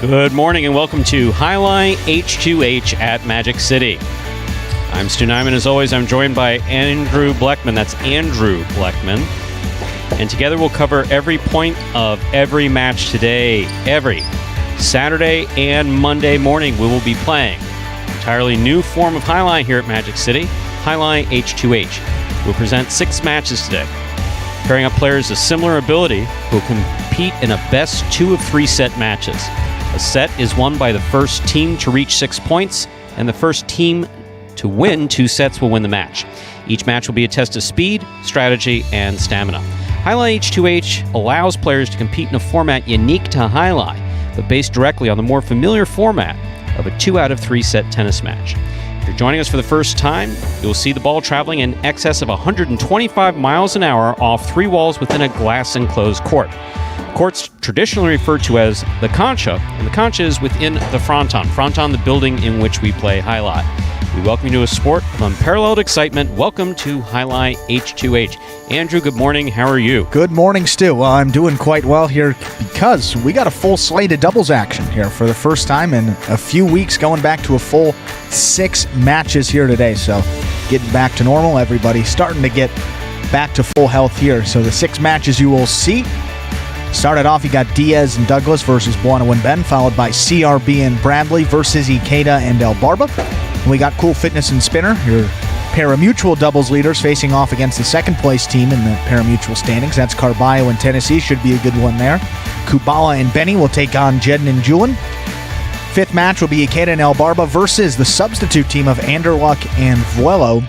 Good morning and welcome to Highline H2H at Magic City. I'm Stu Nyman. As always, I'm joined by Andrew Bleckman. That's Andrew Bleckman. And together we'll cover every point of every match today. Every Saturday and Monday morning we will be playing an entirely new form of Highline here at Magic City, Highline H2H. We'll present 6 matches today, pairing up players of similar ability who will compete in a best 2 of 3 set matches. A set is won by the first team to reach 6 points, and the first team to win 2 sets will win the match. Each match will be a test of speed, strategy, and stamina. Highline H2H allows players to compete in a format unique to Highline, but based directly on the more familiar format of a 2 out of 3 set tennis match. If you're joining us for the first time, you'll see the ball traveling in excess of 125 miles an hour off 3 walls within a glass-enclosed court. Courts traditionally referred to as the concha, and the concha is within the fronton. Fronton, the building in which we play Highline. We welcome you to a sport of unparalleled excitement. Welcome to Highline H2H. Andrew, good morning. How are you? Good morning, Stu. Well, I'm doing quite well here because we got a full slate of doubles action here for the first time in a few weeks, going back to a full 6 matches here today. So getting back to normal, everybody starting to get back to full health here. So the 6 matches you will see. Started off, you got Diaz and Douglas versus Buono and Ben, followed by CRB and Bradley versus Ikeda and El Barba. And we got Cool Fitness and Spinner, your pari-mutuel doubles leaders, facing off against the second place team in the pari-mutuel standings. That's Carbio and Tennessee, should be a good one there. Kubala and Benny will take on Jedn and Julian. 5th match will be Ikeda and El Barba versus the substitute team of Anderluck and Vuelo.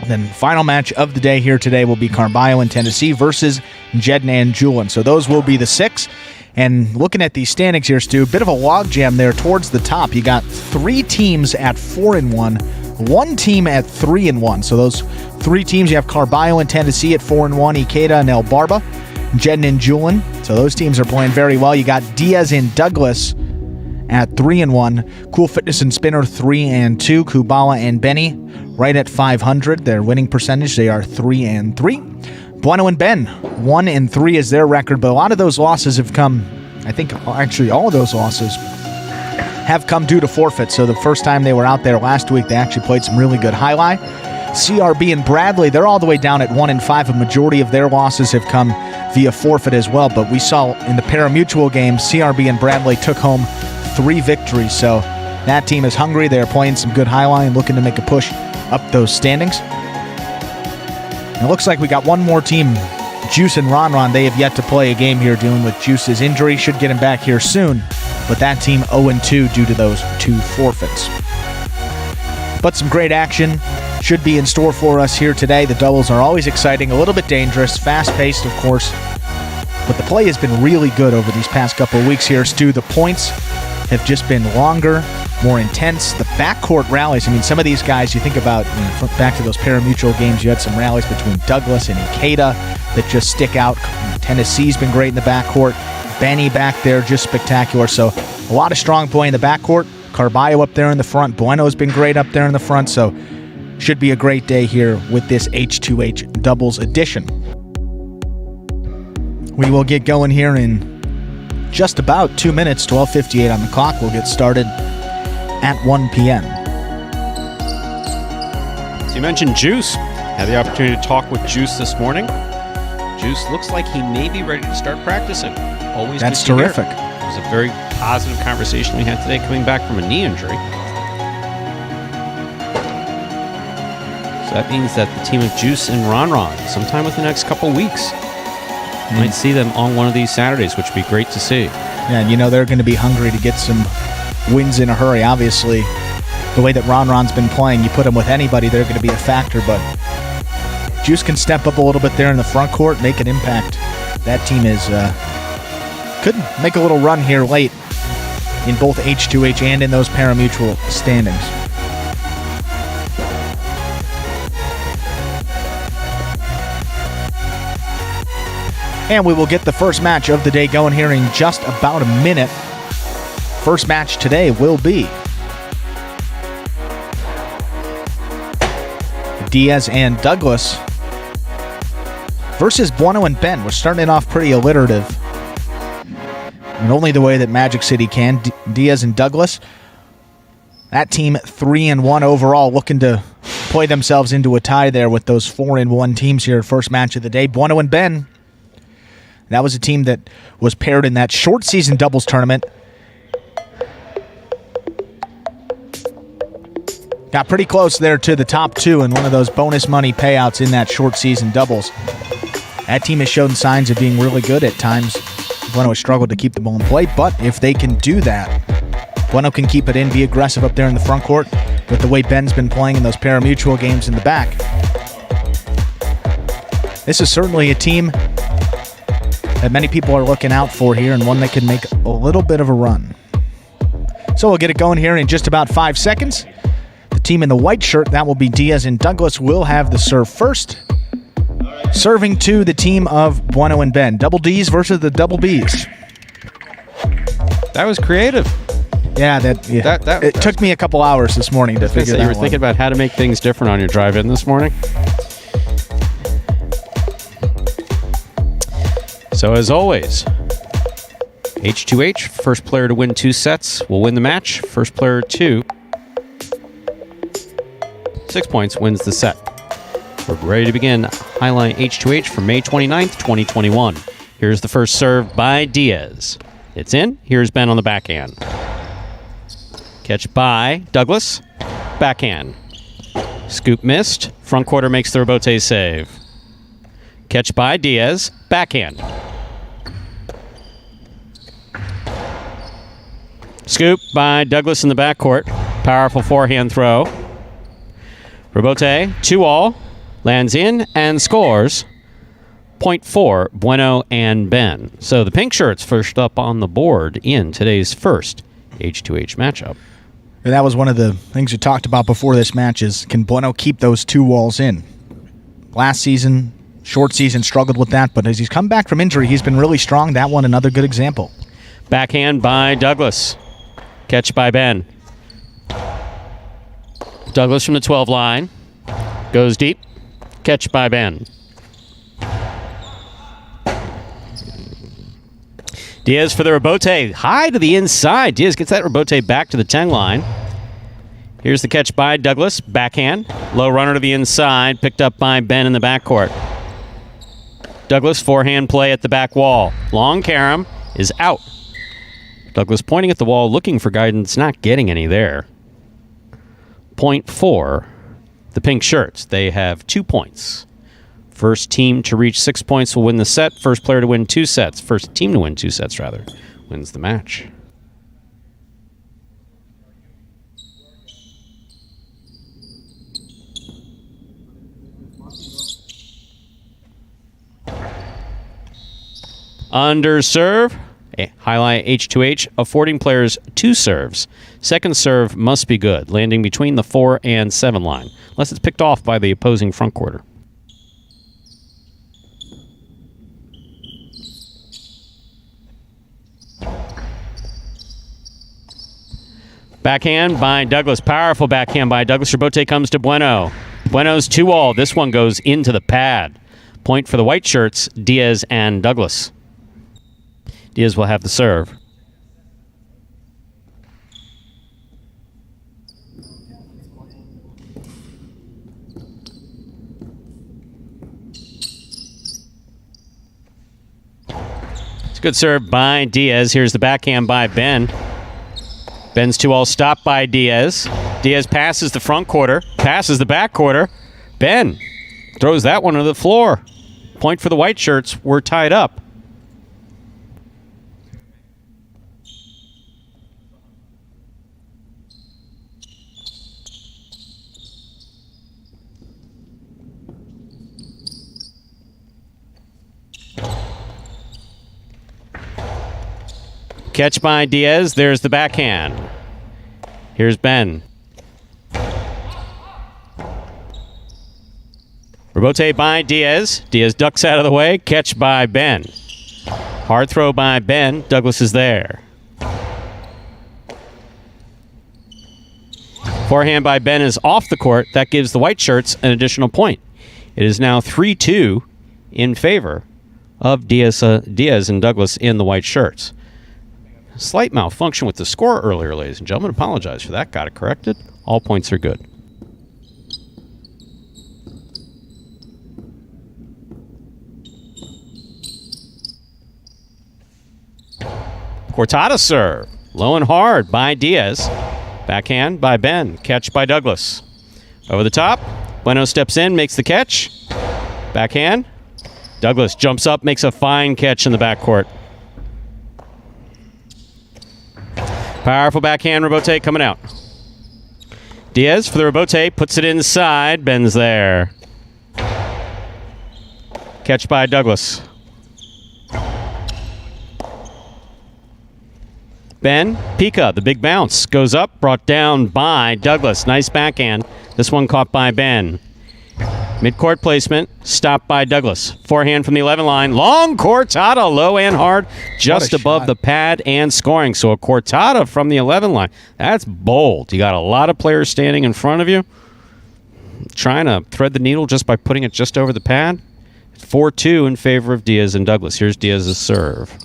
Then final match of the day here today will be Carbio and Tennessee versus Jedn and Julian. So those will be the 6. And looking at these standings here, Stu, a bit of a logjam there towards the top. You got 3 teams at 4-1, 1 team at 3-1. So those 3 teams, you have Carbio and Tennessee at 4-1, Ikeda and El Barba, Jedn and Julian. So those teams are playing very well. You got Diaz and Douglas at 3-1, Cool Fitness and Spinner 3-2, Kubala and Benny right at 500. Their winning percentage, they are 3-3. Buono and Ben 1-3 is their record, but a lot of those losses have come, I think actually all of those losses have come due to forfeits. So the first time they were out there last week, they actually played some really good highlight. CRB and Bradley, they're all the way down at 1-5. A majority of their losses have come via forfeit as well, but we saw in the pari-mutuel game, CRB and Bradley took home 3 victories. So that team is hungry. They're playing some good highline, looking to make a push up those standings. And it looks like we got one more team, Juice and Ron. They have yet to play a game here dealing with Juice's injury. Should get him back here soon. But that team 0-2 due to those 2 forfeits. But some great action should be in store for us here today. The doubles are always exciting, a little bit dangerous, fast-paced, of course. But the play has been really good over these past couple of weeks here, Stu. The points have just been longer, more intense. The backcourt rallies, I mean, some of these guys, you think about, back to those pari-mutuel games, you had some rallies between Douglas and Ikeda that just stick out. Tennessee's been great in the backcourt. Benny back there, just spectacular. So a lot of strong play in the backcourt. Carbio up there in the front. Bueno's been great up there in the front. So should be a great day here with this H2H doubles edition. We will get going here in just about 2 minutes, 12:58 on the clock. We'll get started at 1 p.m. So you mentioned Juice. Had the opportunity to talk with Juice this morning. Juice looks like he may be ready to start practicing. Always That's terrific. It was a very positive conversation we had today coming back from a knee injury. So that means that the team of Juice and Ron, sometime within the next couple weeks, might see them on one of these Saturdays, which would be great to see. Yeah, and they're going to be hungry to get some wins in a hurry. Obviously, the way that Ron's been playing, you put him with anybody, they're going to be a factor, but Juice can step up a little bit there in the front court, make an impact. That team could make a little run here late in both H2H and in those pari-mutuel standings. And we will get the first match of the day going here in just about a minute. First match today will be Diaz and Douglas versus Buono and Ben. We're starting it off pretty alliterative. and only the way that Magic City can. Diaz and Douglas, that team 3-1 overall, looking to play themselves into a tie there with those 4-1 teams here. First match of the day, Bueno and Ben. That was a team that was paired in that short season doubles tournament. Got pretty close there to the top two in one of those bonus money payouts in that short season doubles. That team has shown signs of being really good at times. Bueno has struggled to keep the ball in play, but if they can do that, Bueno can keep it in, be aggressive up there in the front court with the way Ben's been playing in those pari-mutuel games in the back. This is certainly a team that many people are looking out for here, and one that can make a little bit of a run. So we'll get it going here in just about 5 seconds. The team in the white shirt, that will be Diaz and Douglas, will have the serve first. Serving to the team of Bueno and Ben. Double D's versus the double B's. That was creative. Yeah, it took me a couple hours this morning to figure that out. You were thinking about how to make things different on your drive-in this morning? So as always, H2H, first player to win 2 sets will win the match. First player to 6 points wins the set. We're ready to begin Highline H2H for May 29th, 2021. Here's the first serve by Diaz. It's in. Here's Ben on the backhand. Catch by Douglas. Backhand. Scoop missed. Front quarter makes the rebote save. Catch by Diaz. Backhand. Scoop by Douglas in the backcourt. Powerful forehand throw. Rebote, 2-all. Lands in and scores. Point for Bueno and Ben. So the pink shirts first up on the board in today's first H2H matchup. And that was one of the things we talked about before this match is, can Bueno keep those 2 walls in? Last season, short season, struggled with that, but as he's come back from injury, he's been really strong. That one, another good example. Backhand by Douglas. Catch by Ben. Douglas from the 12 line. Goes deep. Catch by Ben. Diaz for the rebote. High to the inside. Diaz gets that rebote back to the 10 line. Here's the catch by Douglas. Backhand. Low runner to the inside. Picked up by Ben in the backcourt. Douglas forehand play at the back wall. Long carom is out. Douglas pointing at the wall, looking for guidance, not getting any there. Point for the pink shirts. They have 2 points. First team to reach 6 points will win the set. First player to win 2 sets. First team to win 2 sets, rather, wins the match. Under serve, Highline H2H, affording players 2 serves. Second serve must be good, landing between the 4 and 7 line, unless it's picked off by the opposing front quarter. Backhand by Douglas. Powerful backhand by Douglas. Rebote comes to Bueno. Bueno's 2-all. This one goes into the pad. Point for the white shirts, Diaz and Douglas. Diaz will have the serve. It's a good serve by Diaz. Here's the backhand by Ben. Ben's 2-all stopped by Diaz. Diaz passes the front quarter, passes the back quarter. Ben throws that one to the floor. Point for the white shirts. We're tied up. Catch by Diaz. There's the backhand. Here's Ben. Rebote by Diaz. Diaz ducks out of the way. Catch by Ben. Hard throw by Ben. Douglas is there. Forehand by Ben is off the court. That gives the white shirts an additional point. It is now 3-2 in favor of Diaz and Douglas in the white shirts. Slight malfunction with the score earlier, ladies and gentlemen. Apologize for that. Got it corrected. All points are good. Cortada serve. Low and hard by Diaz. Backhand by Ben. Catch by Douglas. Over the top. Bueno steps in, makes the catch. Backhand. Douglas jumps up, makes a fine catch in the backcourt. Powerful backhand rebote coming out. Diaz for the rebote, puts it inside. Ben's there. Catch by Douglas. Ben, Pika, the big bounce. Goes up, brought down by Douglas. Nice backhand. This one caught by Ben. Mid-court placement, stopped by Douglas. Forehand from the 11 line. Long Cortada, low and hard, just above the pad and scoring. So a Cortada from the 11 line. That's bold. You got a lot of players standing in front of you. Trying to thread the needle just by putting it just over the pad. 4-2 in favor of Diaz and Douglas. Here's Diaz's serve.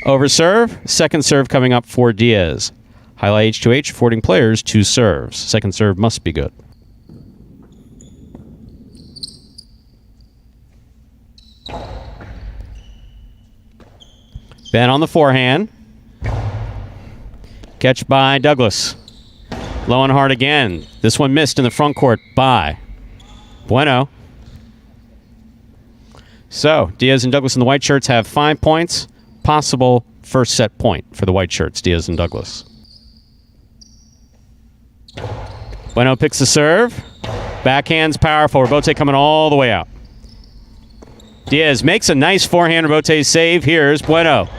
Over serve. Second serve coming up for Diaz. Highlight H2H affording players 2 serves. Second serve must be good. Ben on the forehand. Catch by Douglas. Low and hard again. This one missed in the front court by Bueno. So Diaz and Douglas in the white shirts have 5 points. Possible first set point for the white shirts, Diaz and Douglas. Bueno picks the serve. Backhand's powerful. Rebote coming all the way out. Diaz makes a nice forehand rebote save. Here's Bueno.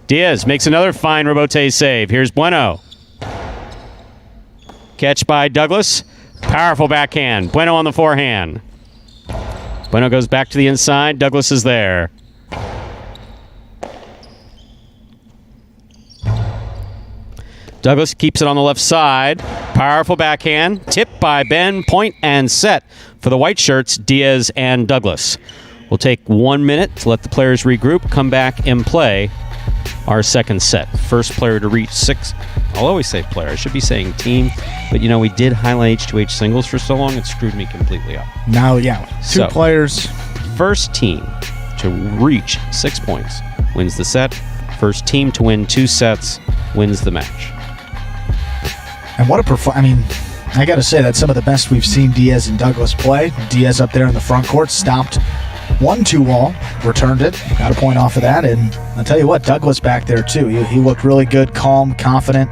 Diaz makes another fine rebote save. Here's Bueno. Catch by Douglas. Powerful backhand. Bueno on the forehand. Bueno goes back to the inside. Douglas is there. Douglas keeps it on the left side. Powerful backhand. Tipped by Ben. Point and set for the white shirts, Diaz and Douglas. We'll take 1 minute to let the players regroup, come back and play our second set. First player to reach 6. I'll always say player. I should be saying team. But, you know, we did Highline H2H singles for so long, it screwed me completely up. Now, yeah, 2 players. First team to reach 6 points wins the set. First team to win 2 sets wins the match. And what a I mean, I got to say that's some of the best we've seen Diaz and Douglas play. Diaz up there in the front court, stopped 1-2 wall, returned it, got a point off of that, and I'll tell you what, Douglas back there too. He looked really good, calm, confident.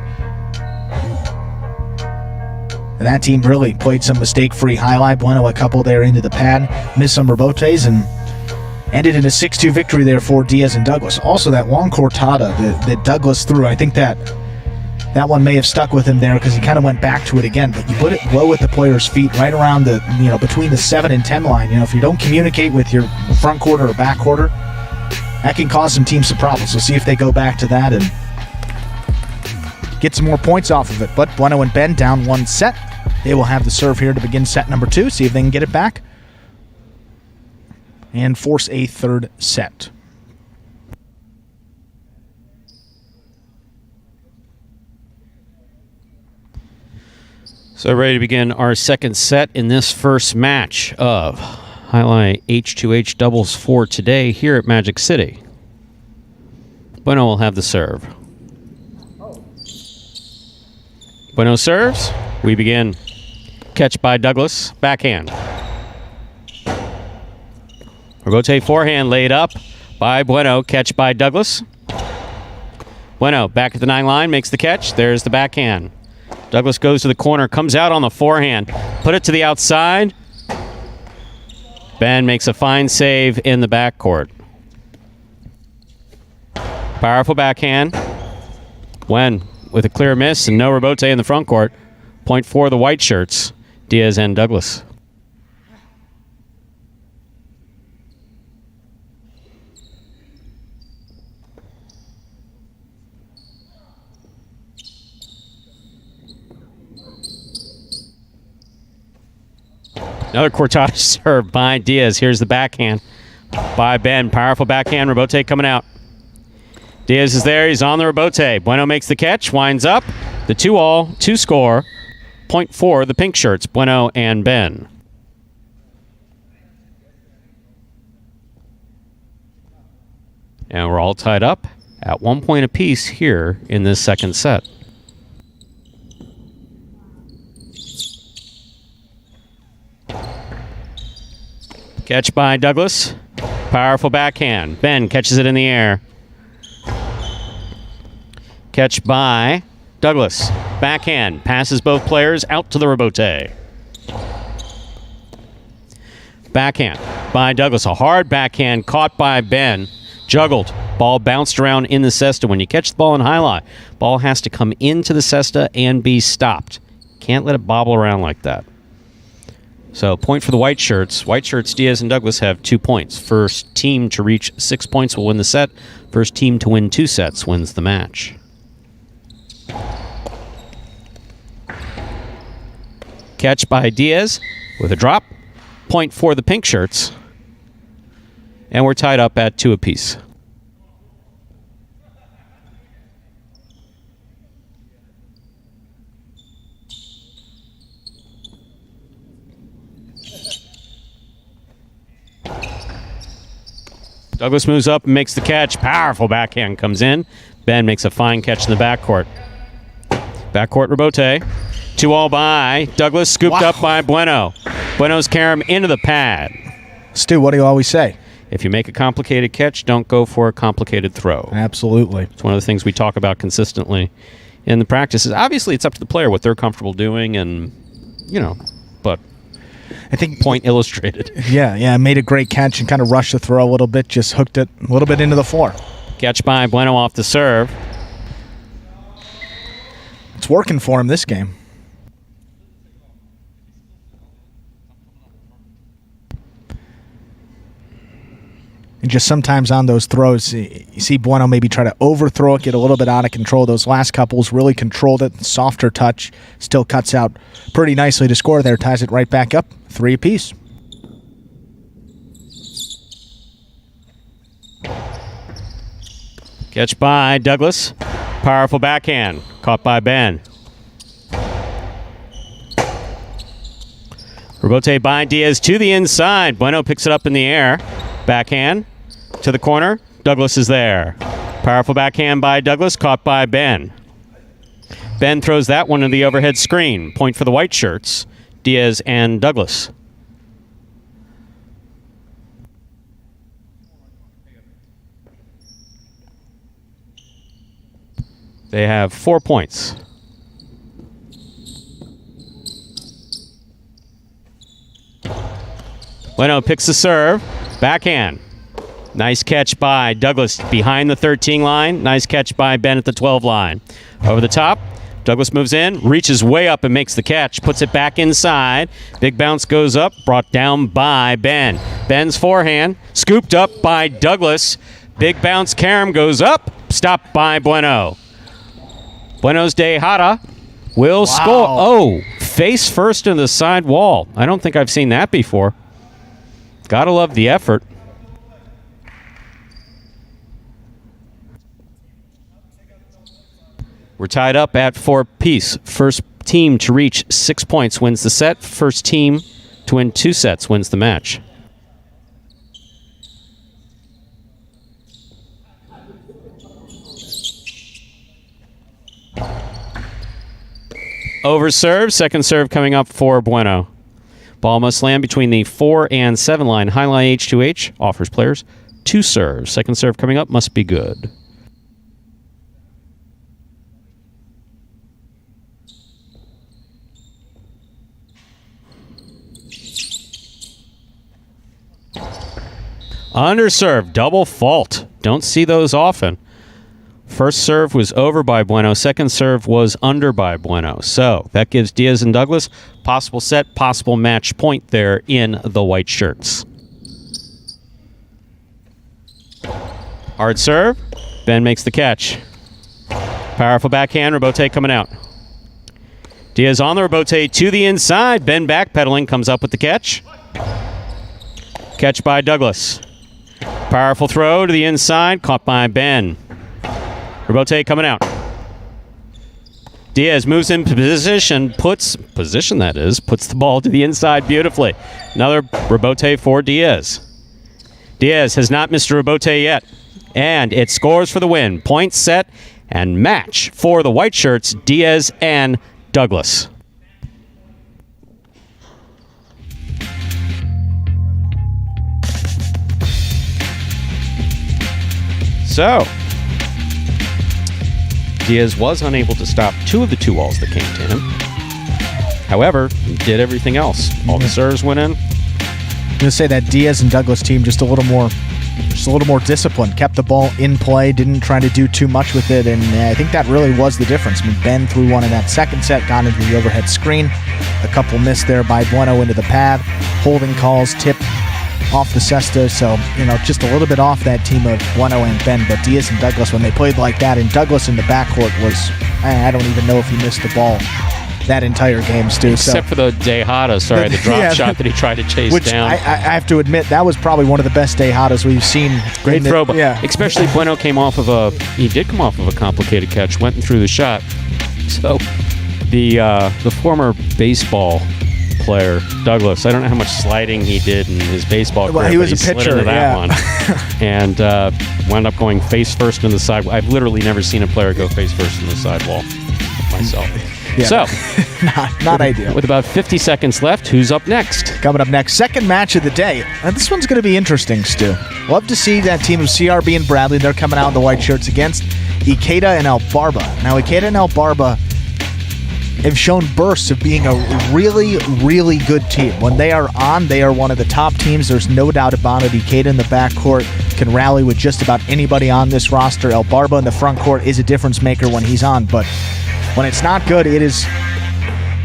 And that team really played some mistake-free highlight. Bueno a couple there into the pad, missed some rebotes, and ended in a 6-2 victory there for Diaz and Douglas. Also, that long Cortada that Douglas threw, I think that one may have stuck with him there because he kind of went back to it again. But you put it low at the player's feet, right around the, between the 7 and 10 line. If you don't communicate with your front quarter or back quarter, that can cause some teams some problems. So see if they go back to that and get some more points off of it. But Bueno and Ben down 1 set. They will have the serve here to begin set number 2. See if they can get it back and force a third set. So ready to begin our second set in this first match of Highline H2H doubles for today here at Magic City. Bueno will have the serve. Bueno serves. We begin. Catch by Douglas. Backhand. Rebote forehand laid up by Bueno. Catch by Douglas. Bueno back at the 9 line. Makes the catch. There's the backhand. Douglas goes to the corner, comes out on the forehand, put it to the outside. Ben makes a fine save in the backcourt. Powerful backhand. Wen with a clear miss and no rebote in the front court. Point for the white shirts, Diaz and Douglas. Another cortada serve by Diaz. Here's the backhand by Ben. Powerful backhand. Rebote coming out. Diaz is there. He's on the rebote. Bueno makes the catch. Winds up. The 2-all. 2 score. Point for the pink shirts, Bueno and Ben. And we're all tied up at 1 point apiece here in this second set. Catch by Douglas. Powerful backhand. Ben catches it in the air. Catch by Douglas. Backhand. Passes both players out to the rebote. Backhand by Douglas. A hard backhand caught by Ben. Juggled. Ball bounced around in the cesta. When you catch the ball in highlight, ball has to come into the cesta and be stopped. Can't let it bobble around like that. So point for the white shirts. White shirts, Diaz and Douglas have 2 points. First team to reach 6 points will win the set. First team to win 2 sets wins the match. Catch by Diaz with a drop. Point for the pink shirts. And we're tied up at 2 apiece. Douglas moves up and makes the catch. Powerful backhand comes in. Ben makes a fine catch in the backcourt. Backcourt rebote. 2-all by Douglas, scooped up by Bueno. Bueno's carry him into the pad. Stu, what do you always say? If you make a complicated catch, don't go for a complicated throw. Absolutely. It's one of the things we talk about consistently in the practices. Obviously, it's up to the player what they're comfortable doing, and, but I think point illustrated. Yeah, made a great catch and kind of rushed the throw a little bit, just hooked it a little bit into the floor. Catch by Bueno off the serve. It's working for him this game. And just sometimes on those throws, you see Bueno maybe try to overthrow it, get a little bit out of control. Those last couples really controlled it. Softer touch, still cuts out pretty nicely to score there. Ties it right back up, 3 apiece. Catch by Douglas. Powerful backhand. Caught by Ben. Rebote by Diaz to the inside. Bueno picks it up in the air. Backhand to the corner. Douglas is there. Powerful backhand by Douglas, caught by Ben. Ben throws that one to the overhead screen. Point for the white shirts, Diaz and Douglas. They have 4 points. Bueno picks the serve. Backhand. Nice catch by Douglas behind the 13 line. Nice catch by Ben at the 12 line. Over the top. Douglas moves in, reaches way up and makes the catch. Puts it back inside. Big bounce goes up. Brought down by Ben. Ben's forehand. Scooped up by Douglas. Big bounce carom goes up. Stopped by Bueno. Buenos Tejada will score. Oh, face first in the side wall. I don't think I've seen that before. Gotta love the effort. We're tied up at 4 apiece. First team to reach 6 points wins the set. First team to win 2 sets wins the match. Over serve. Second serve coming up for Bueno. Ball must land between the 4 and 7 line. Highline H2H offers players 2 serves. Second serve coming up must be good. Underserve, double fault. Don't see those often. First serve was over by Bueno. Second serve was under by Bueno. So that gives Diaz and Douglas possible set, possible match point there in the white shirts. Hard serve. Ben makes the catch. Powerful backhand. Rebote coming out. Diaz on the rebote to the inside. Ben backpedaling, comes up with the catch. Catch by Douglas. Powerful throw to the inside, caught by Ben. Rebote coming out. Diaz moves in position, puts the ball to the inside beautifully. Another rebote for Diaz. Diaz has not missed a rebote yet, and it scores for the win. Point, set, and match for the white shirts, Diaz and Douglas. So, Diaz was unable to stop 2 of the 2 walls that came to him. However, he did everything else. All the serves went in. I'm going to say that Diaz and Douglas team just a little more disciplined, kept the ball in play, didn't try to do too much with it, and I think that really was the difference. I mean, Ben threw one in that second set, got into the overhead screen. A couple missed there by Bueno into the pad. Holding calls, tip off the cesta, so, just a little bit off that team of Bueno and Ben, but Diaz and Douglas, when they played like that, and Douglas in the backcourt was, I don't even know if he missed the ball that entire game, Stu. Except for the the drop shot that he tried to chase down. I have to admit, that was probably one of the best Dejadas we've seen. Great throw, but especially Bueno did come off of a complicated catch, went and threw the shot. So the former baseball player, Douglas, I don't know how much sliding he did in his baseball career. Well, he was a slid pitcher, into that one. And wound up going face first in the side. I've literally never seen a player go face first in the sidewall myself. Yeah. So, not ideal. With about 50 seconds left, who's up next? Coming up next, second match of the day. And this one's going to be interesting, Stu. Love to see that team of CRB and Bradley. They're coming out in the white shirts against Ikeda and El Barba. Now, Ikeda and El Barba have shown bursts of being a really, really good team. When they are on, they are one of the top teams. There's no doubt about it. Ikeda in the backcourt can rally with just about anybody on this roster. El Barba in the front court is a difference maker when he's on, but when it's not good, it is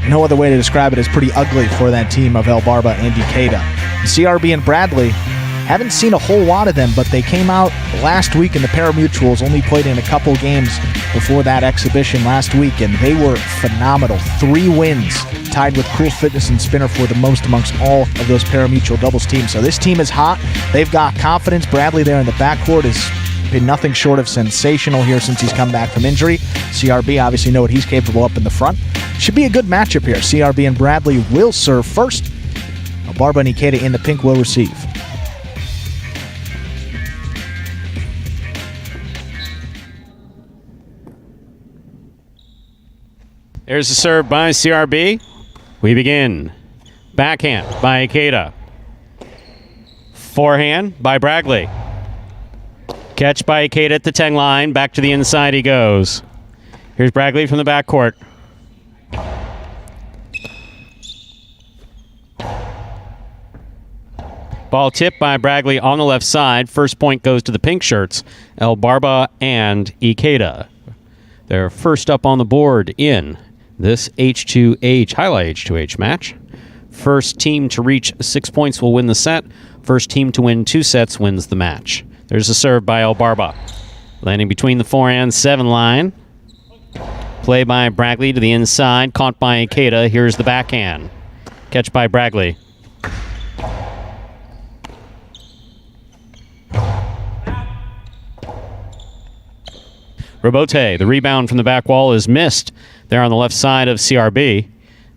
no other way to describe it. It's pretty ugly for that team of El Barba and Ikeda. CRB and Bradley, haven't seen a whole lot of them, but they came out last week in the Paramutuals, only played in a couple games before that exhibition last week, and they were phenomenal. 3 wins, tied with Cool Fitness and Spinner for the most amongst all of those parimutuel doubles teams. So this team is hot. They've got confidence. Bradley there in the backcourt has been nothing short of sensational here since he's come back from injury. CRB obviously know what he's capable up in the front. Should be a good matchup here. CRB and Bradley will serve first. Barba and Ikeda in the pink will receive. There's the serve by CRB. We begin. Backhand by Ikeda. Forehand by Bradley. Catch by Ikeda at the 10 line. Back to the inside he goes. Here's Bradley from the backcourt. Ball tipped by Bradley on the left side. First point goes to the pink shirts, El Barba and Ikeda. They're first up on the board in this H2H, Highline H2H match. First team to reach 6 points will win the set. First team to win 2 sets wins the match. There's a serve by El Barba. Landing between the forehand 7 line. Play by Bradley to the inside. Caught by Ikeda. Here's the backhand. Catch by Bradley. Rebote, the rebound from the back wall is missed there on the left side of CRB.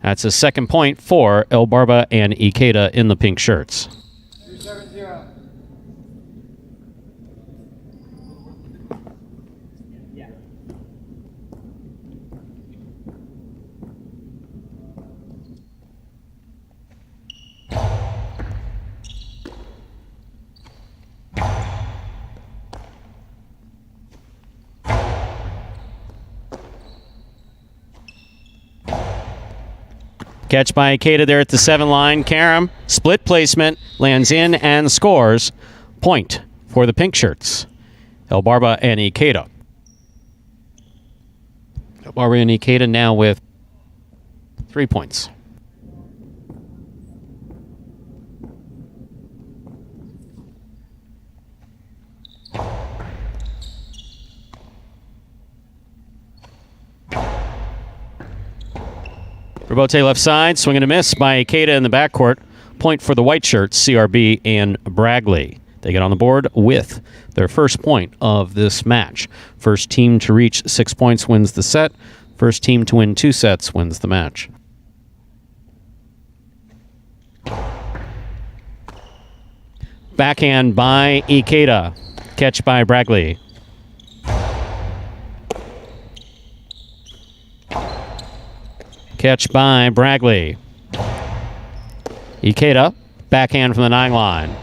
That's a second point for El Barba and Ikeda in the pink shirts. 2-7-0. Catch by Ikeda there at the 7 line. Karam, split placement, lands in and scores. Point for the pink shirts. El Barba and Ikeda. El Barba and Ikeda now with 3 points. Robote left side, swing and a miss by Ikeda in the backcourt. Point for the white shirts, CRB and Bradley. They get on the board with their first point of this match. First team to reach 6 points wins the set. First team to win 2 sets wins the match. Backhand by Ikeda. Catch by Bradley. Catch by Bradley. Ikeda, backhand from the 9 line.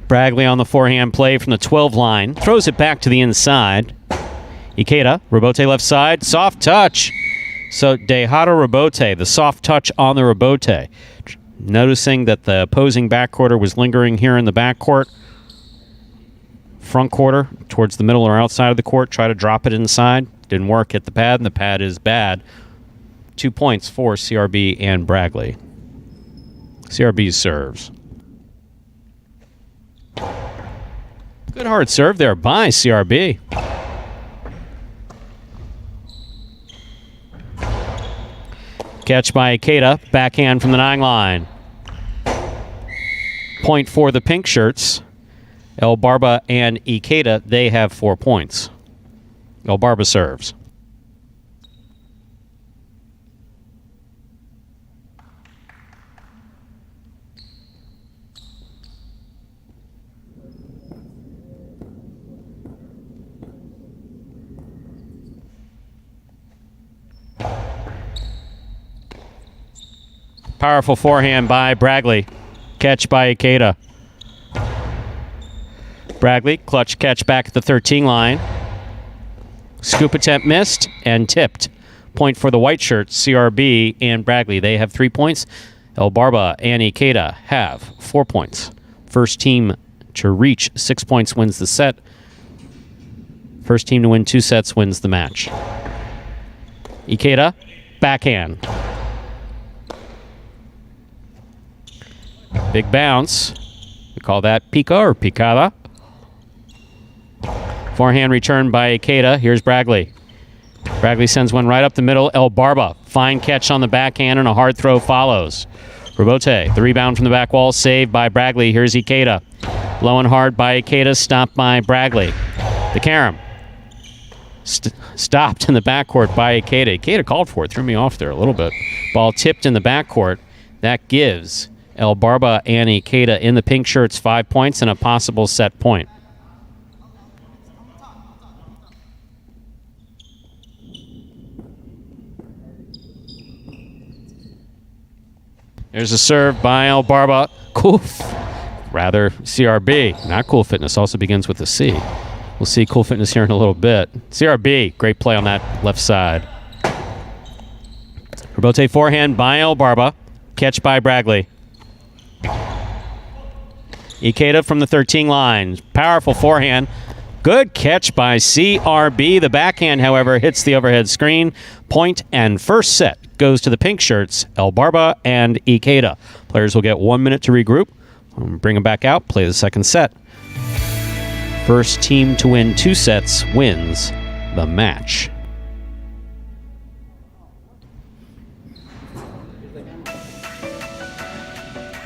Bradley on the forehand play from the 12 line. Throws it back to the inside. Ikeda, Robote left side, soft touch. So Dejado Robote, the soft touch on the Robote. Noticing that the opposing backcourter was lingering here in the backcourt. Front quarter, towards the middle or outside of the court, try to drop it inside. Didn't work, hit the pad, and the pad is bad. 2 points for CRB and Bradley. CRB serves. Good hard serve there by CRB. Catch by Ikeda, backhand from the 9 line. Point for the pink shirts. El Barba and Ikeda, they have 4 points. El Barba serves. Powerful forehand by Bradley. Catch by Ikeda. Bradley, clutch catch back at the 13 line. Scoop attempt missed and tipped. Point for the white shirts, CRB and Bradley. They have 3 points. El Barba and Ikeda have 4 points. First team to reach 6 points wins the set. First team to win 2 sets wins the match. Ikeda, backhand. Big bounce. We call that pica or picada. Forehand return by Ikeda. Here's Bradley. Bradley sends one right up the middle. El Barba, fine catch on the backhand and a hard throw follows. Robote, the rebound from the back wall, saved by Bradley. Here's Ikeda. Low and hard by Ikeda, stopped by Bradley. The carom. Stopped in the backcourt by Ikeda. Ikeda called for it, threw me off there a little bit. Ball tipped in the backcourt. That gives El Barba and Ikeda in the pink shirts 5 points and a possible set point. There's a serve by El Barba. Cool. Rather, CRB. Not Cool Fitness. Also begins with a C. We'll see Cool Fitness here in a little bit. CRB. Great play on that left side. Robote forehand by El Barba. Catch by Bradley. Ikeda from the 13 line. Powerful forehand. Good catch by CRB. The backhand, however, hits the overhead screen. Point and first set goes to the pink shirts, El Barba and Ikeda. Players will get 1 minute to regroup. Bring them back out, play the second set. First team to win 2 sets wins the match.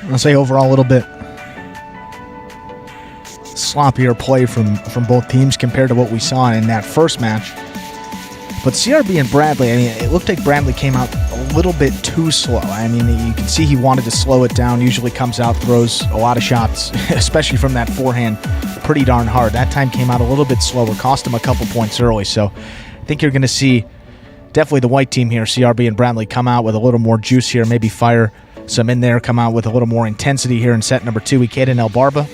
I'll say overall a little bit sloppier play from both teams compared to what we saw in that first match. But CRB and Bradley, I mean, it looked like Bradley came out a little bit too slow. I mean, you can see he wanted to slow it down, usually comes out, throws a lot of shots, especially from that forehand, pretty darn hard. That time came out a little bit slower, cost him a couple points early. So I think you're going to see definitely the white team here, CRB and Bradley, come out with a little more juice here, maybe fire some in there, come out with a little more intensity here in set number 2. Ikeda and El Barba,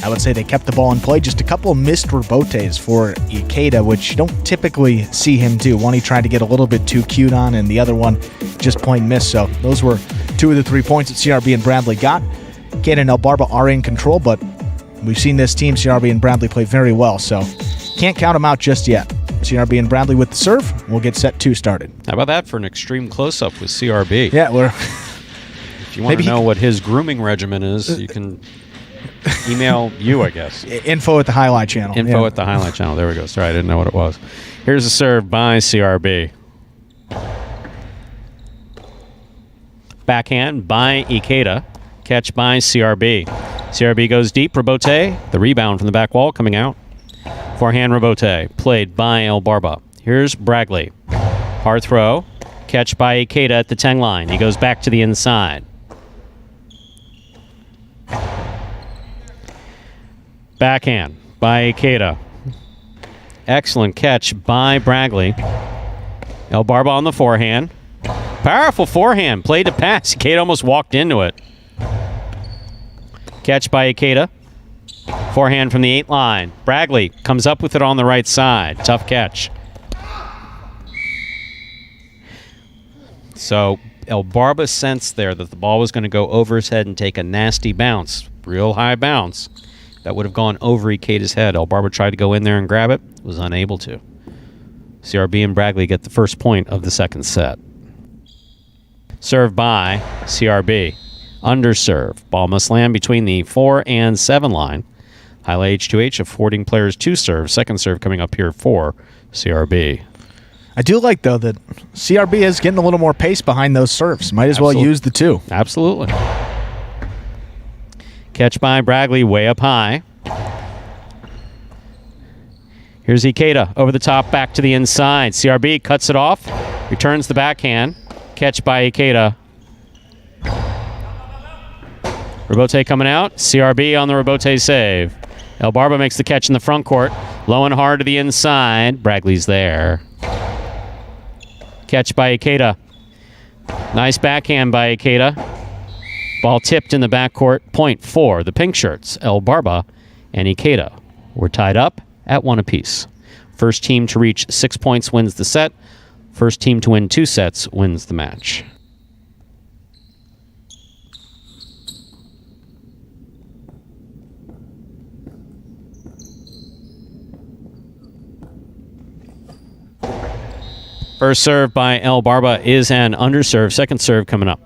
I would say they kept the ball in play. Just a couple of missed rebotes for Ikeda, which you don't typically see him do. One he tried to get a little bit too cute on, and the other one just plain missed. So those were 2 of the 3 points that CRB and Bradley got. Ikeda and El Barba are in control, but we've seen this team, CRB and Bradley, play very well. So can't count them out just yet. CRB and Bradley with the serve. We'll get set 2 started. How about that for an extreme close-up with CRB? Yeah, if you want to know what his grooming regimen is, you can email you, I guess. Info at the Highlight channel. Info at the Highlight channel. There we go. Sorry, I didn't know what it was. Here's a serve by CRB. Backhand by Ikeda. Catch by CRB. CRB goes deep. Robote. The rebound from the back wall coming out. Forehand Robote. Played by El Barba. Here's Bradley. Hard throw. Catch by Ikeda at the 10 line. He goes back to the inside. Backhand by Ikeda. Excellent catch by Bradley. El Barba on the forehand. Powerful forehand. Played to pass. Ikeda almost walked into it. Catch by Ikeda. Forehand from the 8 line. Bradley comes up with it on the right side. Tough catch. So El Barba sensed there that the ball was going to go over his head and take a nasty bounce. Real high bounce. That would have gone over Ikeda's head. El Barba tried to go in there and grab it. Was unable to. CRB and Bradley get the first point of the second set. Serve by CRB. Underserve. Ball must land between the 4 and 7 line. Highlight H2H affording players 2 serves. Second serve coming up here for CRB. I do like, though, that CRB is getting a little more pace behind those serves. Might as well use the 2. Absolutely. Catch by Bradley way up high. Here's Ikeda over the top, back to the inside. CRB cuts it off, returns the backhand. Catch by Ikeda. Robote coming out. CRB on the Robote save. El Barba makes the catch in the front court. Low and hard to the inside. Bradley's there. Catch by Ikeda. Nice backhand by Ikeda. Ball tipped in the backcourt. Point for the pink shirts. El Barba and Ikeda were tied up at 1 apiece. First team to reach 6 points wins the set. First team to win 2 sets wins the match. First serve by El Barba is an underserve. Second serve coming up.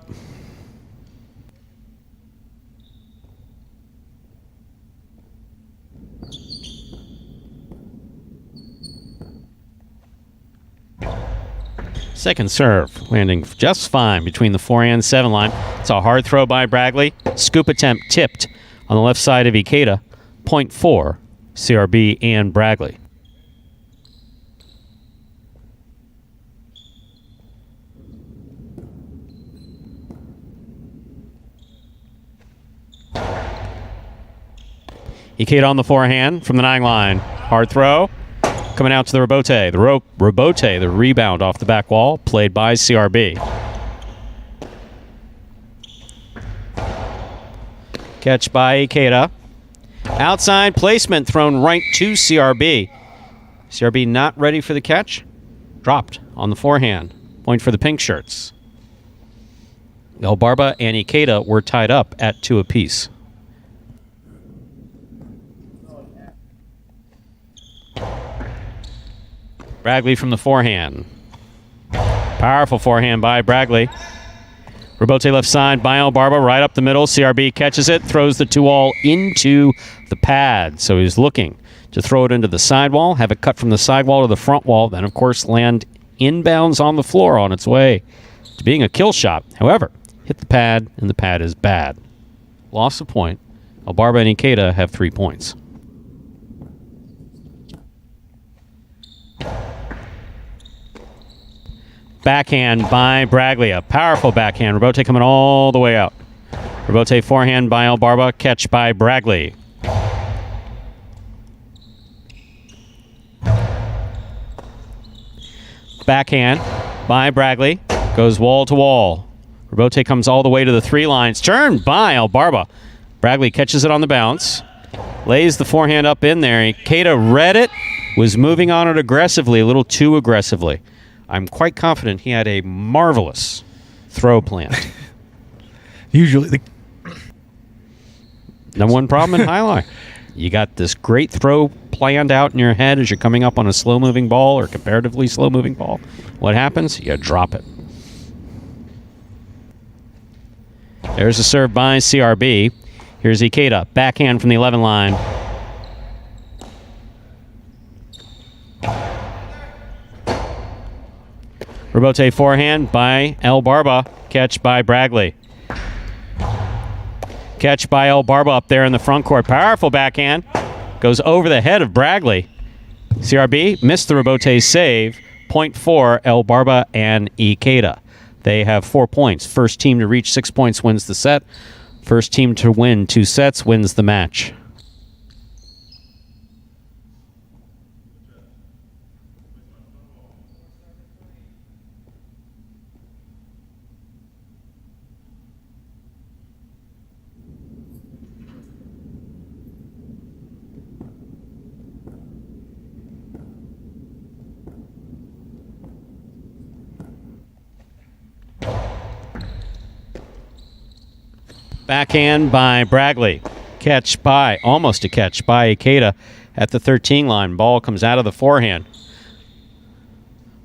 Second serve landing just fine between the 4 and 7 line. It's a hard throw by Bradley. Scoop attempt tipped on the left side of Ikeda. Point for CRB and Bradley. Ikeda on the forehand from the 9 line. Hard throw. Coming out to the Robote. Robote, the rebound off the back wall, played by CRB. Catch by Ikeda. Outside placement thrown right to CRB. CRB not ready for the catch. Dropped on the forehand. Point for the pink shirts. El Barba and Ikeda were tied up at 2 apiece. Bradley from the forehand. Powerful forehand by Bradley. Robote left side by El Barba, right up the middle. CRB catches it, throws the 2-all into the pad. So he's looking to throw it into the sidewall, have it cut from the sidewall to the front wall, then, of course, land inbounds on the floor on its way to being a kill shot. However, hit the pad, and the pad is bad. Lost a point. El Barba and Ikeda have 3 points. Backhand by Bradley. A powerful backhand. Robote coming all the way out. Robote forehand by El Barba. Catch by Bradley. Backhand by Bradley. Goes wall to wall. Robote comes all the way to the 3 lines. Turned by El Barba. Bradley catches it on the bounce. Lays the forehand up in there. Ikeda read it. Was moving on it aggressively. A little too aggressively. I'm quite confident he had a marvelous throw planned. Usually the number one problem in Highline. You got this great throw planned out in your head as you're coming up on a slow-moving ball or comparatively slow-moving ball. What happens? You drop it. There's a serve by CRB. Here's Ikeda. Backhand from the 11 line. Rebote forehand by El Barba. Catch by Bradley. Catch by El Barba up there in the front court. Powerful backhand. Goes over the head of Bradley. CRB missed the Rebote save. Point for El Barba and Ikeda. They have 4 points. First team to reach 6 points wins the set. First team to win 2 sets wins the match. Backhand by Bradley. Catch by, almost a catch by Ikeda at the 13 line. Ball comes out of the forehand.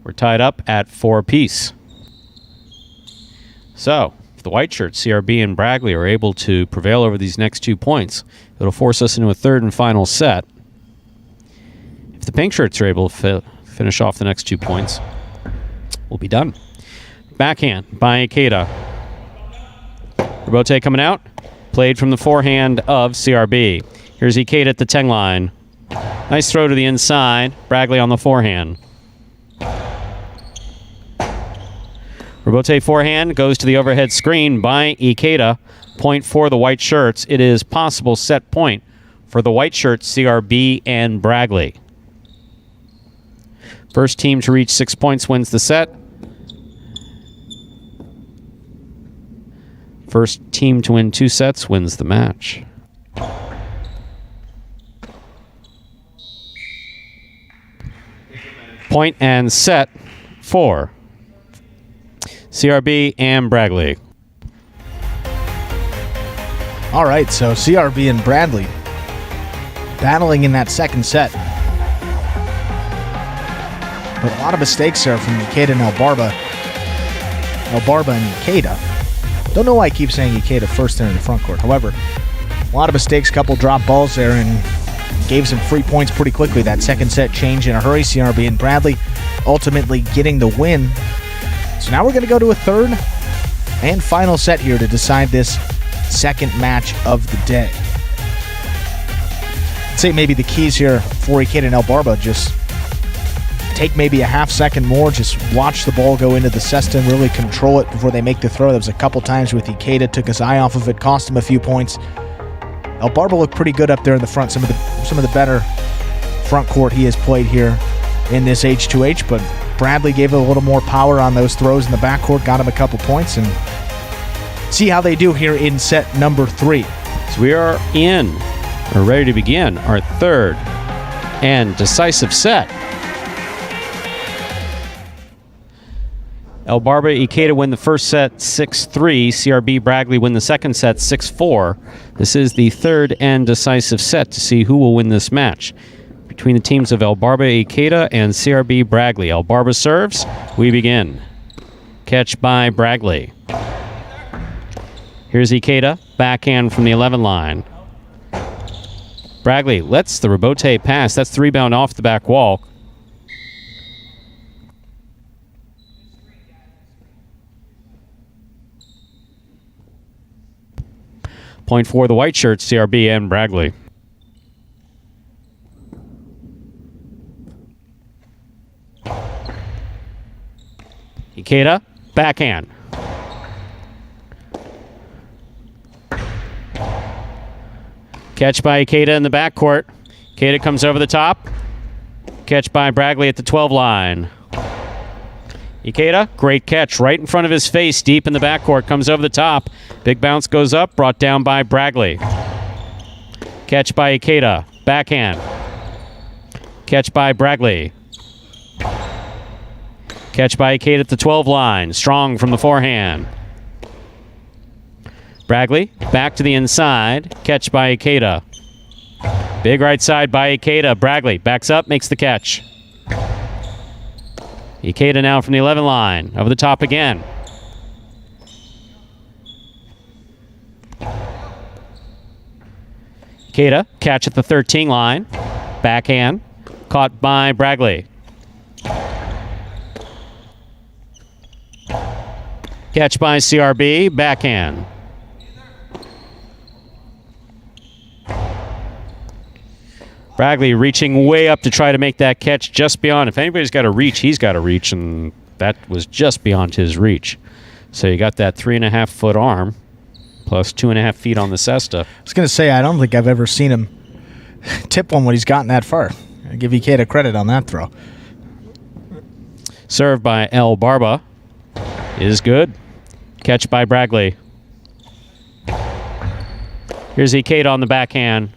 We're tied up at 4 apiece. So, if the white shirts, CRB and Bradley, are able to prevail over these next 2 points, it'll force us into a third and final set. If the pink shirts are able to finish off the next 2 points, we'll be done. Backhand by Ikeda. Rebote coming out. Played from the forehand of CRB. Here's Ikeda at the 10 line. Nice throw to the inside. Bradley on the forehand. Rebote forehand goes to the overhead screen by Ikeda. Point for the white shirts. It is possible set point for the white shirts, CRB and Bradley. First team to reach 6 points wins the set. First team to win 2 sets wins the match. Point and set for CRB and Bradley. All right, so CRB and Bradley battling in that second set. But a lot of mistakes there from Ikeda and El Barba. El Barba and Ikeda. Don't know why I keep saying Ikeda first there in the front court. However, a lot of mistakes, couple drop balls there, and gave some free points pretty quickly. That second set change in a hurry. CRB and Bradley ultimately getting the win. So now we're going to go to a third and final set here to decide this second match of the day. I'd say maybe the keys here for Ikeda and El Barba, just take maybe a half second more, just watch the ball go into the cesta and really control it before they make the throw. There was a couple times with Ikeda, took his eye off of it, cost him a few points. El Barba looked pretty good up there in the front. Some of the better front court he has played here in this H2H, but Bradley gave it a little more power on those throws in the backcourt, got him a couple points, and see how they do here in set number 3. So we are ready to begin our third and decisive set. El Barba, Ikeda win the first set 6-3. CRB, Bradley win the second set 6-4. This is the third and decisive set to see who will win this match between the teams of El Barba, Ikeda, and CRB, Bradley. El Barba serves. We begin. Catch by Bradley. Here's Ikeda. Backhand from the 11 line. Bradley lets the Rebote pass. That's the rebound off the back wall. Point for the white shirts, CRB and Bradley. Ikeda, backhand. Catch by Ikeda in the backcourt. Ikeda comes over the top. Catch by Bradley at the 12 line. Ikeda, great catch right in front of his face, deep in the backcourt, comes over the top. Big bounce goes up, brought down by Bradley. Catch by Ikeda, backhand. Catch by Bradley. Catch by Ikeda at the 12 line, strong from the forehand. Bradley, back to the inside, catch by Ikeda. Big right side by Ikeda, Bradley backs up, makes the catch. Ikeda now from the 11 line, over the top again. Ikeda, catch at the 13 line. Backhand, caught by Bradley. Catch by CRB, backhand. Bradley reaching way up to try to make that catch just beyond. If anybody's got to reach, he's got to reach, and that was just beyond his reach. So you got that 3.5 foot arm plus 2.5 feet on the cesta. I was going to say, I don't think I've ever seen him tip one when he's gotten that far. I give Ikeda credit on that throw. Serve by El Barba is good. Catch by Bradley. Here's Ikeda on the backhand.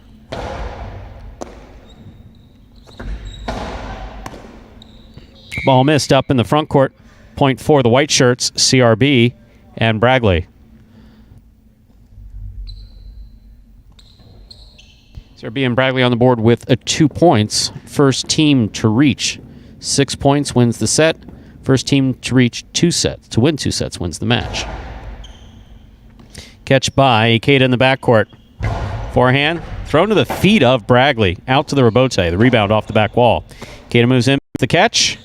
Ball missed up in the front court. Point for the white shirts, CRB and Bradley. CRB and Bradley on the board with 2 points. First team to reach 6 points wins the set. First team to reach 2 sets, to win 2 sets, wins the match. Catch by Ikeda in the backcourt. Forehand, thrown to the feet of Bradley. Out to the rebote. The rebound off the back wall. Ikeda moves in with the catch.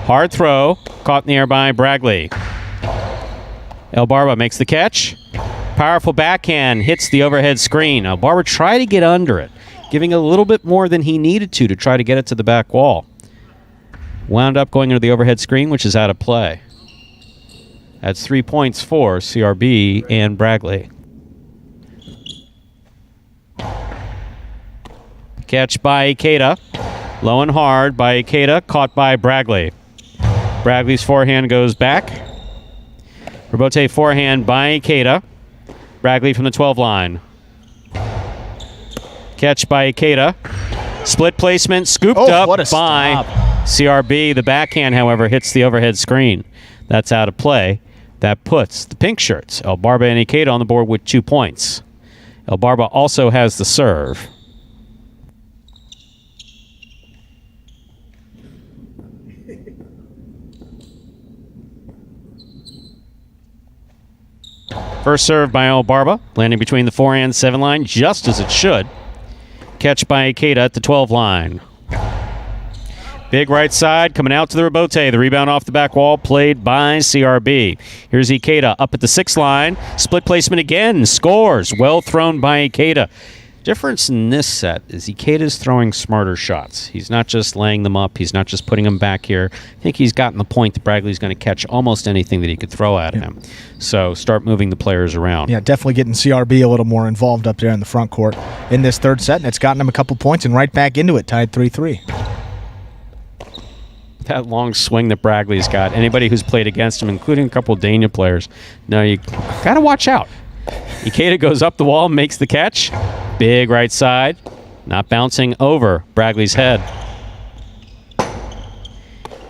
Hard throw, caught in the air by Bradley. El Barba makes the catch. Powerful backhand, hits the overhead screen. El Barba tried to get under it, giving a little bit more than he needed to try to get it to the back wall. Wound up going into the overhead screen, which is out of play. That's 3 points for CRB and Bradley. Catch by Ikeda. Low and hard by Ikeda, caught by Bradley. Bradley's forehand goes back. Rebote forehand by Ikeda. Bradley from the 12 line. Catch by Ikeda. Split placement, scooped up by stop. CRB. The backhand, however, hits the overhead screen. That's out of play. That puts the pink shirts, El Barba and Ikeda, on the board with 2 points. El Barba also has the serve. First serve by El Barba, landing between the 4 and 7 line, just as it should. Catch by Ikeda at the 12 line. Big right side, coming out to the rebote. The rebound off the back wall, played by CRB. Here's Ikeda up at the 6 line. Split placement again, scores. Well thrown by Ikeda. Difference in this set is Ikeda's throwing smarter shots. He's not just laying them up. He's not just putting them back here. I think he's gotten the point that Bradley's going to catch almost anything that he could throw at him. So start moving the players around. Yeah, definitely getting CRB a little more involved up there in the front court in this third set, and it's gotten him a couple points and right back into it, tied 3-3. That long swing that Bradley's got, anybody who's played against him, including a couple of Dania players, now you got to watch out. Ikeda goes up the wall, makes the catch. Big right side, not bouncing over Bradley's head.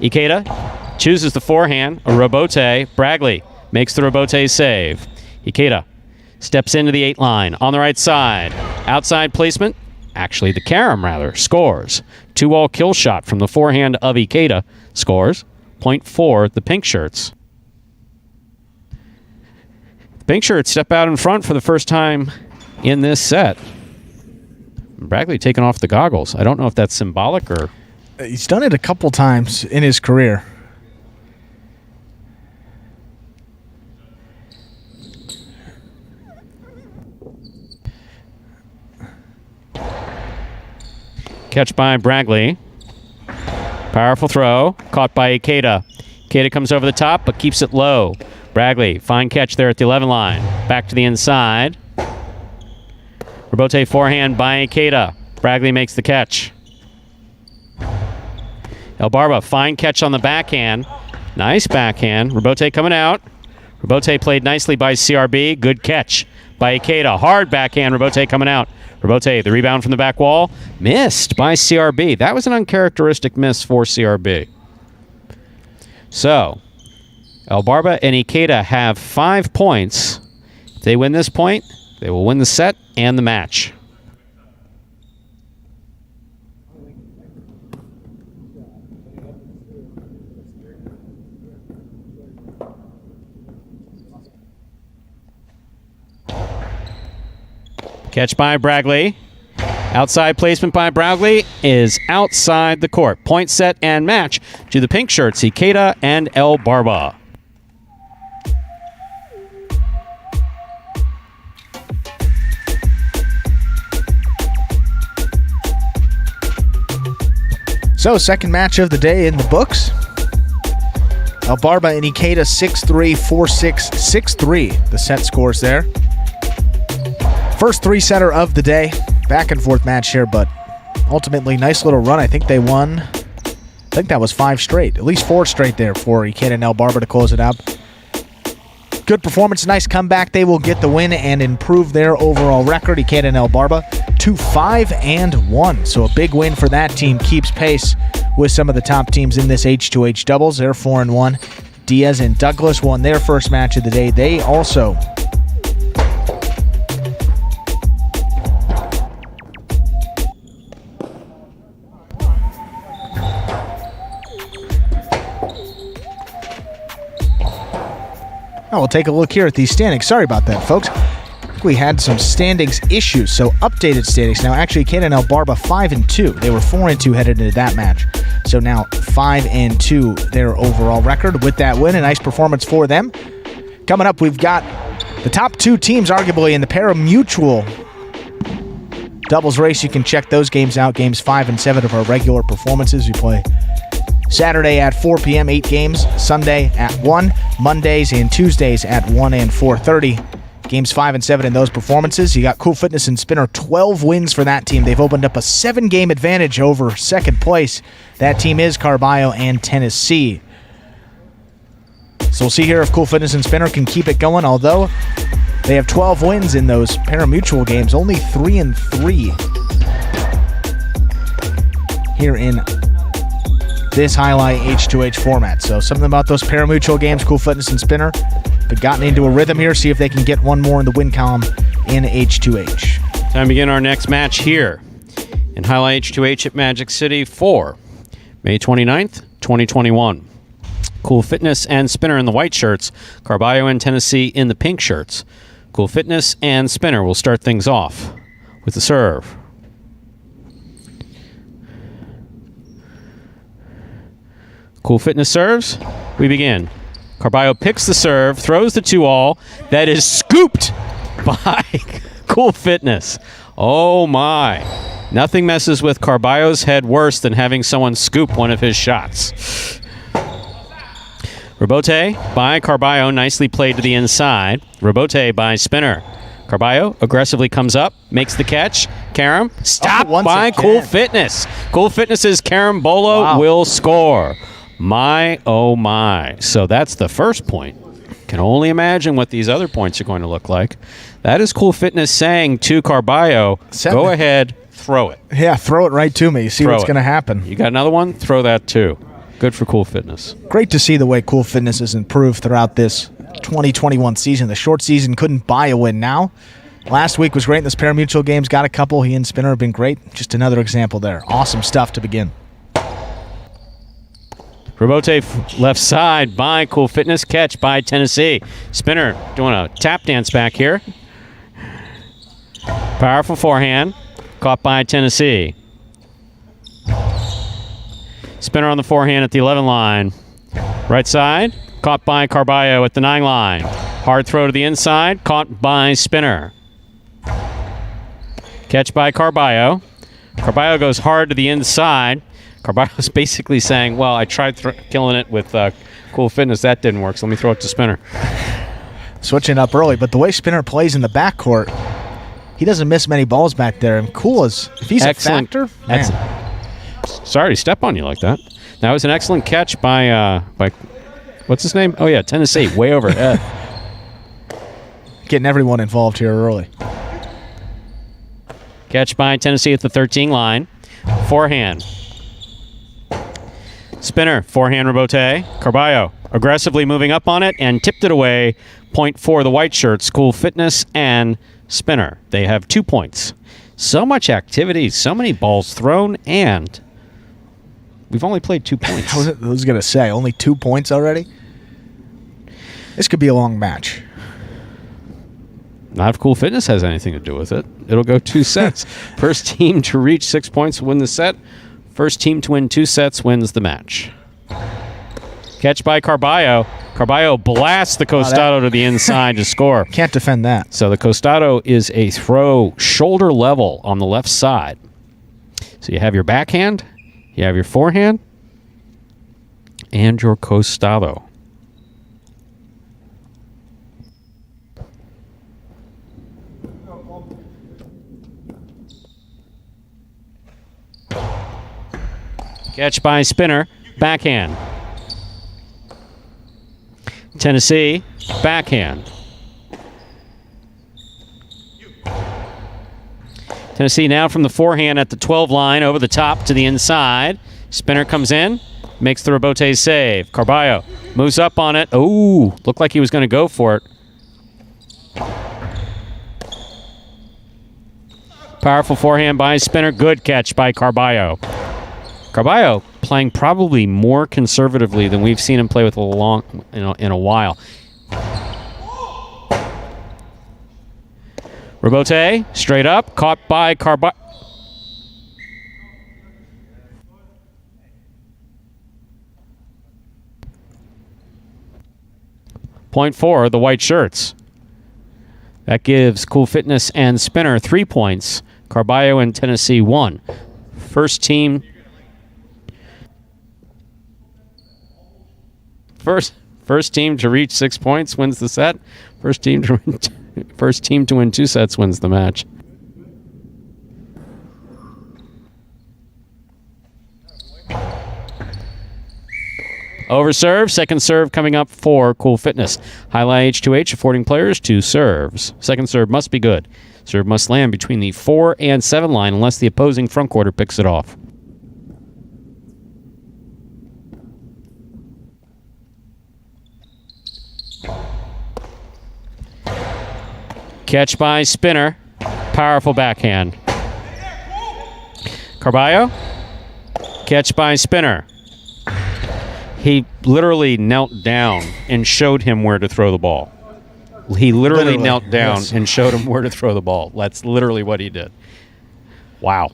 Ikeda chooses the forehand, a rebote. Bradley makes the rebote save. Ikeda steps into the 8 line on the right side. Outside placement, actually the carom rather, scores. 2-all kill shot from the forehand of Ikeda, scores. Point for the pink shirts. The pink shirts step out in front for the first time in this set. Bradley taking off the goggles. I don't know if that's symbolic or... He's done it a couple times in his career. Catch by Bradley. Powerful throw. Caught by Ikeda. Ikeda comes over the top but keeps it low. Bradley, fine catch there at the 11 line. Back to the inside. Rebote forehand by Ikeda. Bradley makes the catch. El Barba, fine catch on the backhand. Nice backhand. Rebote coming out. Rebote played nicely by CRB. Good catch by Ikeda. Hard backhand. Rebote coming out. Rebote, the rebound from the back wall. Missed by CRB. That was an uncharacteristic miss for CRB. So, El Barba and Ikeda have 5 points. If they win this point, they will win the set and the match. Catch by Bradley. Outside placement by Bradley is outside the court. Point, set, and match to the pink shirts, Ikeda and El Barba. So, second match of the day in the books. El Barba and Ikeda 6-3, 4-6, 6-3. The set scores there. First three-setter of the day. Back and forth match here, but ultimately nice little run. I think they won. I think that was 5 straight. At least 4 straight there for Ikeda and El Barba to close it up. Good performance, nice comeback. They will get the win and improve their overall record. Ikeda and El Barba to 5-1. So a big win for that team. Keeps pace with some of the top teams in this H2H doubles. They're 4-1. Diaz and Douglas won their first match of the day. They also we'll take a look here at these standings. Sorry about that, folks. We had some standings issues, so updated standings. Now, actually, Ikeda and El Barba 5-2. They were 4-2 headed into that match. So now 5-2 their overall record with that win. A nice performance for them. Coming up, we've got the top 2 teams, arguably, in the pari-mutuel doubles race. You can check those games out. Games 5 and 7 of our regular performances. We play Saturday at 4 p.m., 8 games. Sunday at 1. Mondays and Tuesdays at 1 and 4:30. Games 5 and 7 in those performances. You got Cool Fitness and Spinner, 12 wins for that team. They've opened up a 7-game advantage over second place. That team is Carbio and Tennessee. So we'll see here if Cool Fitness and Spinner can keep it going, although they have 12 wins in those pari-mutuel games, only 3-3 here in this Highline H2H format. So something about those pari-mutuel games, Cool Fitness and Spinner, have gotten into a rhythm here. See if they can get one more in the win column in H2H. Time to begin our next match here in Highline H2H at Magic City for May 29th, 2021. Cool Fitness and Spinner in the white shirts, Carbio and Tennessee in the pink shirts. Cool Fitness and Spinner will start things off with the serve. Cool Fitness serves. We begin. Carbio picks the serve, throws the 2-all. That is scooped by Cool Fitness. Oh my. Nothing messes with Carbio's head worse than having someone scoop one of his shots. Rebote by Carbio, nicely played to the inside. Rebote by Spinner. Carbio aggressively comes up, makes the catch. Karam stopped by Cool Fitness. Cool Fitness's Carambola will score. My, oh my. So that's the first point. Can only imagine what these other points are going to look like. That is Cool Fitness saying to Carbio, go ahead, throw it. Yeah, throw it right to me. See what's going to happen. You got another one? Throw that too. Good for Cool Fitness. Great to see the way Cool Fitness has improved throughout this 2021 season. The short season couldn't buy a win now. Last week was great in this pari-mutuel games. Got a couple. He and Spinner have been great. Just another example there. Awesome stuff to begin. Rebote left side by Cool Fitness. Catch by Tennessee. Spinner doing a tap dance back here. Powerful forehand. Caught by Tennessee. Spinner on the forehand at the 11 line. Right side. Caught by Carbio at the 9 line. Hard throw to the inside. Caught by Spinner. Catch by Carbio. Carbio goes hard to the inside. Carbio's basically saying, well, I tried killing it with Cool Fitness. That didn't work, so let me throw it to Spinner. Switching up early, but the way Spinner plays in the backcourt, he doesn't miss many balls back there. And Cool is, if he's excellent, a factor, sorry to step on you like that. That was an excellent catch by what's his name? Oh, yeah, Tennessee, way overhead. Getting everyone involved here early. Catch by Tennessee at the 13 line. Forehand. Spinner, forehand rebote. Carbio aggressively moving up on it and tipped it away. Point for the white shirts, Cool Fitness and Spinner. They have 2 points. So much activity, so many balls thrown, and we've only played 2 points. I was going to say, only 2 points already? This could be a long match. Not if Cool Fitness has anything to do with it. It'll go 2 sets. First team to reach 6 points will win the set. First team to win 2 sets wins the match. Catch by Carbio. Carbio blasts the Costado to the inside to score. Can't defend that. So the Costado is a throw shoulder level on the left side. So you have your backhand, you have your forehand, and your Costado. Catch by spinner, backhand. Tennessee, backhand. Tennessee now from the forehand at the 12 line, over the top to the inside. Spinner comes in, makes the rebote save. Carbio moves up on it. Ooh, looked like he was going to go for it. Powerful forehand by spinner. Good catch by Carbio. Carbio playing probably more conservatively than we've seen him play with in a while. Rebote, straight up, caught by Carbio. Point for the white shirts. That gives Cool Fitness and Spinner 3 points. Carbio and Tennessee 1. First team to reach 6 points wins the set. First team to win 2 sets wins the match. Over serve, second serve coming up for Cool Fitness. Highline H2H affording players 2 serves. Second serve must be good. Serve must land between the 4 and 7 line unless the opposing front quarter picks it off. Catch by spinner. Powerful backhand. Carbio. Catch by spinner. He literally knelt down and showed him where to throw the ball. He literally knelt down and showed him where to throw the ball. That's literally what he did. Wow.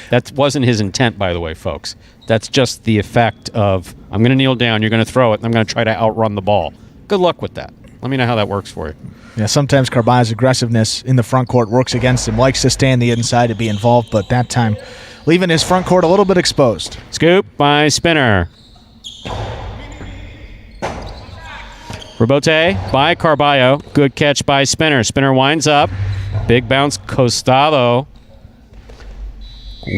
That wasn't his intent, by the way, folks. That's just the effect of, I'm going to kneel down, you're going to throw it, and I'm going to try to outrun the ball. Good luck with that. Let me know how that works for you. Yeah, sometimes Carbio's aggressiveness in the front court works against him. Likes to stay on the inside to be involved, but that time leaving his front court a little bit exposed. Scoop by spinner. Rebote by Carbio. Good catch by spinner. Spinner winds up. Big bounce. Costado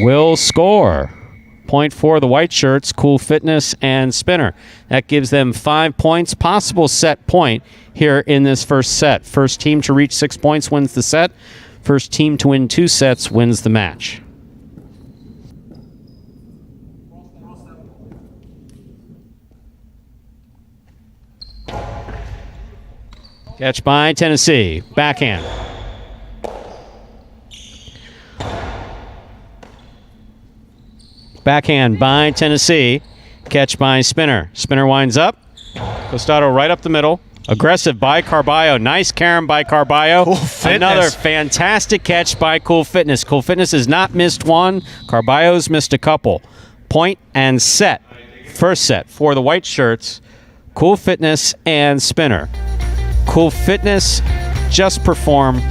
will score. Point for the white shirts, Cool Fitness and Spinner. That gives them 5 points. Possible set point here in this first set. First team to reach 6 points wins the set. First team to win 2 sets wins the match. Catch by Tennessee. Backhand. Backhand by Tennessee. Catch by Spinner. Spinner winds up. Costado right up the middle. Aggressive by Carbio. Nice carom by Carbio. Another fantastic catch by Cool Fitness. Cool Fitness has not missed one. Carbio's missed a couple. Point and set. First set for the white shirts. Cool Fitness and Spinner. Cool Fitness just performed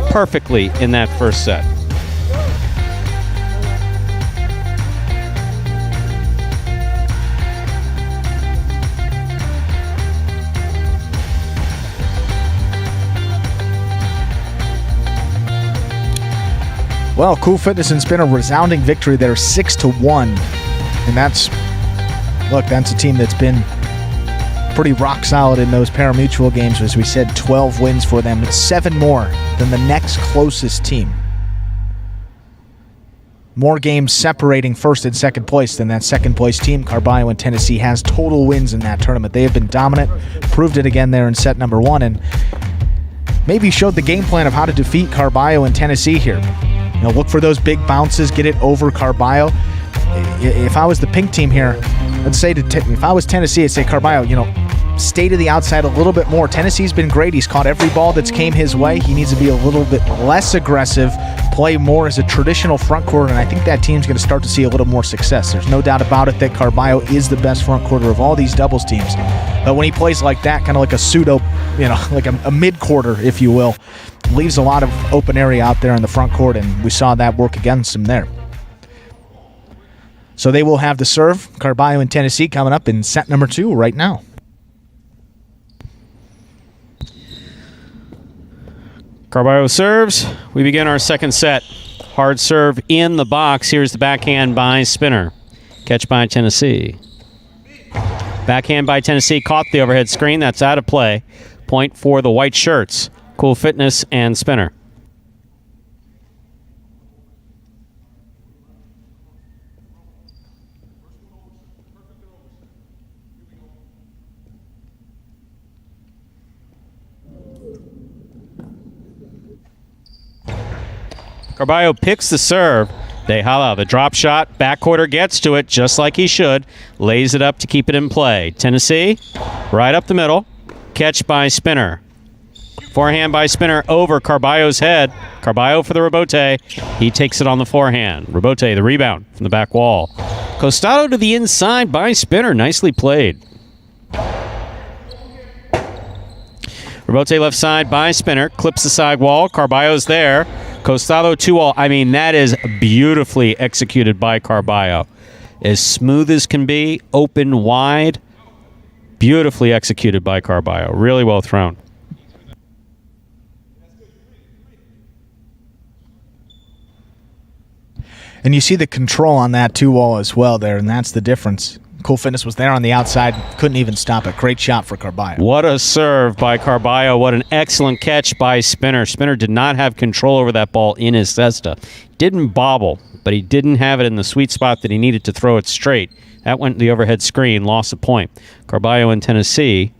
perfectly in that first set. Well, Cool Fitness and Spinner, resounding victory there, 6-1. And that's a team that's been pretty rock solid in those pari-mutuel games. As we said, 12 wins for them. It's 7 more than the next closest team. More games separating first and second place than that second place team. Carbio and Tennessee has total wins in that tournament. They have been dominant, proved it again there in set number 1, and maybe showed the game plan of how to defeat Carbio and Tennessee here. You know, look for those big bounces, get it over Carbio. If I was the pink team here, I'd say if I was Tennessee, I'd say, Carbio, stay to the outside a little bit more. Tennessee's been great. He's caught every ball that's came his way. He needs to be a little bit less aggressive, play more as a traditional front court, and I think that team's going to start to see a little more success. There's no doubt about it that Carbio is the best front quarter of all these doubles teams. But when he plays like that, kind of like a pseudo, like a mid-quarter, if you will, leaves a lot of open area out there in the front court, and we saw that work against him there. So they will have the serve. Carbio and Tennessee coming up in set number 2 right now. Carbio serves. We begin our second set. Hard serve in the box. Here's the backhand by Spinner. Catch by Tennessee. Backhand by Tennessee. Caught the overhead screen. That's out of play. Point for the white shirts. Cool Fitness and Spinner. Carbio picks the serve. Jai-Alai, the drop shot. Backcourter gets to it just like he should. Lays it up to keep it in play. Tennessee, right up the middle. Catch by Spinner. Forehand by Spinner over Carbio's head. Carbio for the rebote. He takes it on the forehand. Rebote, the rebound from the back wall. Costado to the inside by Spinner. Nicely played. Rebote left side by Spinner. Clips the side wall. Carbio's there. Costado 2-all. I mean, that is beautifully executed by Carbio. As smooth as can be, open wide. Beautifully executed by Carbio. Really well thrown. And you see the control on that 2-wall as well there, and that's the difference. Cool Fitness was there on the outside, couldn't even stop it. Great shot for Carbio. What a serve by Carbio. What an excellent catch by Spinner. Spinner did not have control over that ball in his cesta. Didn't bobble, but he didn't have it in the sweet spot that he needed to throw it straight. That went to the overhead screen, lost a point. Carbio and Tennessee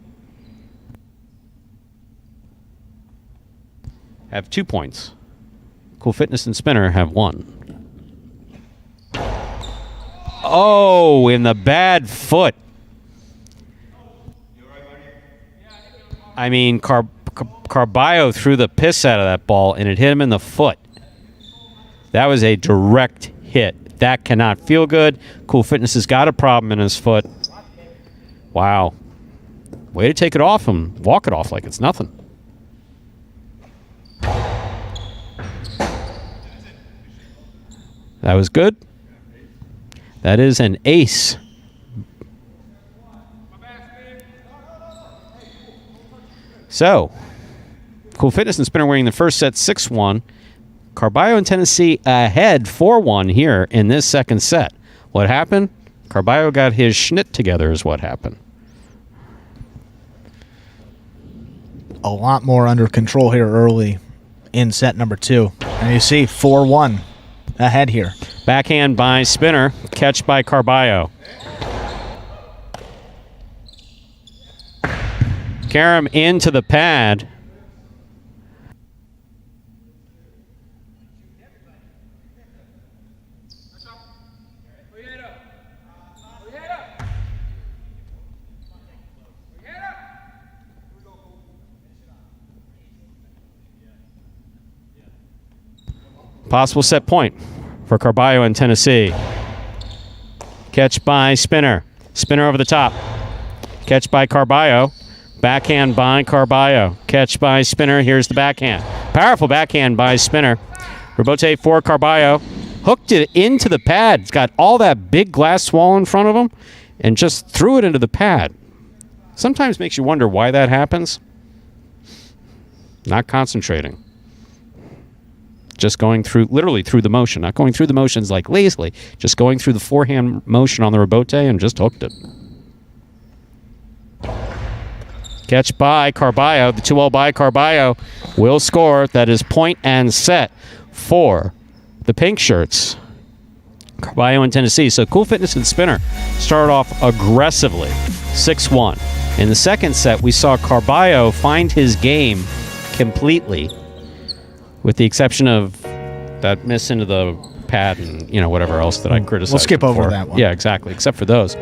have 2 points. Cool Fitness and Spinner have 1. Oh, in the bad foot. I mean, Carbio threw the piss out of that ball, and it hit him in the foot. That was a direct hit. That cannot feel good. Cool Fitness has got a problem in his foot. Wow. Way to take it off him. Walk it off like it's nothing. That was good. That is an ace. So, Cool Fitness and Spinner winning the first set 6-1. Carbio and Tennessee ahead 4-1 here in this second set. What happened? Carbio got his schnitt together is what happened. A lot more under control here early in set number 2. And you see 4-1 ahead here. Backhand by Spinner. Catch by Carbio. Karam into the pad. Possible set point for Carbio and Tennessee. Catch by Spinner. Spinner over the top. Catch by Carbio. Backhand by Carbio. Catch by Spinner. Here's the backhand. Powerful backhand by Spinner. Rebote for Carbio. Hooked it into the pad. It's got all that big glass wall in front of him and just threw it into the pad. Sometimes makes you wonder why that happens. Not concentrating. Just going through, literally through the motion. Not going through the motions like lazily. Just going through the forehand motion on the rebote and just hooked it. Catch by Carbio. The 2-all by Carbio will score. That is point and set for the pink shirts. Carbio and Tennessee. So Cool Fitness and Spinner started off aggressively. 6-1. In the second set, we saw Carbio find his game completely, with the exception of that miss into the pad and, whatever else that I criticized. We'll skip over before. that one. Yeah, exactly. Except for those.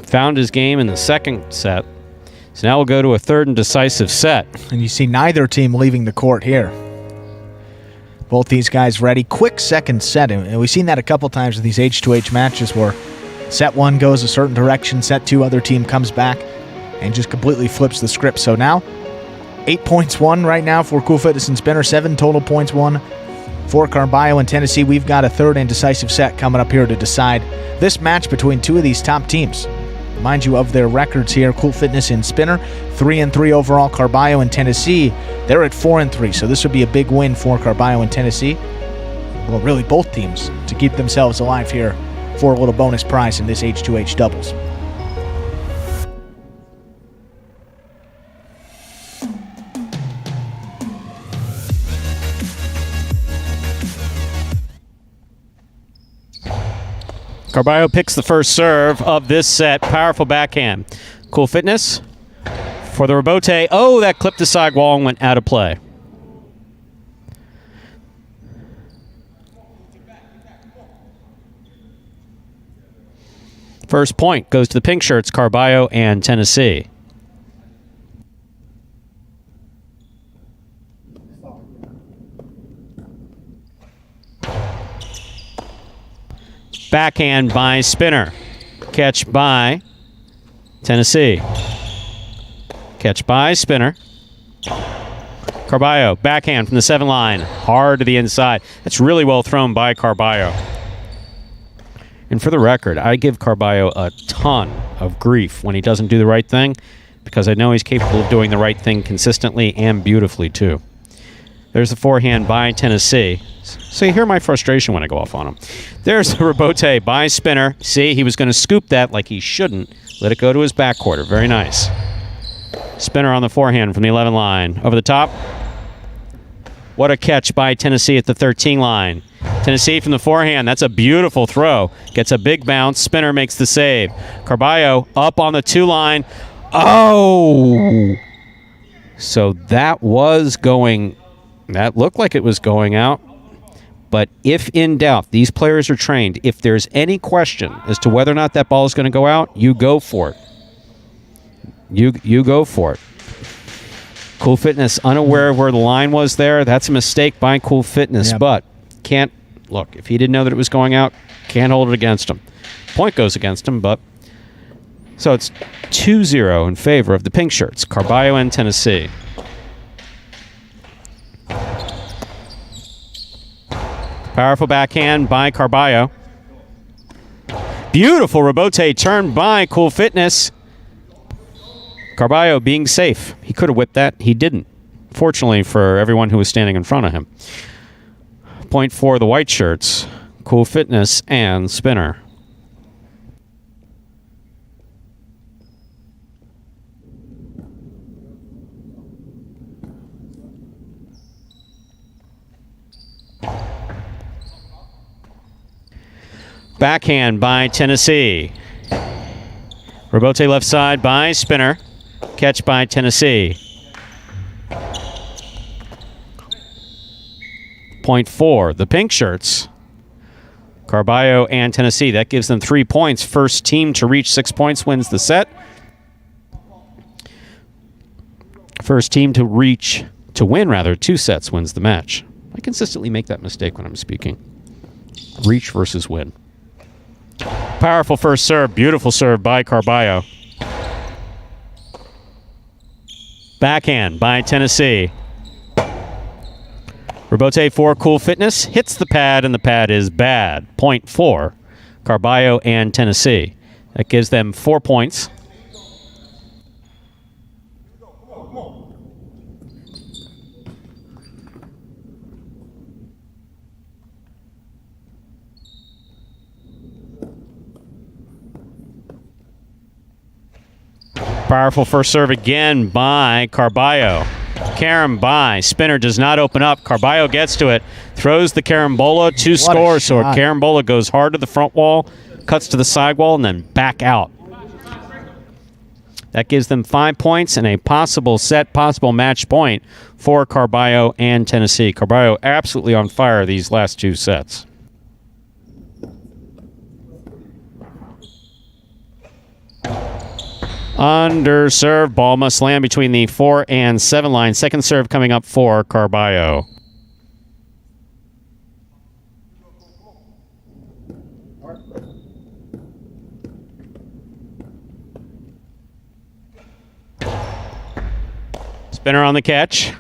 found his game in the second set. So now we'll go to a third and decisive set. And you see neither team leaving the court here. Both these guys ready. Quick second set. And we've seen that a couple times in these H2H matches where set one goes a certain direction, set two, other team comes back and just completely flips the script. So now, 8 points won right now for Cool Fitness and Spinner. 7 total points won for Carbio and Tennessee. We've got a third and decisive set coming up here to decide this match between two of these top teams. Remind you of their records here. Cool Fitness and Spinner, 3-3 overall. Carbio and Tennessee, they're at 4-3. So this would be a big win for Carbio and Tennessee. Well, really both teams to keep themselves alive here for a little bonus prize in this H2H doubles. Carbio picks the first serve of this set. Powerful backhand. Cool Fitness for the rebote. Oh, that clipped the side wall and went out of play. First point goes to the pink shirts, Carbio and Tennessee. Backhand by Spinner. Catch by Tennessee. Catch by Spinner. Carbio, backhand from the 7 line. Hard to the inside. That's really well thrown by Carbio. And for the record, I give Carbio a ton of grief when he doesn't do the right thing, because I know he's capable of doing the right thing consistently and beautifully too. There's the forehand by Tennessee. So you hear my frustration when I go off on him. There's the rebote by Spinner. See, he was going to scoop that like he shouldn't. Let it go to his back quarter. Very nice. Spinner on the forehand from the 11 line. Over the top. What a catch by Tennessee at the 13 line. Tennessee from the forehand. That's a beautiful throw. Gets a big bounce. Spinner makes the save. Carbio up on the 2 line. Oh! So that looked like it was going out. But if in doubt, these players are trained. If there's any question as to whether or not that ball is going to go out, you go for it. You go for it. Cool Fitness unaware of where the line was there. That's a mistake by Cool Fitness. Yep. But can't look. If he didn't know that it was going out, can't hold it against him. Point goes against him, but so it's 2-0 in favor of the pink shirts, Carbio and Tennessee. Powerful backhand by Carbio. Beautiful rebote turn by Cool Fitness. Carbio being safe. He could have whipped that. He didn't. Fortunately for everyone who was standing in front of him. Point for the white shirts, Cool Fitness and Spinner. Backhand by Tennessee. Rebote left side by Spinner. Catch by Tennessee. Point for the pink shirts, Carbio and Tennessee. That gives them 3 points. First team to reach 6 points wins the set. First team to win 2 sets wins the match. I consistently make that mistake when I'm speaking. Reach versus win. Powerful first serve. Beautiful serve by Carbio. Backhand by Tennessee. Rebote for Cool Fitness. Hits the pad, and the pad is bad. Point for Carbio and Tennessee. That gives them 4 points. Powerful first serve again by Carbio. Carom by Spinner does not open up. Carbio gets to it, throws the carambola to score. So a carambola goes hard to the front wall, cuts to the side wall, and then back out. That gives them 5 points and a possible match point for Carbio and Tennessee. Carbio absolutely on fire these last 2 sets. Under serve, ball must land between the 4 and 7 line. Second serve coming up for Carbio. Spinner on the catch.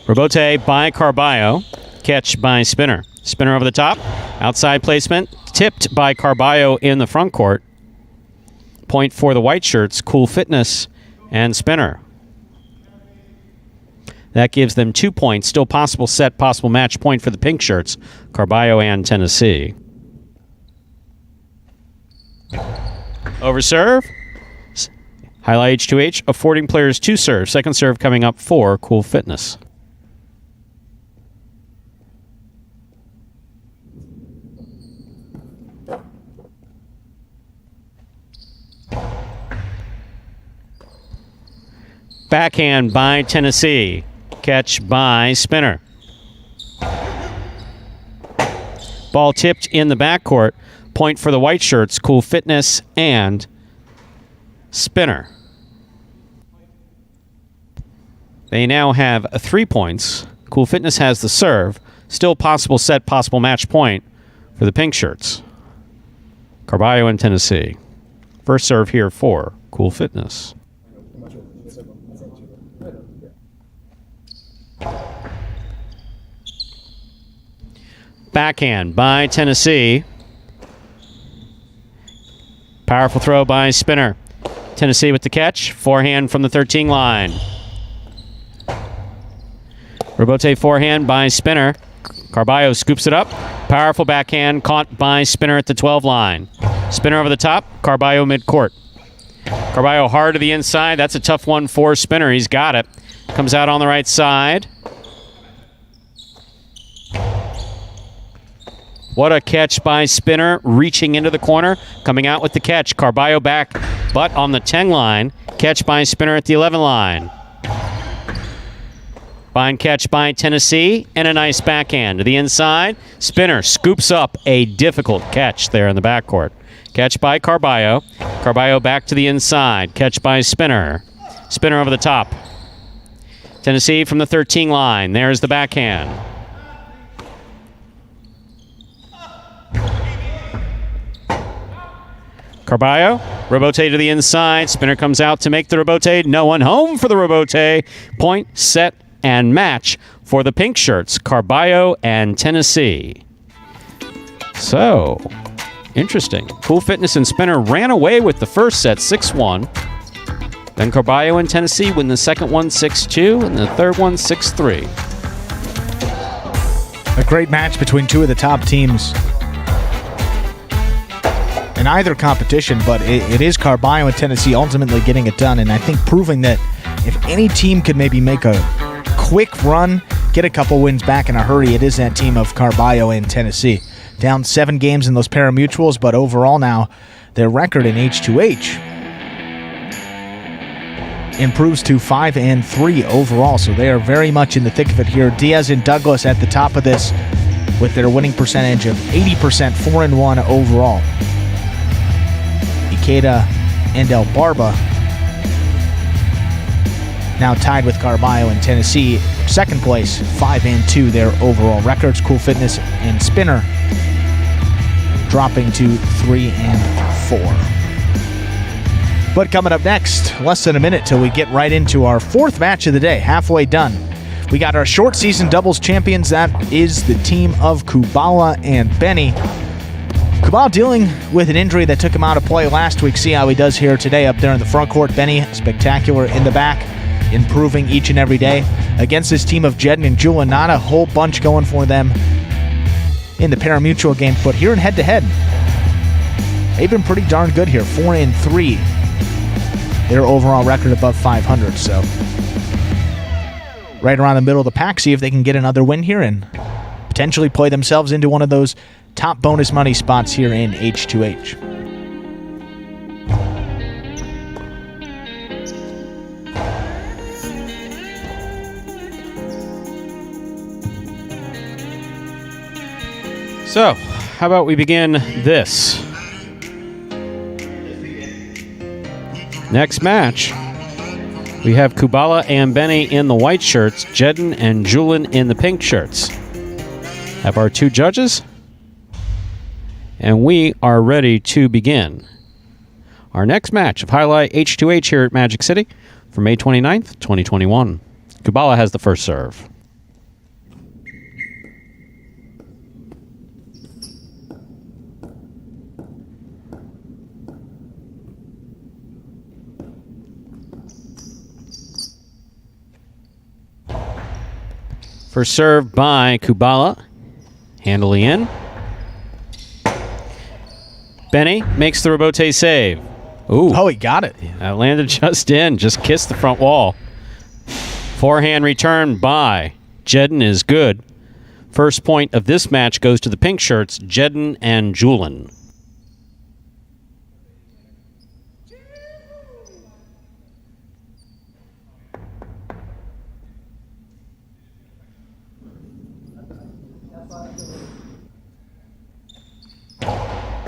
Rebote by Carbio. Catch by Spinner. Spinner over the top. Outside placement. Tipped by Carbio in the front court. Point for the white shirts. Cool Fitness and Spinner. That gives them 2 points. Still possible set, possible match point for the pink shirts. Carbio and Tennessee. Over serve. Highlight H2H affording players 2 serves. Second serve coming up for Cool Fitness. Backhand by Tennessee. Catch by Spinner. Ball tipped in the backcourt. Point for the white shirts. Cool Fitness and Spinner. They now have 3 points. Cool Fitness has the serve. Still possible set, possible match point for the pink shirts. Carbio and Tennessee. First serve here for Cool Fitness. Backhand by Tennessee. Powerful throw by Spinner. Tennessee with the catch. Forehand from the 13 line. Rebote forehand by Spinner. Carbio scoops it up. Powerful backhand caught by Spinner at the 12 line. Spinner over the top. Carbio midcourt. Carbio hard to the inside. That's a tough one for Spinner. He's got it. Comes out on the right side. What a catch by Spinner, reaching into the corner, coming out with the catch. Carbio back, but on the 10 line. Catch by Spinner at the 11 line. Fine catch by Tennessee, and a nice backhand to the inside. Spinner scoops up a difficult catch there in the backcourt. Catch by Carbio. Carbio back to the inside. Catch by Spinner. Spinner over the top. Tennessee from the 13 line. There's the backhand. Carbio, rebote to the inside. Spinner comes out to make the rebote. No one home for the rebote. Point, set, and match for the pink shirts, Carbio and Tennessee. So, interesting. Cool Fitness and Spinner ran away with the first set, 6-1. Then Carbio and Tennessee win the second one, 6-2, and the third one, 6-3. A great match between two of the top teams in either competition, but it is Carbio and Tennessee ultimately getting it done, and I think proving that if any team could maybe make a quick run, get a couple wins back in a hurry, it is that team of Carbio and Tennessee. Down 7 games in those pari-mutuels, but overall now their record in H2H improves to 5-3 overall, so they are very much in the thick of it here. Diaz and Douglas at the top of this with their winning percentage of 80%, 4-1 overall. Ikeda and El Barba now tied with Carbio and Tennessee. Second place, 5-2 their overall records. Cool Fitness and Spinner dropping to 3-4. But coming up next, less than a minute till we get right into our fourth match of the day, halfway done. We got our short season doubles champions. That is the team of Kubala and Benny. Kubala dealing with an injury that took him out of play last week. See how he does here today up there in the front court. Benny, spectacular in the back, improving each and every day. Against this team of Jedn and Jula, not a whole bunch going for them in the pari-mutuel game, but here in head-to-head, they've been pretty darn good here, 4-3. Their overall record above 500, so right around the middle of the pack. See if they can get another win here and potentially play themselves into one of those top bonus money spots here in H2H. So, how about we begin this? Next match, we have Kubala and Benny in the white shirts, Jedn and Julian in the pink shirts. Have our two judges, and we are ready to begin our next match of Highline H2H here at Magic City for May 29th, 2021. Kubala has the first serve. First serve by Kubala. Handily in. Benny makes the rebote save. Ooh. Oh, he got it. That landed just in. Just kissed the front wall. Forehand return by Jedn is good. First point of this match goes to the pink shirts, Jedn and Julian.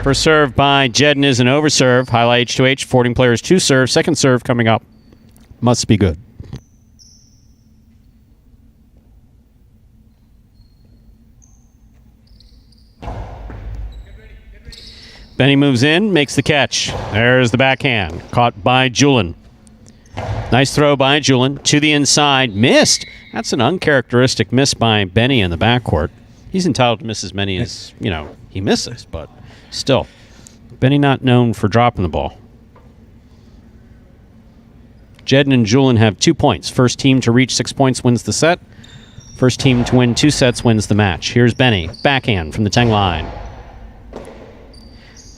First serve by Jedn is an overserve. Highline H2H, 14 players, 2 serve. Second serve coming up. Must be good. Benny moves in, makes the catch. There's the backhand. Caught by Julian. Nice throw by Julian. To the inside. Missed. That's an uncharacteristic miss by Benny in the backcourt. He's entitled to miss as many as, he misses, but still. Benny not known for dropping the ball. Jedn and Julian have 2 points. First team to reach 6 points wins the set. First team to win 2 sets wins the match. Here's Benny. Backhand from the 10 line.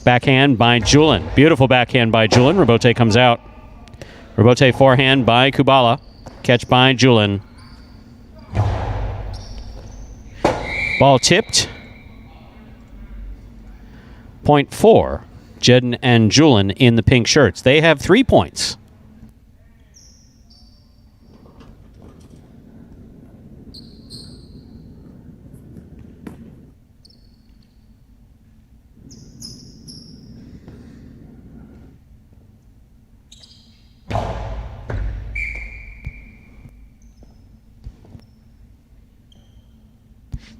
Backhand by Julian. Beautiful backhand by Julian. Rebote comes out. Rebote forehand by Kubala. Catch by Julian. Ball tipped. Point 4. Jedn and Julian in the pink shirts. They have 3 points.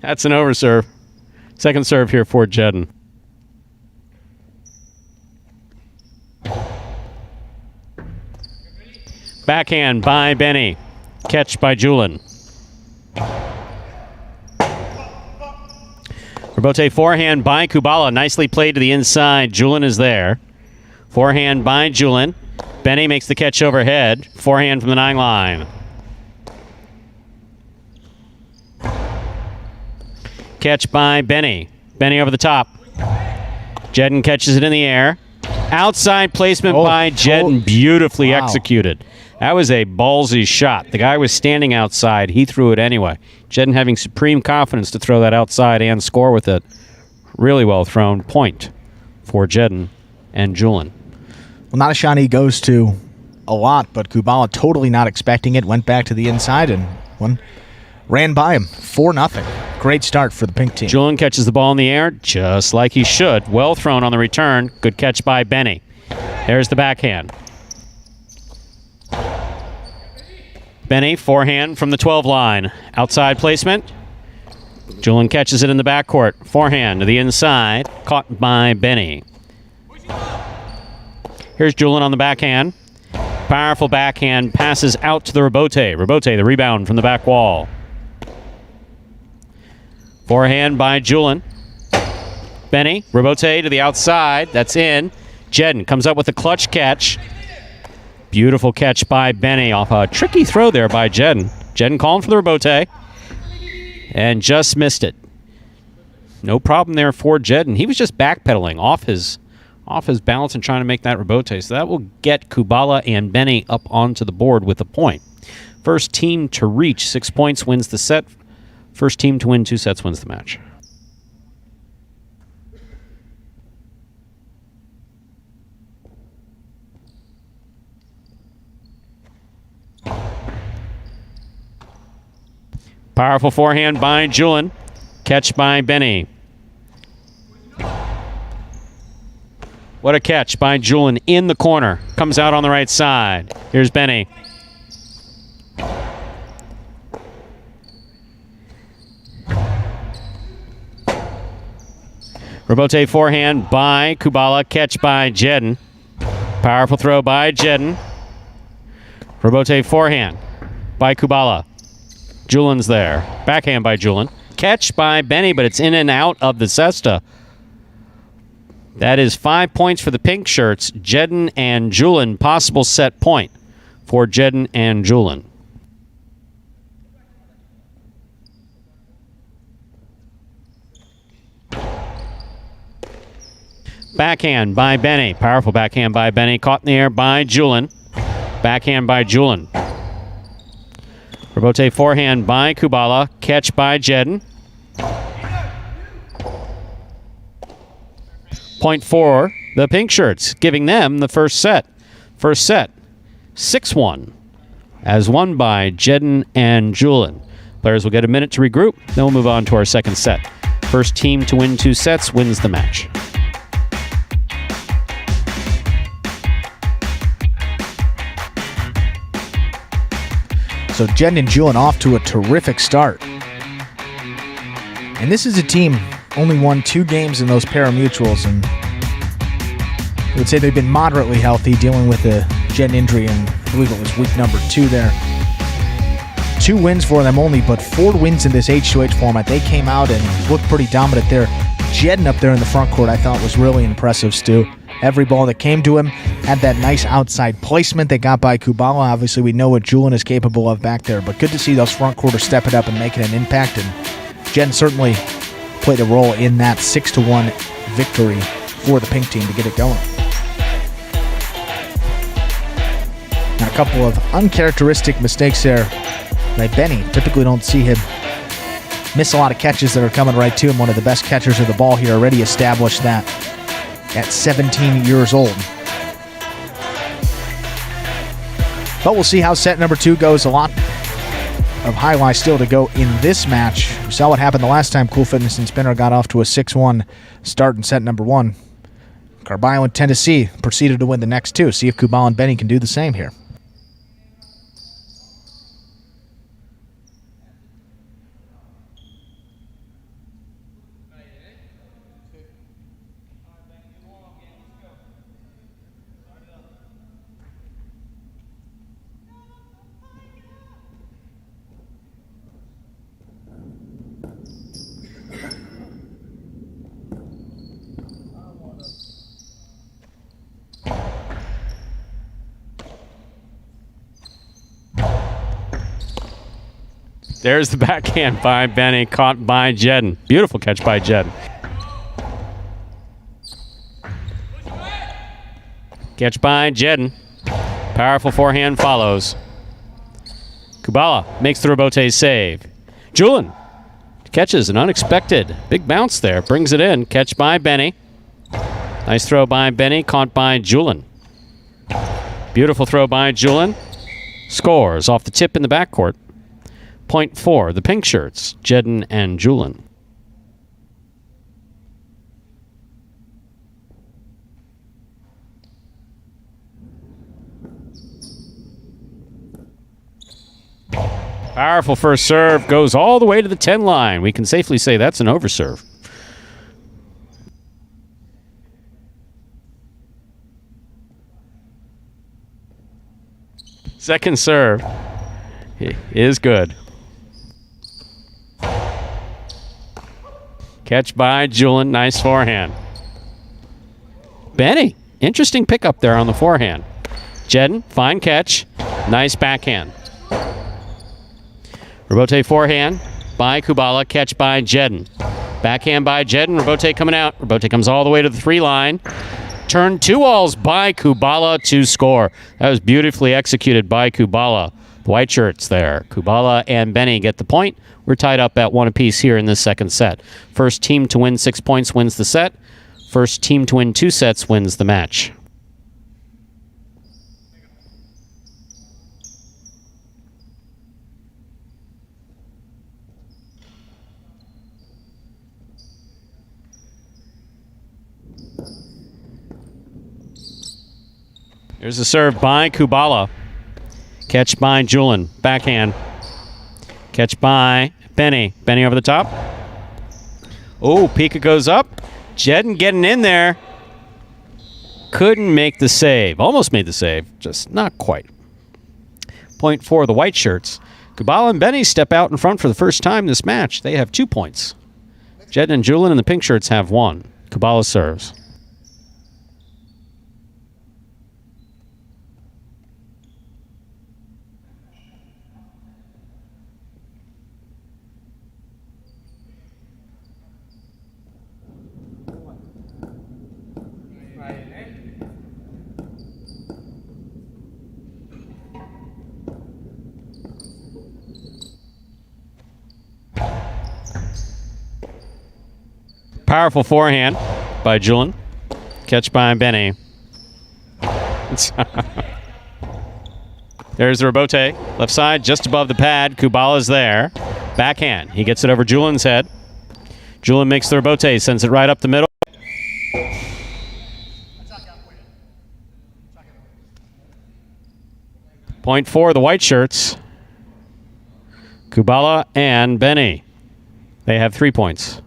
That's an overserve. Second serve here for Jedn. Backhand by Benny. Catch by Julian. Rebote forehand by Kubala. Nicely played to the inside. Julian is there. Forehand by Julian. Benny makes the catch overhead. Forehand from the 9 line. Catch by Benny. Benny over the top. Jedn catches it in the air. Outside placement by Jedn. Beautifully executed. That was a ballsy shot. The guy was standing outside. He threw it anyway. Jedn having supreme confidence to throw that outside and score with it. Really well thrown. Point for Jedn and Julian. Well, not a shot he goes to a lot, but Kubala totally not expecting it. Went back to the inside and ran by him. 4-0. Great start for the pink team. Julian catches the ball in the air just like he should. Well thrown on the return. Good catch by Benny. There's the backhand. Benny, forehand from the 12 line. Outside placement. Julian catches it in the backcourt. Forehand to the inside. Caught by Benny. Here's Julian on the backhand. Powerful backhand. Passes out to the rebote. Rebote, the rebound from the back wall. Forehand by Julian. Benny, rebote to the outside. That's in. Jedn comes up with a clutch catch. Beautiful catch by Benny off a tricky throw there by Jedn. Jedn calling for the rebote and just missed it. No problem there for Jedn. He was just backpedaling off his balance and trying to make that rebote. So that will get Kubala and Benny up onto the board with a point. First team to reach 6 points wins the set. First team to win 2 sets wins the match. Powerful forehand by Julian. Catch by Benny. What a catch by Jedn in the corner. Comes out on the right side. Here's Benny. Rebote forehand by Kubala. Catch by Jedn. Powerful throw by Jedn. Rebote forehand by Kubala. Julin's there. Backhand by Jedn. Catch by Benny, but it's in and out of the cesta. That is 5 points for the pink shirts. Jedn and Julin. Possible set point for Jedn and Julin. Backhand by Benny. Powerful backhand by Benny. Caught in the air by Julin. Backhand by Julin. Rebote forehand by Kubala. Catch by Jedn. Point for the pink shirts, giving them the first set. First set, 6-1, as won by Jedn and Julin. Players will get a minute to regroup, then we'll move on to our second set. First team to win 2 sets wins the match. So Jedn and Julin off to a terrific start. And this is a team only won 2 games in those pari-mutuels, and I would say they've been moderately healthy, dealing with a Jedn injury in, I believe it was week number 2 there. 2 wins for them only, but 4 wins in this H2H format. They came out and looked pretty dominant there. Jedn up there in the front court I thought was really impressive, Stu. Every ball that came to him had that nice outside placement they got by Kubala. Obviously, we know what Julin is capable of back there, but good to see those front quarters stepping up and making an impact, and Jedn certainly played a role in that 6-1 victory for the pink team to get it going. Now, a couple of uncharacteristic mistakes there by Benny. Typically don't see him miss a lot of catches that are coming right to him. One of the best catchers of the ball here, already established that at 17 years old. But we'll see how set number 2 goes. A lot of highlight still to go in this match. We saw what happened the last time Cool Fitness and Spinner got off to a 6-1 start in set number 1. Carbio and Tennessee proceeded to win the next 2. See if Kubala and Benny can do the same here. There's the backhand by Benny, caught by Jedn. Beautiful catch by Jedn. Catch by Jedn. Powerful forehand follows. Kubala makes the rebote save. Julin catches an unexpected big bounce there. Brings it in. Catch by Benny. Nice throw by Benny, caught by Julin. Beautiful throw by Julin. Scores off the tip in the backcourt. Point for the pink shirts, Jedn and Julin. Powerful first serve, goes all the way to the 10 line. We can safely say that's an overserve. Second serve is good. Catch by Julin. Nice forehand. Benny. Interesting pickup there on the forehand. Jedn. Fine catch. Nice backhand. Rebote forehand by Kubala. Catch by Jedn. Backhand by Jedn. Rebote coming out. Rebote comes all the way to the 3 line. Turn 2-alls by Kubala to score. That was beautifully executed by Kubala. The white shirts there. Kubala and Benny get the point. We're tied up at 1 apiece here in this second set. First team to win 6 points wins the set. First team to win 2 sets wins the match. Here's a serve by Kubala. Catch by Julian. Backhand. Catch by Benny. Benny over the top. Oh, Pika goes up. Jedn getting in there. Couldn't make the save. Almost made the save, just not quite. Point for the white shirts. Kubala and Benny step out in front for the first time this match. They have 2 points. Jedn and Julian and the pink shirts have 1. Kubala serves. Powerful forehand by Julian. Catch by Benny. There's the rebote. Left side, just above the pad. Kubala's there. Backhand. He gets it over Julian's head. Julian makes the rebote, sends it right up the middle. Point for the white shirts. Kubala and Benny. They have 3 points.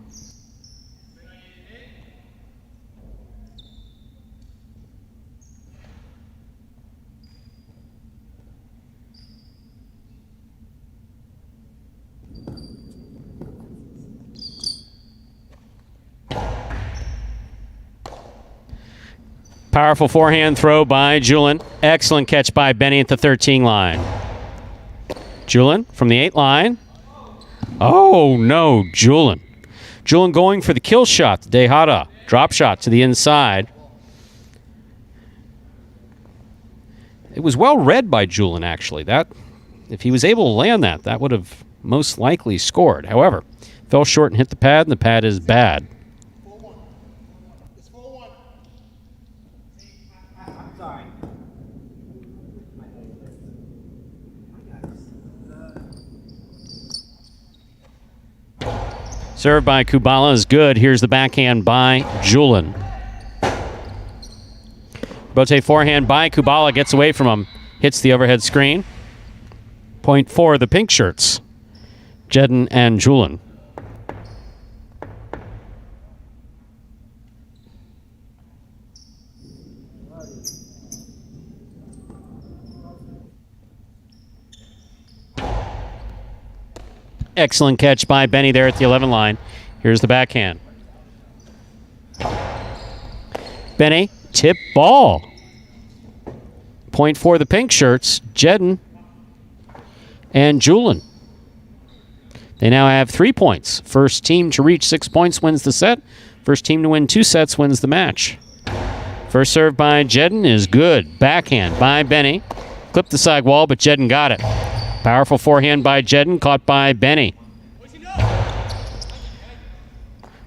Powerful forehand throw by Julian. Excellent catch by Benny at the 13 line. Julian from the 8 line. Oh, no, Julian. Julian going for the kill shot. Dehada. Drop shot to the inside. It was well read by Julian, actually. That, if he was able to land that, that would have most likely scored. However, fell short and hit the pad, and the pad is bad. Serve by Kubala is good. Here's the backhand by Julian. Bote forehand by Kubala, gets away from him. Hits the overhead screen. Point for the pink shirts. Jedn and Julian. Excellent catch by Benny there at the 11 line. Here's the backhand. Benny, tip ball. Point for the pink shirts, Jedn and Julian. They now have 3 points. First team to reach 6 points wins the set. First team to win 2 sets wins the match. First serve by Jedn is good. Backhand by Benny. Clipped the side wall, but Jedn got it. Powerful forehand by Jedn, caught by Benny.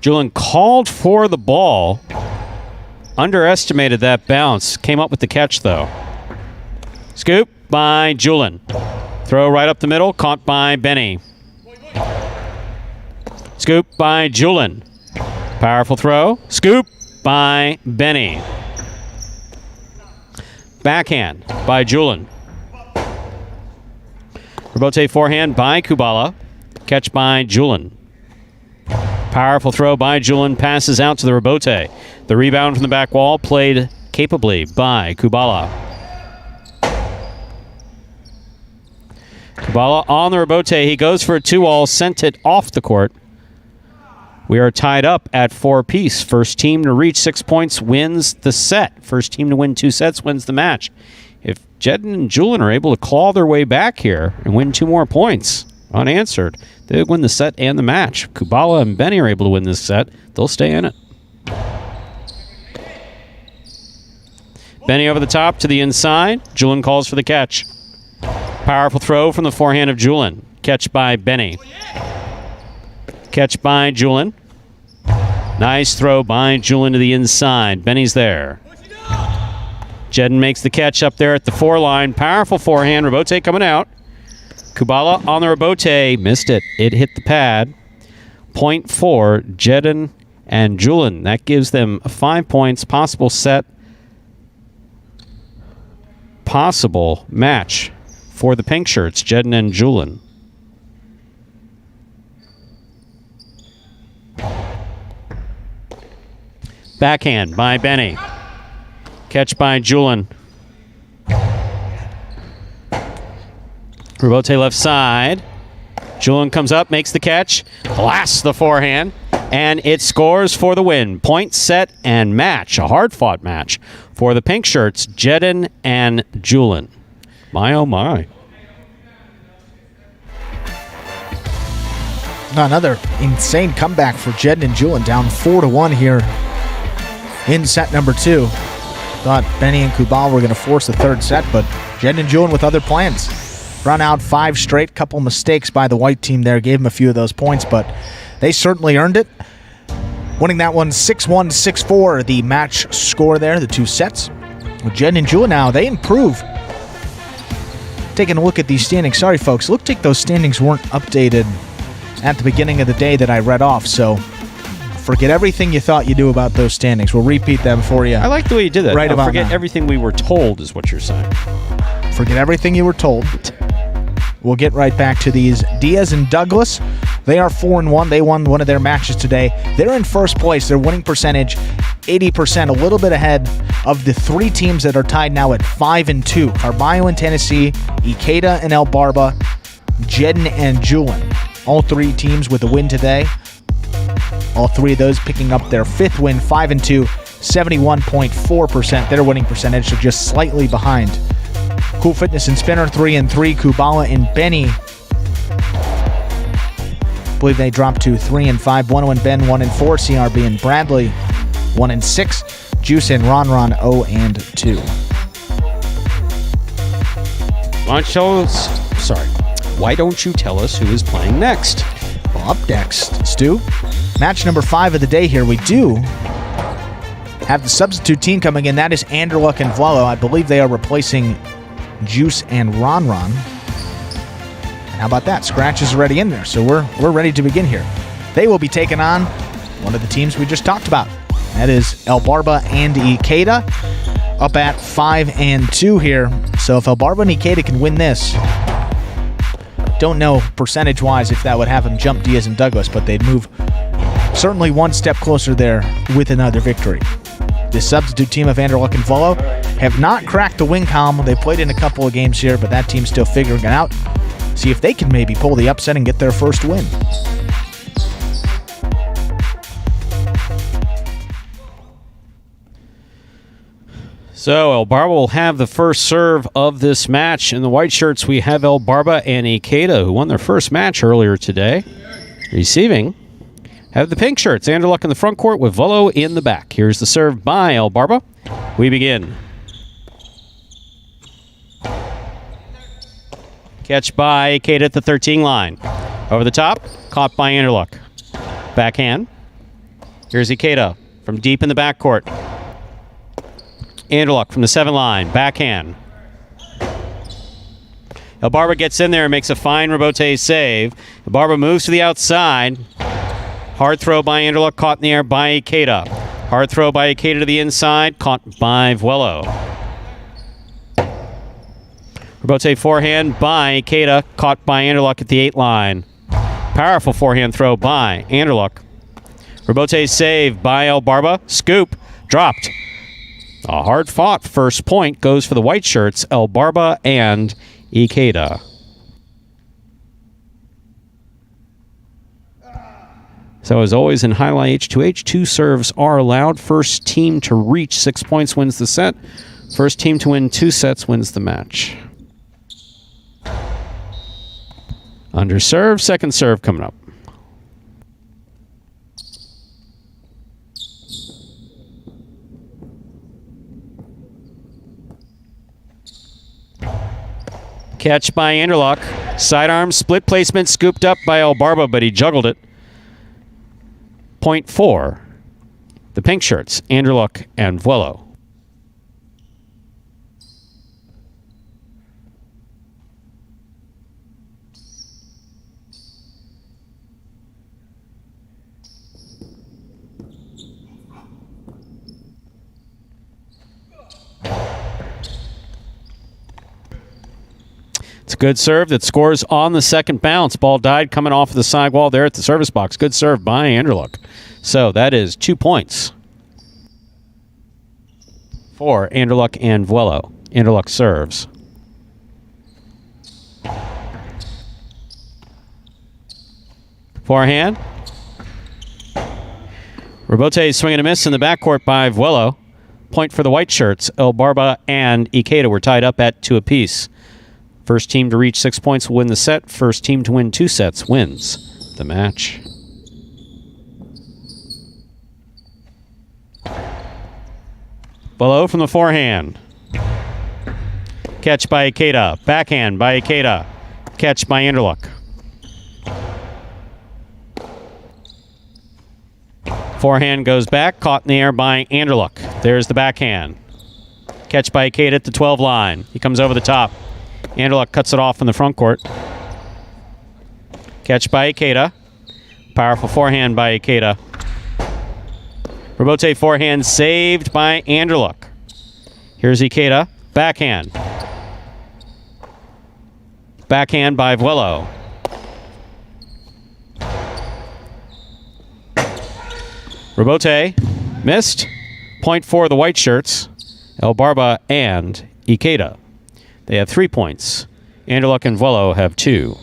Julian called for the ball. Underestimated that bounce. Came up with the catch, though. Scoop by Julian. Throw right up the middle, caught by Benny. Scoop by Julian. Powerful throw. Scoop by Benny. Backhand by Julian. Rebote forehand by Kubala. Catch by Julian. Powerful throw by Julian. Passes out to the rebote. The rebound from the back wall played capably by Kubala. Kubala on the rebote. He goes for a 2-all. Sent it off the court. We are tied up at 4 apiece. First team to reach 6 points wins the set. First team to win 2 sets wins the match. If Jedn and Julian are able to claw their way back here and win 2 more points unanswered, they would win the set and the match. Kubala and Benny are able to win this set. They'll stay in it. Benny over the top to the inside. Julian calls for the catch. Powerful throw from the forehand of Julian. Catch by Benny. Catch by Julian. Nice throw by Julian to the inside. Benny's there. Jedn makes the catch up there at the 4 line. Powerful forehand. Rebote coming out. Kubala on the rebote. Missed it. It hit the pad. Point for Jedn and Julian. That gives them 5 points. Possible set possible match for the pink shirts, Jedn and Julian. Backhand by Benny. Catch by Julian. Rebote left side. Julian comes up, makes the catch, blasts the forehand, and it scores for the win. Point, set, and match. A hard-fought match for the pink shirts, Jedn and Julian. My, oh, my. Another insane comeback for Jedn and Julian, down 4-1 here in set number 2. Thought Benny and Kubala were going to force the third set, but Jedn and Julian with other plans. Run out 5 straight. Couple mistakes by the white team there. Gave them a few of those points, but they certainly earned it. Winning that one 6-1, 6-4, the match score there, the 2 sets. With Jedn and Julian now, they improve. Taking a look at these standings. Sorry, folks. Looked like those standings weren't updated at the beginning of the day that I read off, so forget everything you thought you knew about those standings. We'll repeat them for you. I like the way you did that. Right now, about forget now. everything we were told is what you're saying. Forget everything you were told. We'll get right back to these. Diaz and Douglas, they are 4-1. They won one of their matches today. They're in first place. Their winning percentage, 80%, a little bit ahead of the 3 teams that are tied now at 5-2. Carbio and Tennessee, Ikeda and El Barba, Jedn and Julian. All 3 teams with a win today. All 3 of those picking up their 5th win, 5-2, 71.4%. Their winning percentage, so just slightly behind Cool Fitness and Spinner, 3-3. Kubala and Benny, I believe they dropped to 3-5. 1-1 Ben, 1-4. CRB and Bradley, 1-6. Juice and Ron, 0-2. Why don't you tell us who is playing next? Well, up next, Stu, match number 5 of the day here. We do have the substitute team coming in. That is Anderluck and Vlelo. I believe they are replacing Juice and Ron. And how about that? Scratch is already in there, so we're ready to begin here. They will be taking on one of the teams we just talked about. That is El Barba and Ikeda, up at 5-2 here. So if El Barba and Ikeda can win this, don't know percentage-wise if that would have them jump Diaz and Douglas, but they'd move certainly one step closer there with another victory. The substitute team of Anderluck and Vlelo have not cracked the win column. They played in a couple of games here, but that team's still figuring it out. See if they can maybe pull the upset and get their first win. So El Barba will have the first serve of this match. In the white shirts, we have El Barba and Ikeda, who won their first match earlier today. Receiving have the pink shirts, Anderluck in the front court with Vlelo in the back. Here's the serve by El Barba. We begin. Catch by Ikeda at the 13 line. Over the top, caught by Anderluck. Backhand. Here's Ikeda from deep in the backcourt. Anderluck from the 7 line. Backhand. El Barba gets in there and makes a fine rebote save. El Barba moves to the outside. Hard throw by Anderluck, caught in the air by Ikeda. Hard throw by Ikeda to the inside, caught by Vlelo. Rebote forehand by Ikeda, caught by Anderluck at the 8 line. Powerful forehand throw by Anderluck. Rebote save by El Barba. Scoop, dropped. A hard-fought first point goes for the white shirts, El Barba and Ikeda. So as always in Highline H2H, 2 serves are allowed. First team to reach 6 points wins the set. First team to win 2 sets wins the match. Under serve, second serve coming up. Catch by Anderluck. Sidearm, split placement, scooped up by El Barba, but he juggled it. Point 4. The pink shirts, Anderluck and Vlelo. It's a good serve that scores on the second bounce. Ball died coming off of the sidewall there at the service box. Good serve by Anderluck. So that is 2 points for Anderluck and Vuelo. Anderluck serves. Forehand. Robote swing and a miss in the backcourt by Vuelo. Point for the white shirts. El Barba and Ikeda were tied up at 2 apiece. First team to reach 6 points will win the set. First team to win 2 sets wins the match. Below from the forehand. Catch by Ikeda. Backhand by Ikeda. Catch by Anderluck. Forehand goes back, caught in the air by Anderluck. There's the backhand. Catch by Ikeda at the 12 line. He comes over the top. Anderluck cuts it off in the front court. Catch by Ikeda. Powerful forehand by Ikeda. Robote forehand saved by Anderluck. Here's Ikeda. Backhand. Backhand by Vuelo. Robote missed. Point for the white shirts. El Barba and Ikeda. They have 3 points. Anderluck and Vuelo have 2.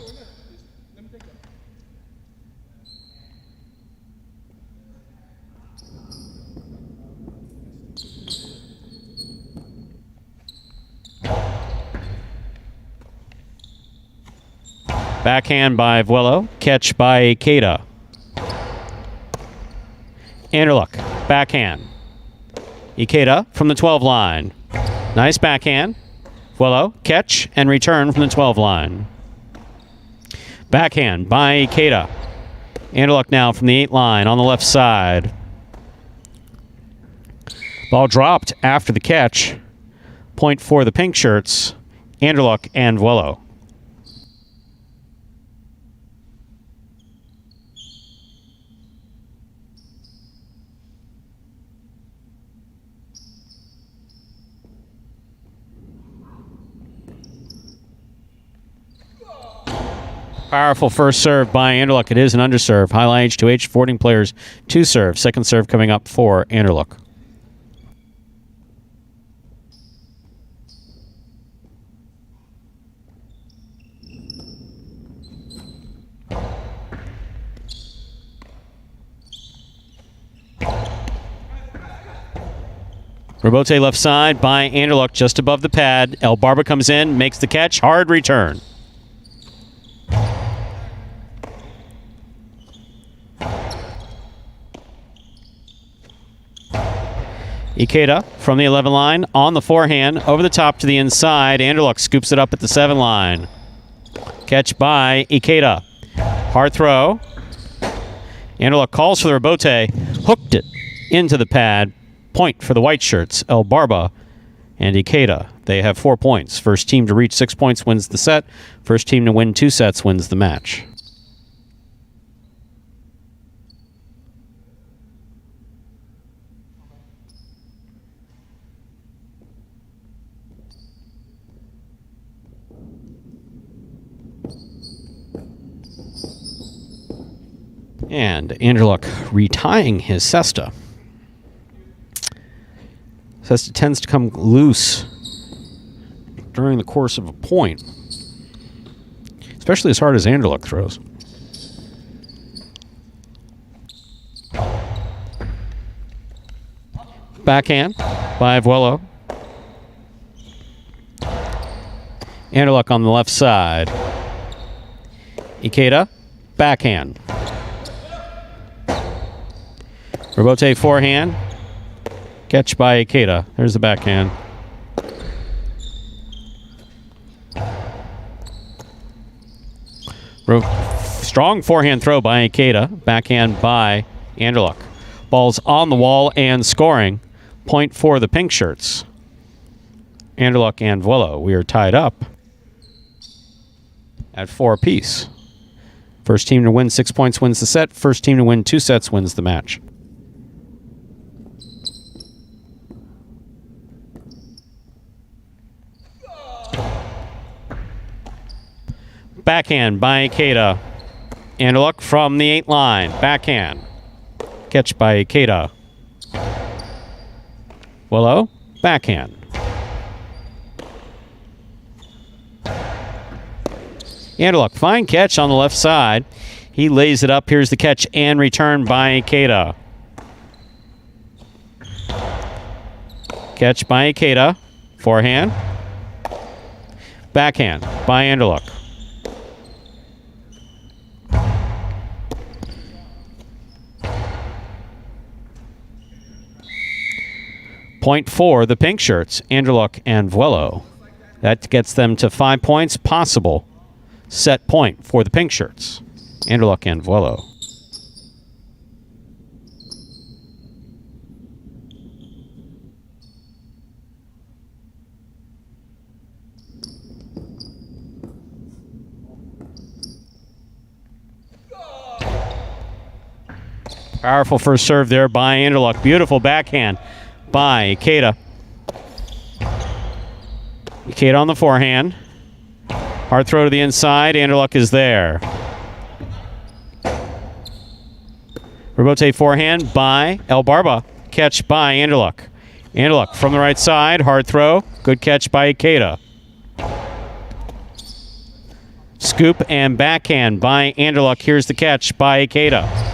Backhand by Vuelo. Catch by Ikeda. Anderluck. Backhand. Ikeda from the 12 line. Nice backhand. Vuelo. Catch and return from the 12 line. Backhand by Ikeda. Anderluck now from the 8 line on the left side. Ball dropped after the catch. Point for the pink shirts. Anderluck and Vuelo. Powerful first serve by Anderluck. It is an underserve. Highline H2H, 14 players, 2 serve. Second serve coming up for Anderluck. Robote left side by Anderluck just above the pad. El Barba comes in, makes the catch. Hard return. Ikeda from the 11 line on the forehand, over the top to the inside. Anderluck scoops it up at the 7 line. Catch by Ikeda. Hard throw. Anderluck calls for the Robote. Hooked it into the pad. Point for the white shirts, El Barba and Ikeda. They have 4 points. First team to reach 6 points wins the set. First team to win 2 sets wins the match. And Anderluck retying his cesta. Cesta tends to come loose during the course of a point, especially as hard as Anderluck throws. Backhand by Vuelo. Anderluck on the left side. Ikeda, backhand. Robote forehand. Catch by Ikeda. There's the backhand. Strong forehand throw by Ikeda. Backhand by Anderluck. Ball's on the wall and scoring. Point for the pink shirts. Anderluck and Vuelo. We are tied up at 4 apiece. First team to win 6 points wins the set. First team to win 2 sets wins the match. Backhand by Ikeda. Anderluck from the 8 line. Backhand. Catch by Ikeda. Willow. Backhand. Anderluck, fine catch on the left side. He lays it up. Here's the catch and return by Ikeda. Catch by Ikeda. Forehand. Backhand by Anderluck. Point for the pink shirts, Anderluck and Vuelo. That gets them to 5 points. Possible set point for the pink shirts, Anderluck and Vuelo. Powerful first serve there by Anderluck. Beautiful backhand by Ikeda. Ikeda on the forehand. Hard throw to the inside. Anderluck is there. Rebote forehand by El Barba. Catch by Anderluck. Anderluck from the right side. Hard throw. Good catch by Ikeda. Scoop and backhand by Anderluck. Here's the catch by Ikeda.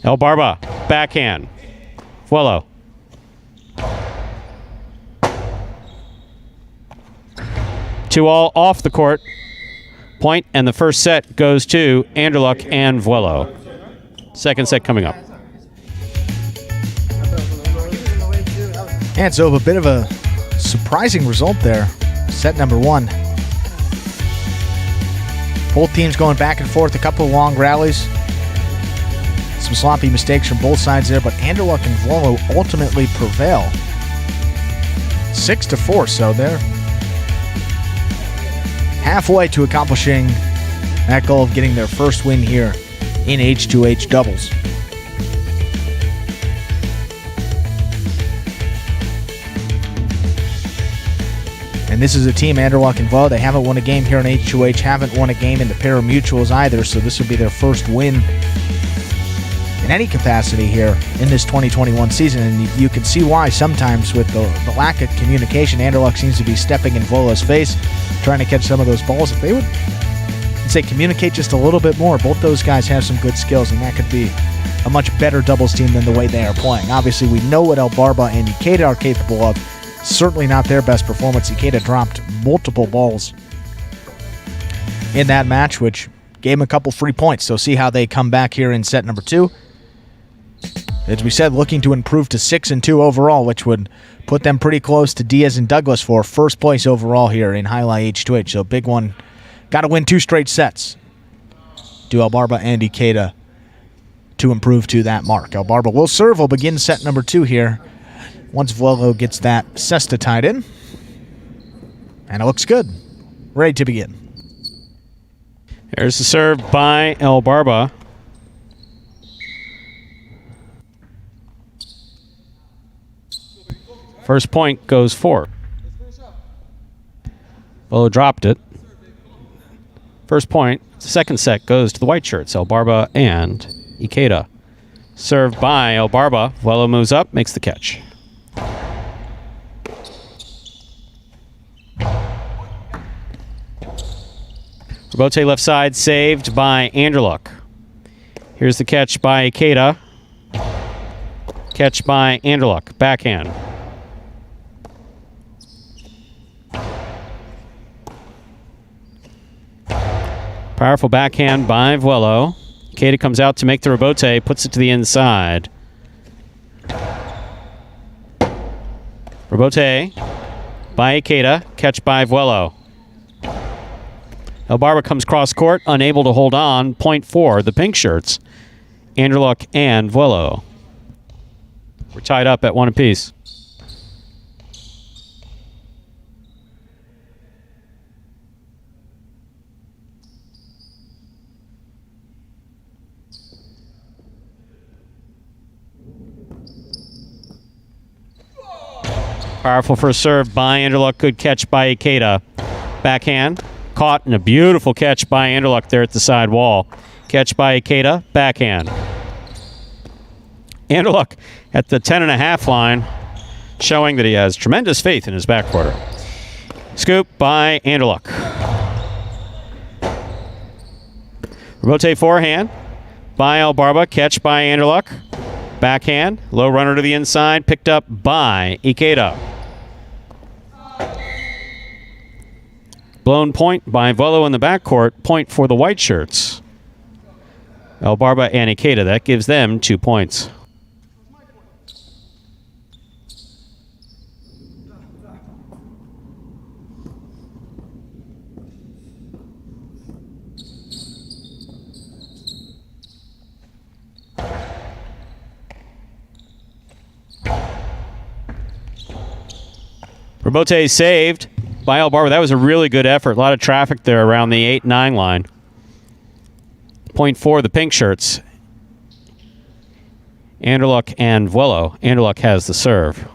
El Barba, backhand. Vuelo. Two all off the court. Point, and the first set goes to Anderluck and Vuelo. Second set coming up. And so a bit of a surprising result there. Set number 1. Both teams going back and forth, a couple of long rallies. Some sloppy mistakes from both sides there, but Anderluck and Vuelo ultimately prevail. 6-4, so they're halfway to accomplishing that goal of getting their first win here in H2H doubles. And this is a team, Anderluck and Vuelo. They haven't won a game here in H2H, haven't won a game in the pari-mutuels either, so this would be their first win in any capacity here in this 2021 season, and you can see why sometimes with the lack of communication. Anderluck seems to be stepping in Vuelo's face, trying to catch some of those balls. If they would, say, communicate just a little bit more, both those guys have some good skills, and that could be a much better doubles team than the way they are playing. Obviously, we know what El Barba and Ikeda are capable of. Certainly not their best performance. Ikeda dropped multiple balls in that match, which gave him a couple free points. So see how they come back here in set number 2. As we said, looking to improve to 6-2 overall, which would put them pretty close to Diaz and Douglas for first place overall here in Highline H2H. So big one. Got to win 2 straight sets. Do El Barba and Ikeda to improve to that mark. El Barba will serve. Will begin set number 2 here once Vuelo gets that cesta tied in. And it looks good. Ready to begin. There's the serve by El Barba. First point goes for. Vuelo dropped it. First point, second set goes to the white shirts, El Barba and Ikeda. Served by El Barba. Vuelo moves up, makes the catch. Rebote left side, saved by Anderluck. Here's the catch by Ikeda. Catch by Anderluck. Backhand. Powerful backhand by Vuelo. Ikeda comes out to make the rebote, puts it to the inside. Rebote by Ikeda, catch by Vuelo. El Barba comes cross court, unable to hold on. Point for the pink shirts, Anderluck and Vuelo. We're tied up at 1 apiece. Powerful first serve by Anderluck. Good catch by Ikeda. Backhand. Caught in a beautiful catch by Anderluck there at the side wall. Catch by Ikeda. Backhand. Anderluck at the 10.5 line, showing that he has tremendous faith in his backquarter. Scoop by Anderluck. Rebote forehand by Elbarba. Catch by Anderluck. Backhand. Low runner to the inside. Picked up by Ikeda. Blown point by Volo in the backcourt. Point for the white shirts. Elbarba and Ikeda. That gives them 2 points. Rebote saved by Elbarba. That was a really good effort. A lot of traffic there around the 8-9 line. Point for the pink shirts. Anderluck and Vuelo. Anderluck has the serve.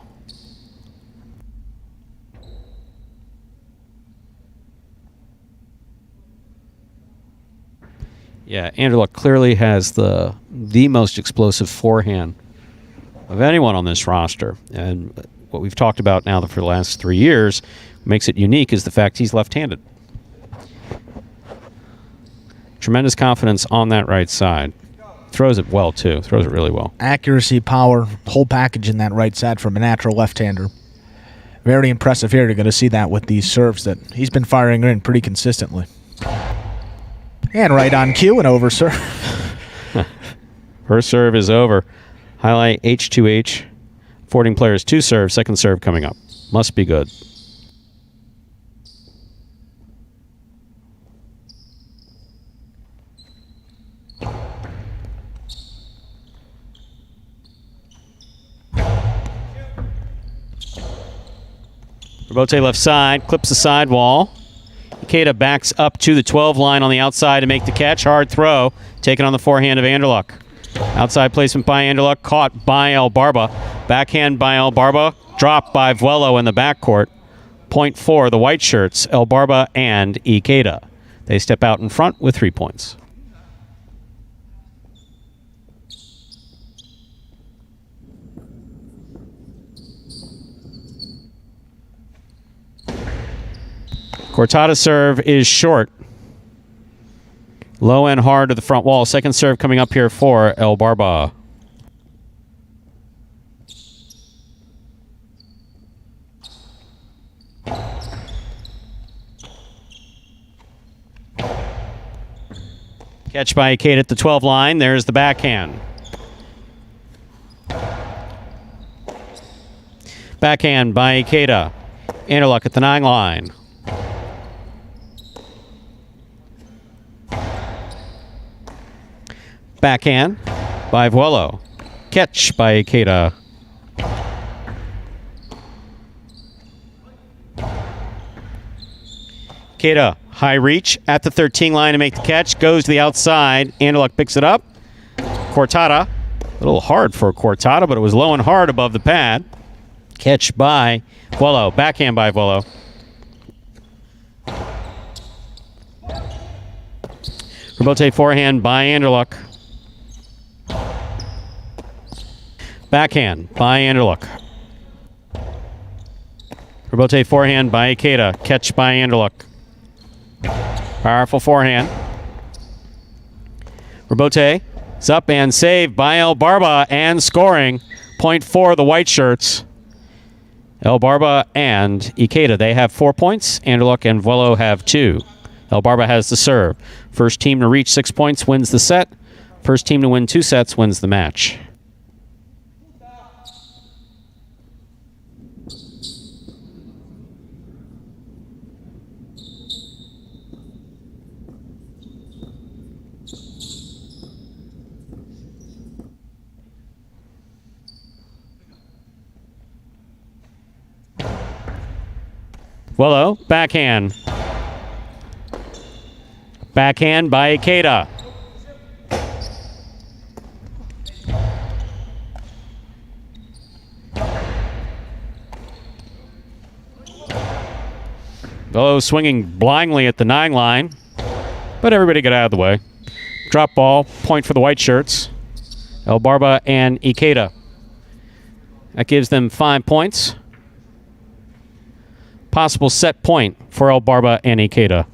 Yeah, Anderluck clearly has the most explosive forehand of anyone on this roster. And what we've talked about now for the last 3 years makes it unique is the fact he's left-handed. Tremendous confidence on that right side. Throws it well, too. Throws it really well. Accuracy, power, whole package in that right side from a natural left-hander. Very impressive here. You're going to see that with these serves that he's been firing in pretty consistently. And right on cue, an over serve. First serve is over. Highlight H2H. Affording players 2 serves. Second serve coming up. Must be good. Rebote left side. Clips the sidewall. Ikeda backs up to the 12 line on the outside to make the catch. Hard throw. Taken on the forehand of Anderluck. Outside placement by Anderluck. Caught by Elbarba. Backhand by Elbarba. Dropped by Vuelo in the backcourt. Point for the white shirts, Elbarba and Ikeda. They step out in front with 3 points. Cortada's serve is short. Low and hard to the front wall. Second serve coming up here for Elbarba. Catch by Ikeda at the 12 line. There's the backhand. Backhand by Ikeda. Anderluck at the 9 line. Backhand by Vuelo. Catch by Ikeda. Ikeda, high reach at the 13 line to make the catch. Goes to the outside. Anderluck picks it up. Cortada. A little hard for Cortada, but it was low and hard above the pad. Catch by Vuelo. Backhand by Vuelo. Rebote forehand by Anderluck. Backhand by Anderluck. Rebote forehand by Ikeda. Catch by Anderluck. Powerful forehand. Rebote is up and saved by Elbarba and scoring. Point for the white shirts. Elbarba and Ikeda. They have 4 points. Anderluck and Vuelo have 2. Elbarba has the serve. First team to reach 6 points wins the set. First team to win 2 sets wins the match. Vuelo, backhand. Backhand by Ikeda. Velo swinging blindly at the 9 line, but everybody got out of the way. Drop ball, point for the white shirts. El Barba and Ikeda. That gives them 5 points. Possible set point for El Barba and Ikeda.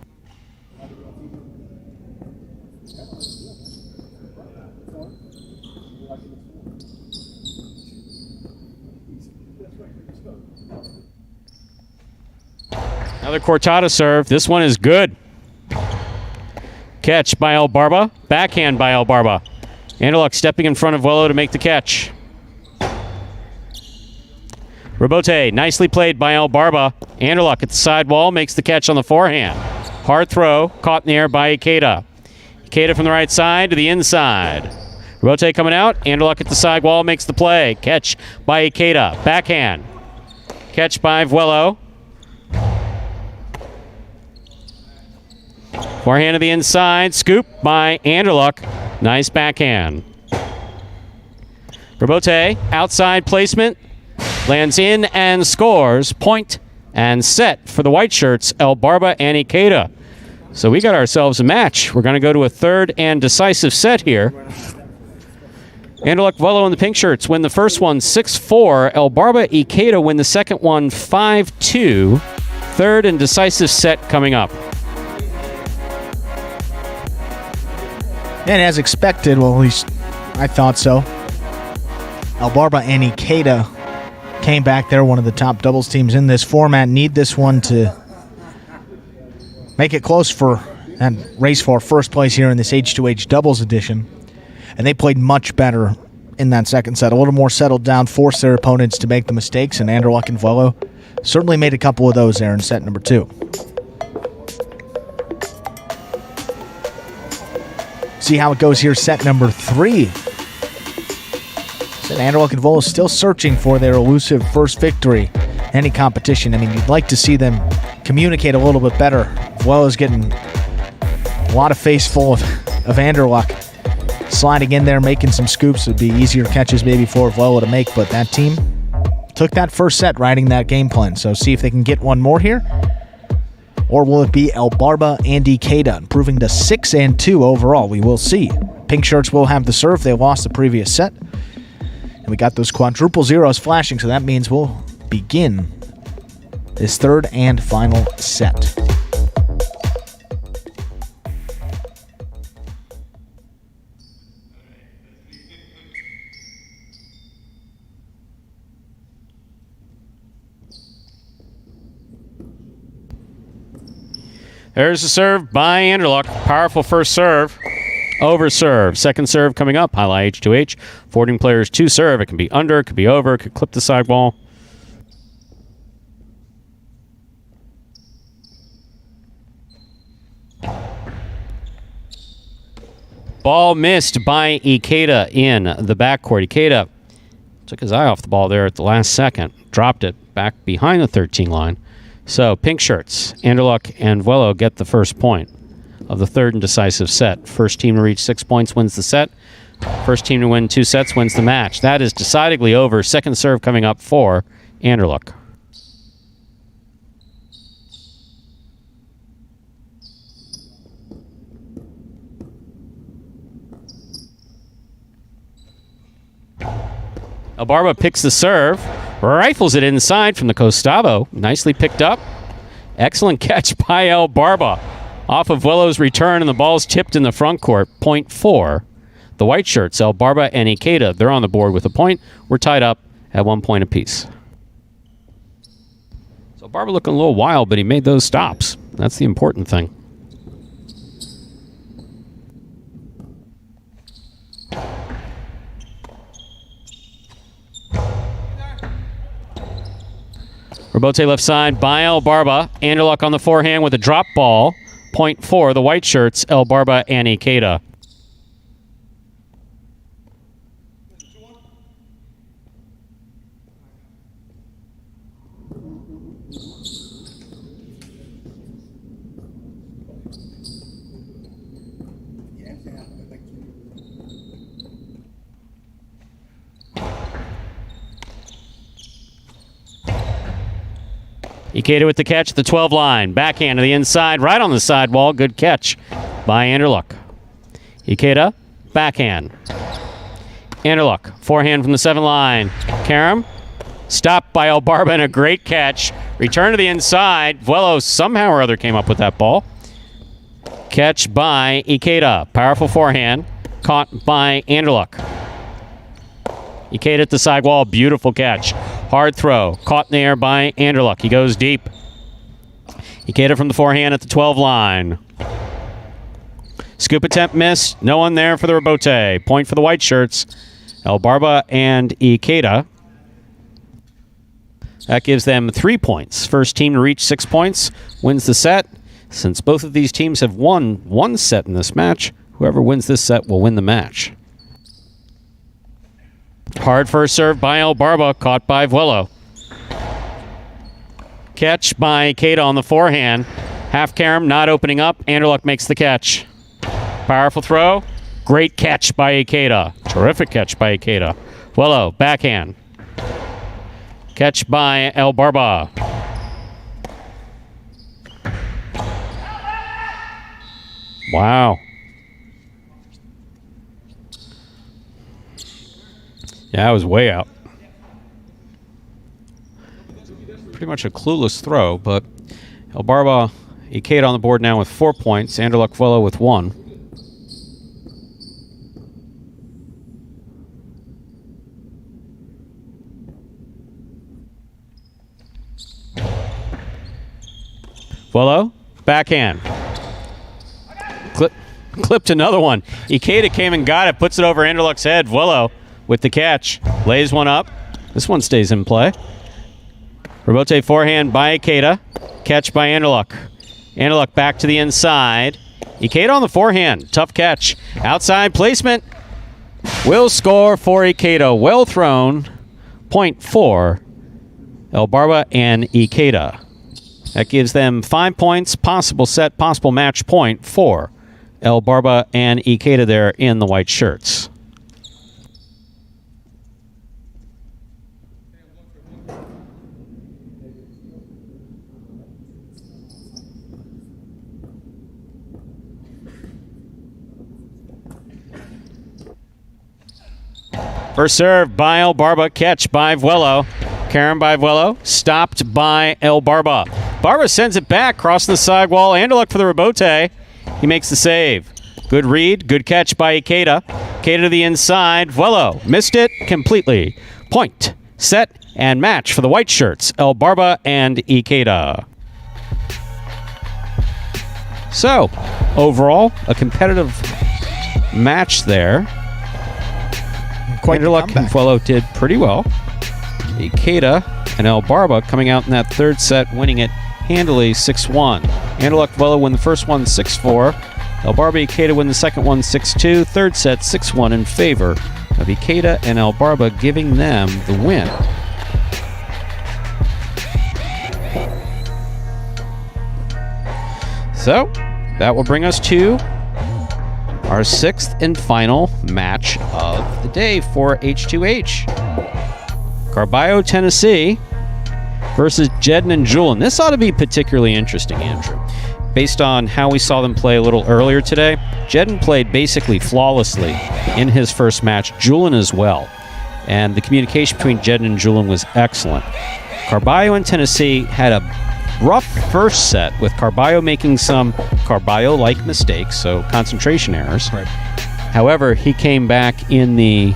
Another Cortada serve. This one is good. Catch by El Barba. Backhand by El Barba. Anderluck stepping in front of Vuelo to make the catch. Robote, nicely played by El Barba. Anderluck at the sidewall makes the catch on the forehand. Hard throw, caught in the air by Ikeda. Ikeda from the right side to the inside. Robote coming out. Anderluck at the sidewall makes the play. Catch by Ikeda. Backhand. Catch by Vuelo. Forehand to the inside. Scoop by Anderluck. Nice backhand. Robote, outside placement. Lands in and scores. Point and set for the white shirts, El Barba and Ikeda. So we got ourselves a match. We're going to go to a third and decisive set here. Anderluck, Vuelo, and the pink shirts win the first one 6-4. El Barba, Ikeda win the second one 5-2. Third and decisive set coming up. And as expected, well, at least I thought so, El Barba and Ikeda came back. They're one of the top doubles teams in this format. Need this one to make it close for and race for first place here in this H2H doubles edition. And they played much better in that second set. A little more settled down, forced their opponents to make the mistakes, and Anderluck and Vuelo certainly made a couple of those there in set number 2. See how it goes here, set number 3. Anderluck and Vuelo still searching for their elusive first victory in any competition. I mean, you'd like to see them communicate a little bit better. Vuelo's getting a lot of face full of Anderluck. Sliding in there, making some scoops. It'd be easier catches maybe for Vuelo to make, but that team took that first set riding that game plan. So see if they can get one more here. Or will it be El Barba and Ikeda, improving to 6-2 overall? We will see. Pink shirts will have the serve. They lost the previous set. And we got those quadruple zeros flashing, so that means we'll begin this third and final set. There's the serve by Anderluck. Powerful first serve. Over serve. Second serve coming up. Highline H2H. Forwarding players to serve. It can be under, it could be over, it could clip the sidewall. Ball missed by Ikeda in the backcourt. Ikeda took his eye off the ball there at the last second. Dropped it back behind the 13 line. So, pink shirts, Anderluck and Vuelo get the first point of the third and decisive set. First team to reach 6 points wins the set. First team to win 2 sets wins the match. That is decidedly over. Second serve coming up for Anderluck. El Barba picks the serve. Rifles it inside from the Costavo. Nicely picked up. Excellent catch by El Barba. Off of Vuelo's return, and the ball's tipped in the front court. Point for the white shirts, El Barba and Ikeda. They're on the board with a point. We're tied up at 1 point apiece. So Barba looking a little wild, but he made those stops. That's the important thing. Robote left side by El Barba. Anderluck on the forehand with a drop ball. Point for the white shirts, El Barba and Ikeda. Ikeda with the catch at the 12 line. Backhand to the inside, right on the sidewall. Good catch by Anderluck. Ikeda, backhand. Anderluck, forehand from the 7 line. Karam, stopped by Elbarba and a great catch. Return to the inside. Vuelo somehow or other came up with that ball. Catch by Ikeda. Powerful forehand. Caught by Anderluck. Ikeda at the sidewall. Beautiful catch. Hard throw. Caught in the air by Anderluck. He goes deep. Ikeda from the forehand at the 12 line. Scoop attempt missed. No one there for the rebote. Point for the white shirts. Elbarba and Ikeda. That gives them 3 points. First team to reach 6 points wins the set. Since both of these teams have won one set in this match, whoever wins this set will win the match. Hard first serve by Elbarba, caught by Vuelo. Catch by Ikeda on the forehand. Half carom not opening up. Anderluck makes the catch. Powerful throw. Great catch by Ikeda. Terrific catch by Ikeda. Vuelo, backhand. Catch by Elbarba. Wow. Yeah, that was way out. Pretty much a clueless throw, but Elbarba, Ikeda on the board now with 4 points. Anderluck Vuelo with 1. Vuelo, backhand. Clipped another one. Ikeda came and got it, puts it over Anderluck's head. Vuelo with the catch. Lays one up. This one stays in play. Rebote forehand by Ikeda. Catch by Anderluck. Anderluck back to the inside. Ikeda on the forehand. Tough catch. Outside placement. Will score for Ikeda. Well thrown. Point for Elbarba and Ikeda. That gives them 5 points. Possible set, possible match point for Elbarba and Ikeda there in the white shirts. First serve by Elbarba, catch by Vuelo. Karam by Vuelo, stopped by Elbarba. Barba sends it back, crossing the sidewall. Anderluck for the rebote. He makes the save. Good read, good catch by Ikeda. Ikeda to the inside. Vuelo missed it completely. Point, set, and match for the white shirts, Elbarba and Ikeda. So, overall, a competitive match there. Anderluck and Vuelo did pretty well. Ikeda and Elbarba coming out in that third set, winning it handily 6-1. Anderluck Vuelo win the first one 6-4. Elbarba Ikeda win the second one 6-2. Third set 6-1 in favor of Ikeda and Elbarba, giving them the win. So that will bring us to our sixth and final match of the day for H2H. Carbio, Tennessee versus Jedn and Julien. This ought to be particularly interesting, Andrew. Based on how we saw them play a little earlier today, Jedn played basically flawlessly in his first match, Julien as well. And the communication between Jedn and Julien was excellent. Carbio and Tennessee had a rough first set, with Carbio making some Carbio-like mistakes, so concentration errors. Right. However, he came back in the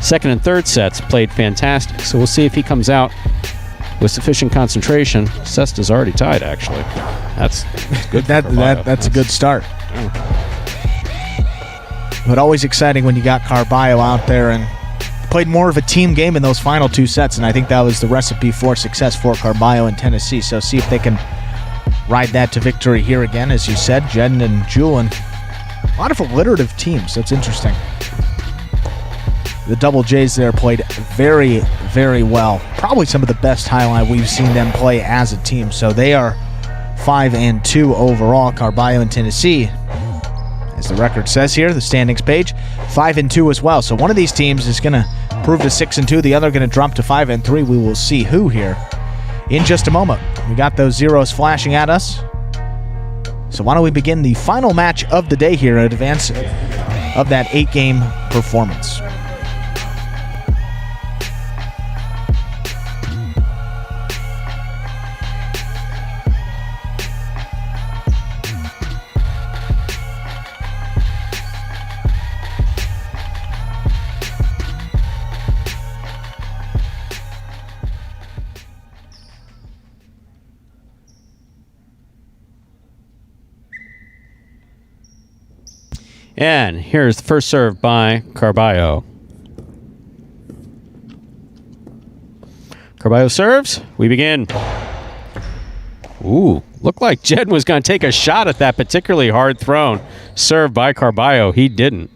second and third sets, played fantastic. So we'll see if he comes out with sufficient concentration. Cesta's already tied, actually. That's good. That's a good start. Yeah. But always exciting when you got Carbio out there and played more of a team game in those final two sets, and I think that was the recipe for success for Carbio and Tennessee. So see if they can ride that to victory here again. As you said, Jedn and Julien, a lot of alliterative teams. That's interesting. The Double J's there played very, very well. Probably some of the best Highline we've seen them play as a team. So they are 5-2 overall. Carbio and Tennessee, as the record says here, the standings page, 5-2 as well. So one of these teams is going to prove to 6-2. The other going to drop to 5-3. We will see who here in just a moment. We got those zeros flashing at us. So why don't we begin the final match of the day here in advance of that 8-game performance. And here's the first serve by Carbio. Carbio serves. We begin. Ooh, looked like Jedn was going to take a shot at that particularly hard thrown serve by Carbio. He didn't.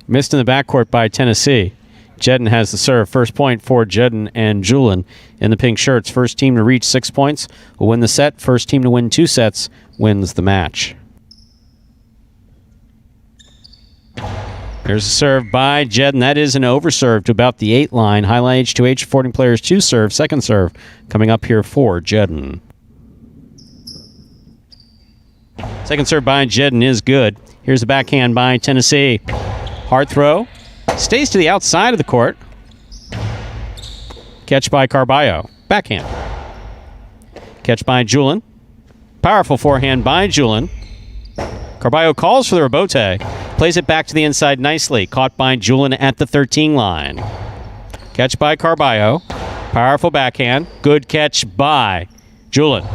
Missed in the backcourt by Tennessee. Jedn has the serve. First point for Jedn and Julian in the pink shirts. First team to reach 6 points will win the set. First team to win 2 sets wins the match. Here's a serve by Jedn. That is an overserve to about the 8 line. Highline H2H affording players 2 serve. Second serve coming up here for Jedn. Second serve by Jedn is good. Here's the backhand by Tennessee. Hard throw. Stays to the outside of the court. Catch by Carbio. Backhand. Catch by Julian. Powerful forehand by Julian. Carbio calls for the rebote. Plays it back to the inside nicely. Caught by Julian at the 13 line. Catch by Carbio. Powerful backhand. Good catch by Julian.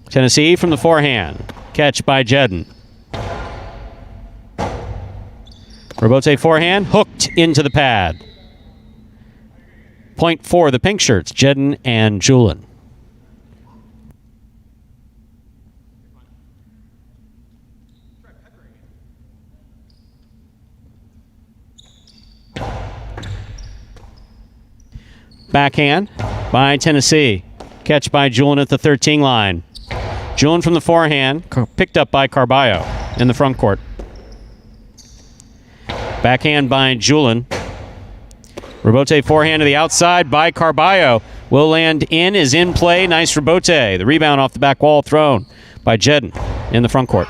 Tennessee from the forehand. Catch by Jedn. Rebote forehand. Hooked into the pad. Point for the pink shirts. Jedn and Julian. Backhand by Tennessee. Catch by Julian at the 13 line. Julian from the forehand. Picked up by Carbio in the front court. Backhand by Julian. Rebote forehand to the outside by Carbio. Will land in, is in play. Nice rebote. The rebound off the back wall thrown by Jedn in the front court.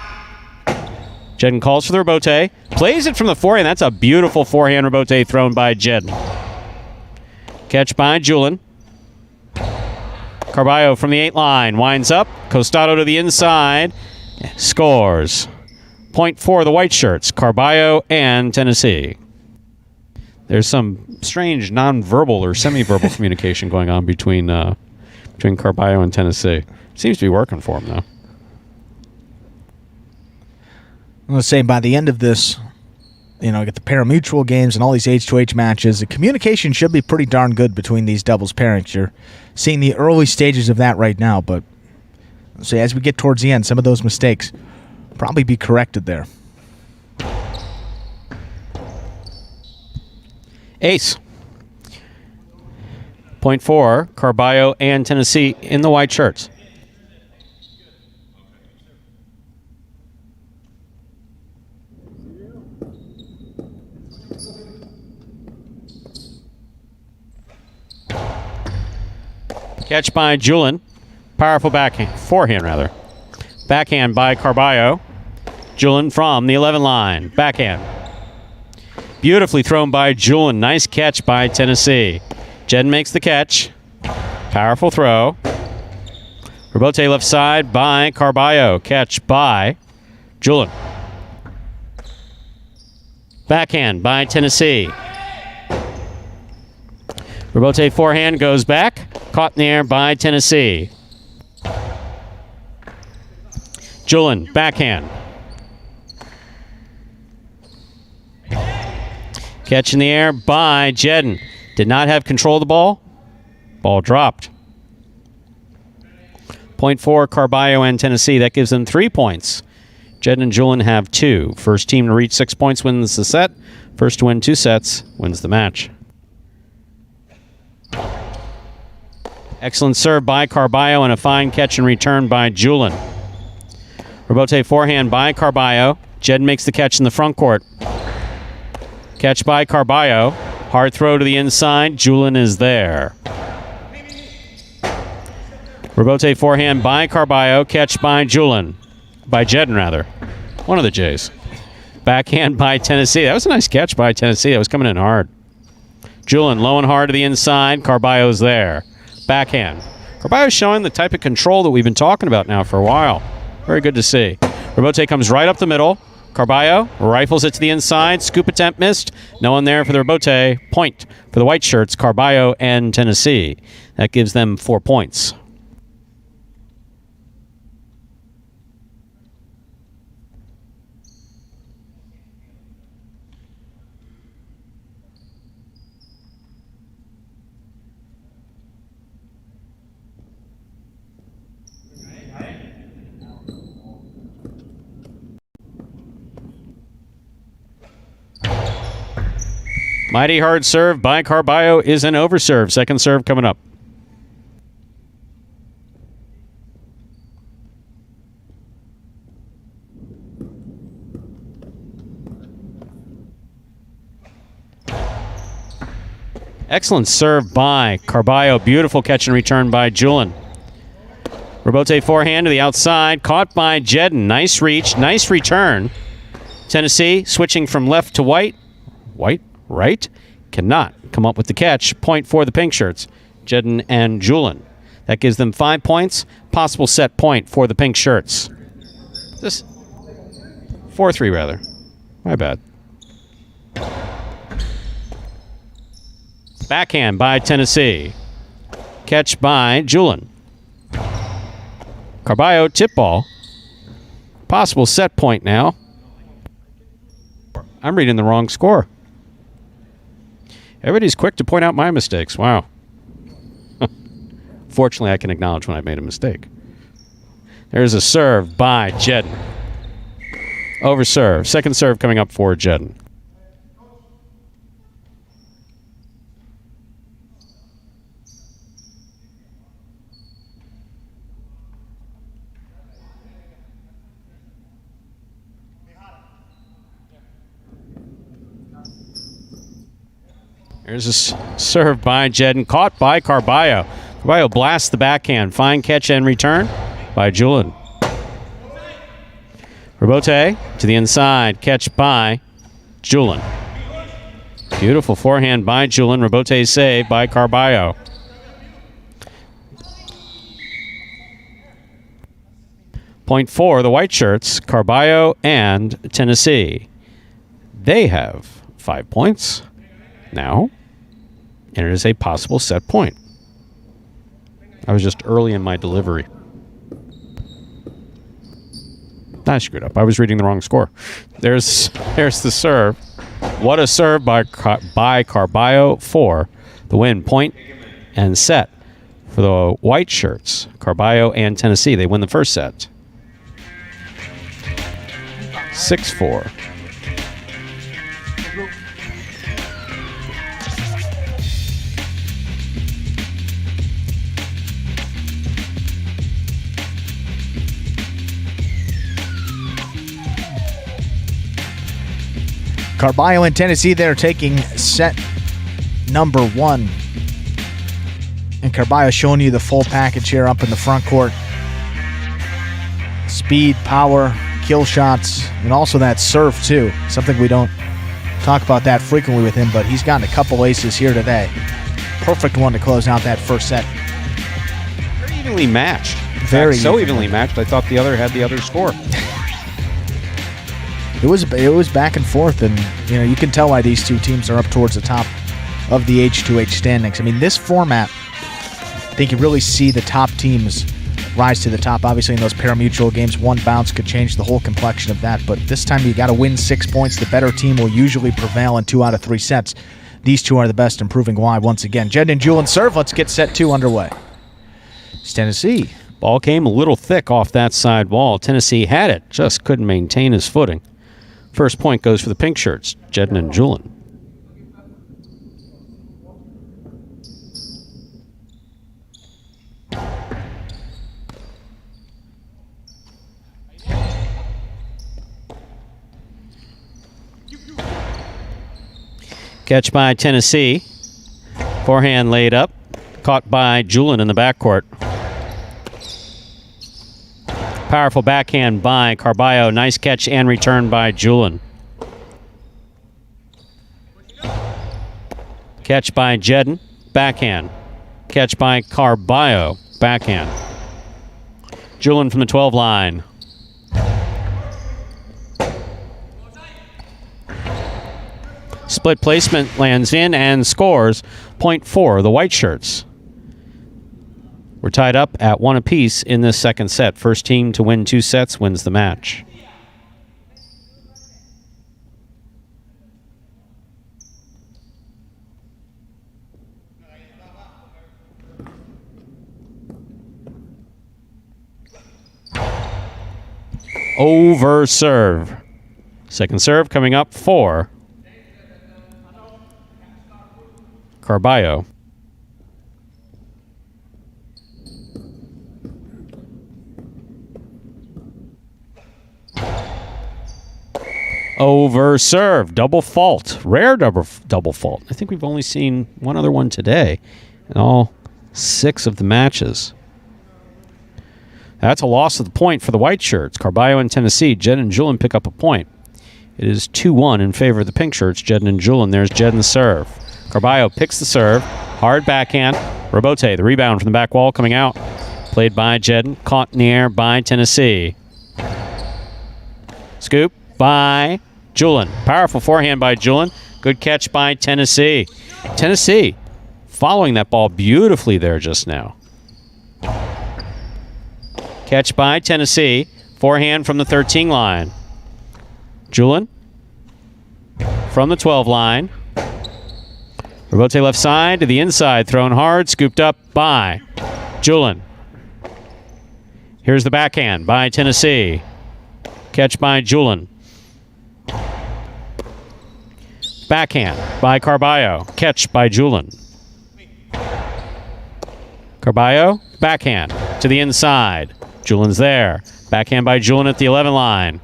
Jedn calls for the rebote. Plays it from the forehand. That's a beautiful forehand rebote thrown by Jedn. Catch by Julian. Carbio from the 8 line. Winds up. Costado to the inside. Scores. Point for the white shirts. Carbio and Tennessee. There's some strange non-verbal or semi-verbal communication going on between Carbio and Tennessee. Seems to be working for him, though. I'm going to say by the end of this, get the pari-mutuel games and all these H2H matches, the communication should be pretty darn good between these doubles pairings. You're seeing the early stages of that right now, but so as we get towards the end, some of those mistakes probably be corrected there. Ace. Point for Carbio and Tennessee in the white shirts. Catch by Julian. Powerful forehand rather. Backhand by Carbio. Julian from the 11 line. Backhand. Beautifully thrown by Julian. Nice catch by Tennessee. Jedn makes the catch. Powerful throw. Rebote left side by Carbio. Catch by Julian. Backhand by Tennessee. Rebote forehand goes back. Caught in the air by Tennessee. Julian, backhand. Catch in the air by Jedn. Did not have control of the ball. Ball dropped. Point for Carbio and Tennessee. That gives them 3 points. Jedn and Julian have 2. First team to reach 6 points wins the set. First to win 2 sets wins the match. Excellent serve by Carbio and a fine catch and return by Julian. Rebote forehand by Carbio. Jedn makes the catch in the front court. Catch by Carbio. Hard throw to the inside. Julin is there. Rebote forehand by Carbio. Catch by Julin. By Jedn, rather. One of the J's. Backhand by Tennessee. That was a nice catch by Tennessee. That was coming in hard. Julin low and hard to the inside. Carbio's there. Backhand. Carbio's showing the type of control that we've been talking about now for a while. Very good to see. Rebote comes right up the middle. Carbio rifles it to the inside. Scoop attempt missed. No one there for the Rebote. Point for the white shirts, Carbio and Tennessee. That gives them 4 points. Mighty hard serve by Carbio is an overserve. Second serve coming up. Excellent serve by Carbio. Beautiful catch and return by Julin. Rebote forehand to the outside. Caught by Jedn. Nice reach. Nice return. Tennessee switching from left to white. White. Right, cannot come up with the catch. Point for the pink shirts, Jedn and Julin. That gives them 5 points. Possible set point for the pink shirts. This 4-3 rather. My bad. Backhand by Tennessee. Catch by Julin. Carbio tip ball. Possible set point now. I'm reading the wrong score. Everybody's quick to point out my mistakes. Wow. Fortunately, I can acknowledge when I've made a mistake. There's a serve by Jedn. Over serve. Second serve coming up for Jedn. There's a serve by Jedn, caught by Carbio. Carbio blasts the backhand. Fine catch and return by Julin. Rebote to the inside. Catch by Julin. Beautiful forehand by Julin. Rebote save by Carbio. Point for the white shirts, Carbio and Tennessee. They have 5 points now, and it is a possible set point. I was just early in my delivery. I screwed up. I was reading the wrong score. There's the serve. What a serve by Carbio for the win. Point and set for the white shirts, Carbio and Tennessee. They win the first set. 6-4. Carbio and Tennessee, they're taking set number 1. And Carbio showing you the full package here up in the front court. Speed, power, kill shots, and also that serve too. Something we don't talk about that frequently with him, but he's gotten a couple aces here today. Perfect one to close out that first set. Very evenly matched. Very so evenly matched, I thought the other had the other score. It was back and forth, and you can tell why these two teams are up towards the top of the H2H standings. I mean, this format, I think you really see the top teams rise to the top. Obviously, in those pari-mutuel games, one bounce could change the whole complexion of that. But this time, you got to win 6 points. The better team will usually prevail in 2 out of 3 sets. These two are the best, and proving why once again. Jedn and Julin serve. Let's get set 2 underway. It's Tennessee. Ball came a little thick off that side wall. Tennessee had it, just couldn't maintain his footing. First point goes for the pink shirts, Jedn and Julin. Catch by Tennessee. Forehand laid up. Caught by Jedn in the backcourt. Powerful backhand by Carbio. Nice catch and return by Jedn. Catch by Jedn. Backhand. Catch by Carbio. Backhand. Jedn from the 12 line. Split placement lands in and scores. Point for the white shirts. We're tied up at 1 apiece in this second set. First team to win 2 sets wins the match. Over serve. Second serve coming up for Carbio. Over serve. Double fault. Rare double fault. I think we've only seen one other one today in all 6 of the matches. That's a loss of the point for the white shirts. Carbio and Tennessee. Jedn and Jedn pick up a point. It is 2-1 in favor of the pink shirts. Jedn and Jedn. There's Jedn's serve. Carbio picks the serve. Hard backhand. Robote, the rebound from the back wall coming out. Played by Jedn. Caught in the air by Tennessee. Scoop by Jedn. Powerful forehand by Jedn. Good catch by Tennessee. Tennessee following that ball beautifully there just now. Catch by Tennessee. Forehand from the 13 line. Jedn from the 12 line. Robote left side to the inside. Thrown hard. Scooped up by Jedn. Here's the backhand by Tennessee. Catch by Jedn. Backhand by Carbio. Catch by Jedn. Carbio. Backhand to the inside. Jedn's there. Backhand by Jedn at the 11 line.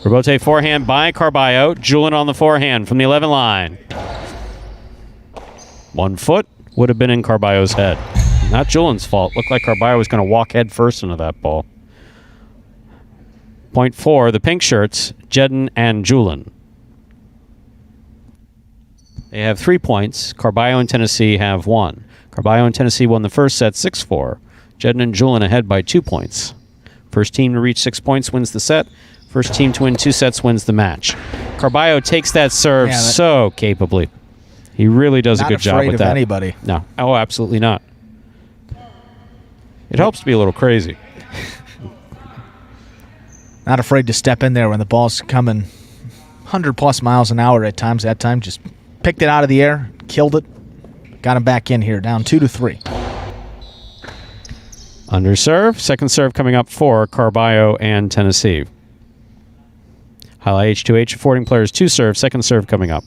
Robote forehand by Carbio. Jedn on the forehand from the 11 line. 1 foot would have been in Carbio's head. Not Jedn's fault. Looked like Carbio was going to walk head first into that ball. Point for the pink shirts, Jedn and Jedn. They have 3 points. Carbio and Tennessee have 1. Carbio and Tennessee won the first set 6-4. Jedn and Jedn ahead by 2 points. First team to reach 6 points wins the set. First team to win 2 sets wins the match. Carbio takes that serve so capably. He really does a good job with that. Not afraid of anybody. No. Oh, absolutely not. It helps to be a little crazy. Not afraid to step in there when the ball's coming 100+ miles an hour at times. That time just picked it out of the air, killed it, got him back in here, down 2-3. Under serve. Second serve coming up for Carbio and Tennessee. Highline H2H affording players 2 serves. Second serve coming up.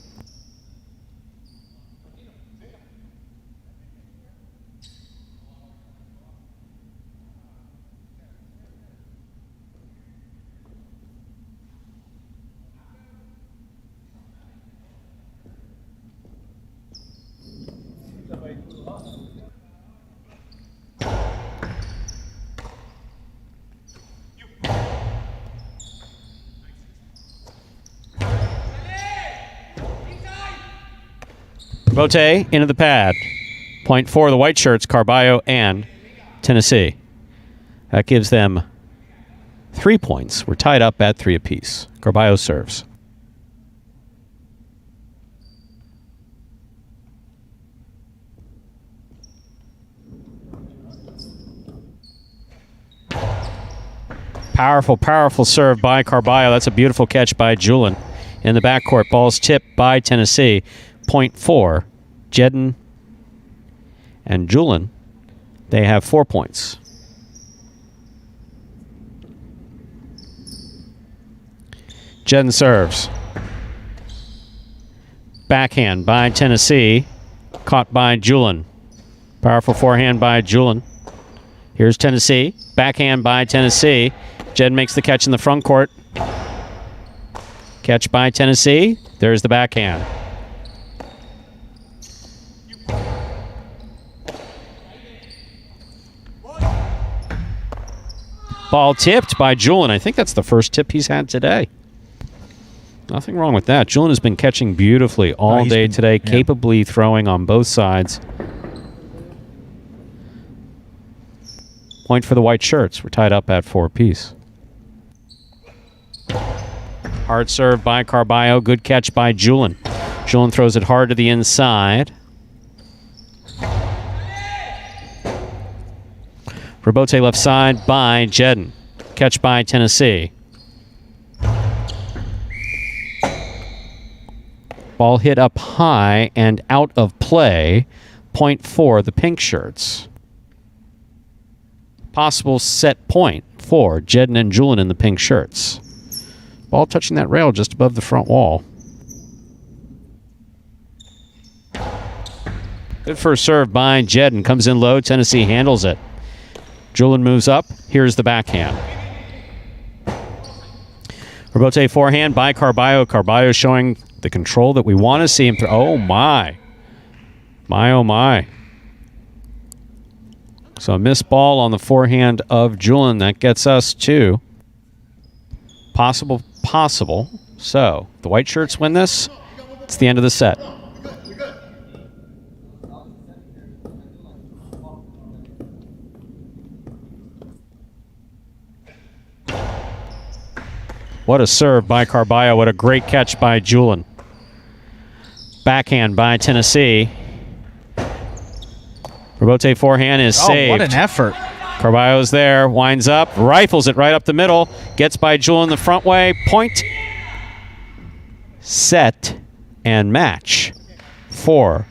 Robote into the pad. Point for the white shirts, Carbio and Tennessee. That gives them 3 points. We're tied up at 3 apiece. Carbio serves. Powerful, powerful serve by Carbio. That's a beautiful catch by Jedn. In the backcourt, ball's tipped by Tennessee. Point for Jedn and Jedn. They have 4 points. Jedn serves. Backhand by Tennessee. Caught by Jedn. Powerful forehand by Jedn. Here's Tennessee. Backhand by Tennessee. Jedn makes the catch in the front court. Catch by Tennessee. There's the backhand. Ball tipped by Julian. I think that's the first tip he's had today. Nothing wrong with that. Julian has been catching beautifully all day today, capably throwing on both sides. Point for the white shirts. We're tied up at 4 apiece. Hard serve by Carbio. Good catch by Julian. Julian throws it hard to the inside. Rabote left side by Jedn. Catch by Tennessee. Ball hit up high and out of play. Point for the pink shirts. Possible set point for Jedn and Julian in the pink shirts. Ball touching that rail just above the front wall. Good first serve by Jedn. Comes in low. Tennessee handles it. Julian moves up. Here's the backhand. Rabote forehand by Carbio. Carbio showing the control that we want to see him throw. Oh, my. My, oh, my. So a missed ball on the forehand of Julian. That gets us to possible. So the white shirts win this. It's the end of the set. What a serve by Carbio. What a great catch by Julian. Backhand by Tennessee. Rabote forehand is saved. What an effort. Carbio's there, winds up, rifles it right up the middle, gets by Julian the front way. Point, set, and match for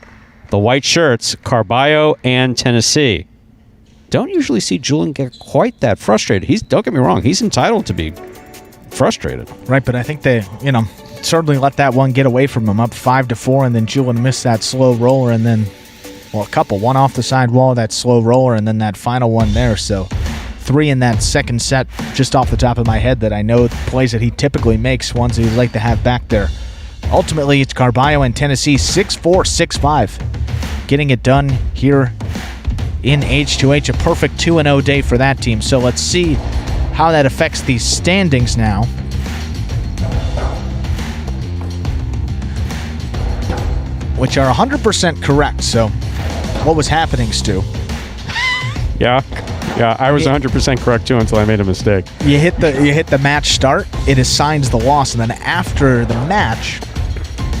the white shirts, Carbio and Tennessee. Don't usually see Julian get quite that frustrated. Don't get me wrong, he's entitled to be frustrated. Right, but I think they, certainly let that one get away from him, up 5-4, and then Julian missed that slow roller, and then, a couple. One off the side wall, that slow roller, and then that final one there. So 3 in that second set, just off the top of my head, that I know plays that he typically makes, ones that he'd like to have back there. Ultimately, it's Carbio and Tennessee 6-4, 6-5. Getting it done here in H2H, a perfect 2-0 day for that team. So let's see how that affects these standings now. Which are 100% correct, so what was happening, Stu? Yeah, I was 100% correct too until I made a mistake. You hit the match start, it assigns the loss, and then after the match,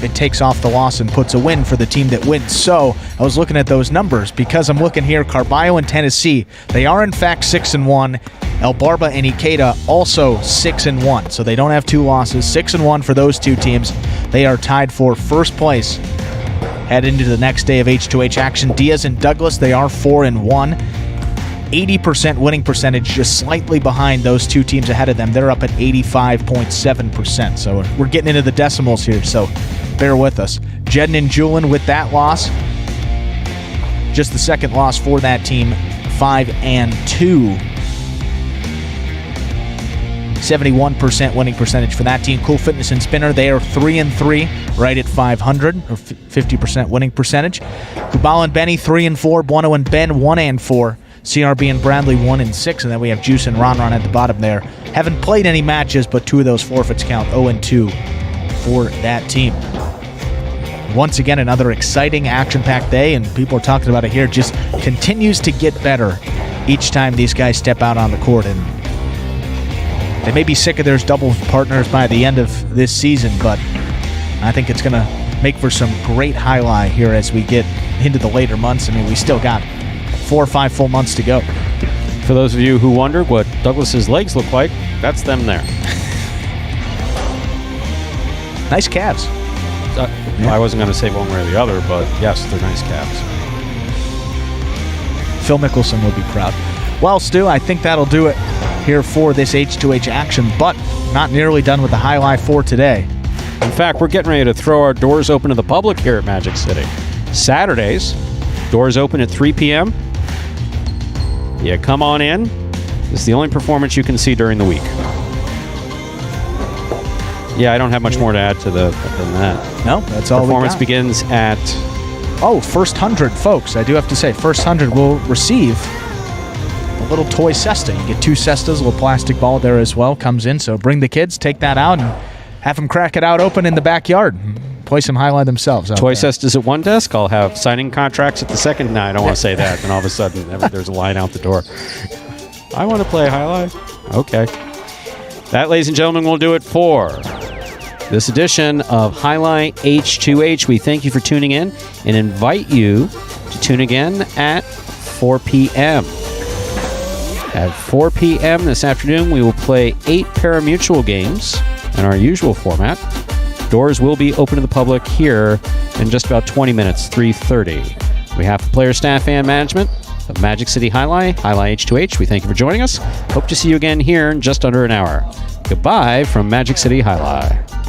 it takes off the loss and puts a win for the team that wins. So I was looking at those numbers because I'm looking here, Carbio and Tennessee, they are in fact 6-1. El Barba and Ikeda also 6-1, so they don't have 2 losses. 6-1 for those two teams. They are tied for first place. Head into the next day of H2H action. Diaz and Douglas, they are 4-1. 80% winning percentage, just slightly behind those two teams ahead of them. They're up at 85.7%. So we're getting into the decimals here, so bear with us. Jedn and Julian with that loss. Just the second loss for that team, 5-2. 71% winning percentage for that team. Cool Fitness and Spinner, they are 3-3, right at 500, or 50% winning percentage. Kubala and Benny, 3-4. Bueno and Ben, 1-4. CRB and Bradley, 1-6. And then we have Juice and Ron at the bottom there. Haven't played any matches, but 2 of those forfeits count. 0-2 for that team. Once again, another exciting, action-packed day, and people are talking about it here. Just continues to get better each time these guys step out on the court. And they may be sick of their double partners by the end of this season, but I think it's going to make for some great highlight here as we get into the later months. I mean, we still got 4 or 5 full months to go. For those of you who wonder what Douglas's legs look like, that's them there. Nice calves. I wasn't going to say one way or the other, but yes, they're nice calves. Phil Mickelson will be proud. Well, Stu, I think that'll do it here for this H2H action, but not nearly done with the highlight for today. In fact, we're getting ready to throw our doors open to the public here at Magic City. Saturdays, doors open at 3 p.m. Yeah, come on in. This is the only performance you can see during the week. Yeah, I don't have much more to add to than that. No, that's all Performance we got. begins at... Oh, first 100, folks. I do have to say, first 100 will receive a little toy cesta. You get 2 cestas, a little plastic ball there as well comes in. So bring the kids, take that out, and have them crack it out open in the backyard. Play some Highline themselves. Toy cestas at one desk. I'll have signing contracts at the second. No, I don't want to say that. Then all of a sudden, there's a line out the door. I want to play Highline. Okay. That, ladies and gentlemen, will do it for this edition of Highline H2H. We thank you for tuning in and invite you to tune again at 4 p.m. At 4 p.m. this afternoon, we will play 8 pari-mutuel games in our usual format. Doors will be open to the public here in just about 20 minutes, 3:30. On behalf of player, staff, and management of Magic City Highline H2H, we thank you for joining us. Hope to see you again here in just under an hour. Goodbye from Magic City Highline.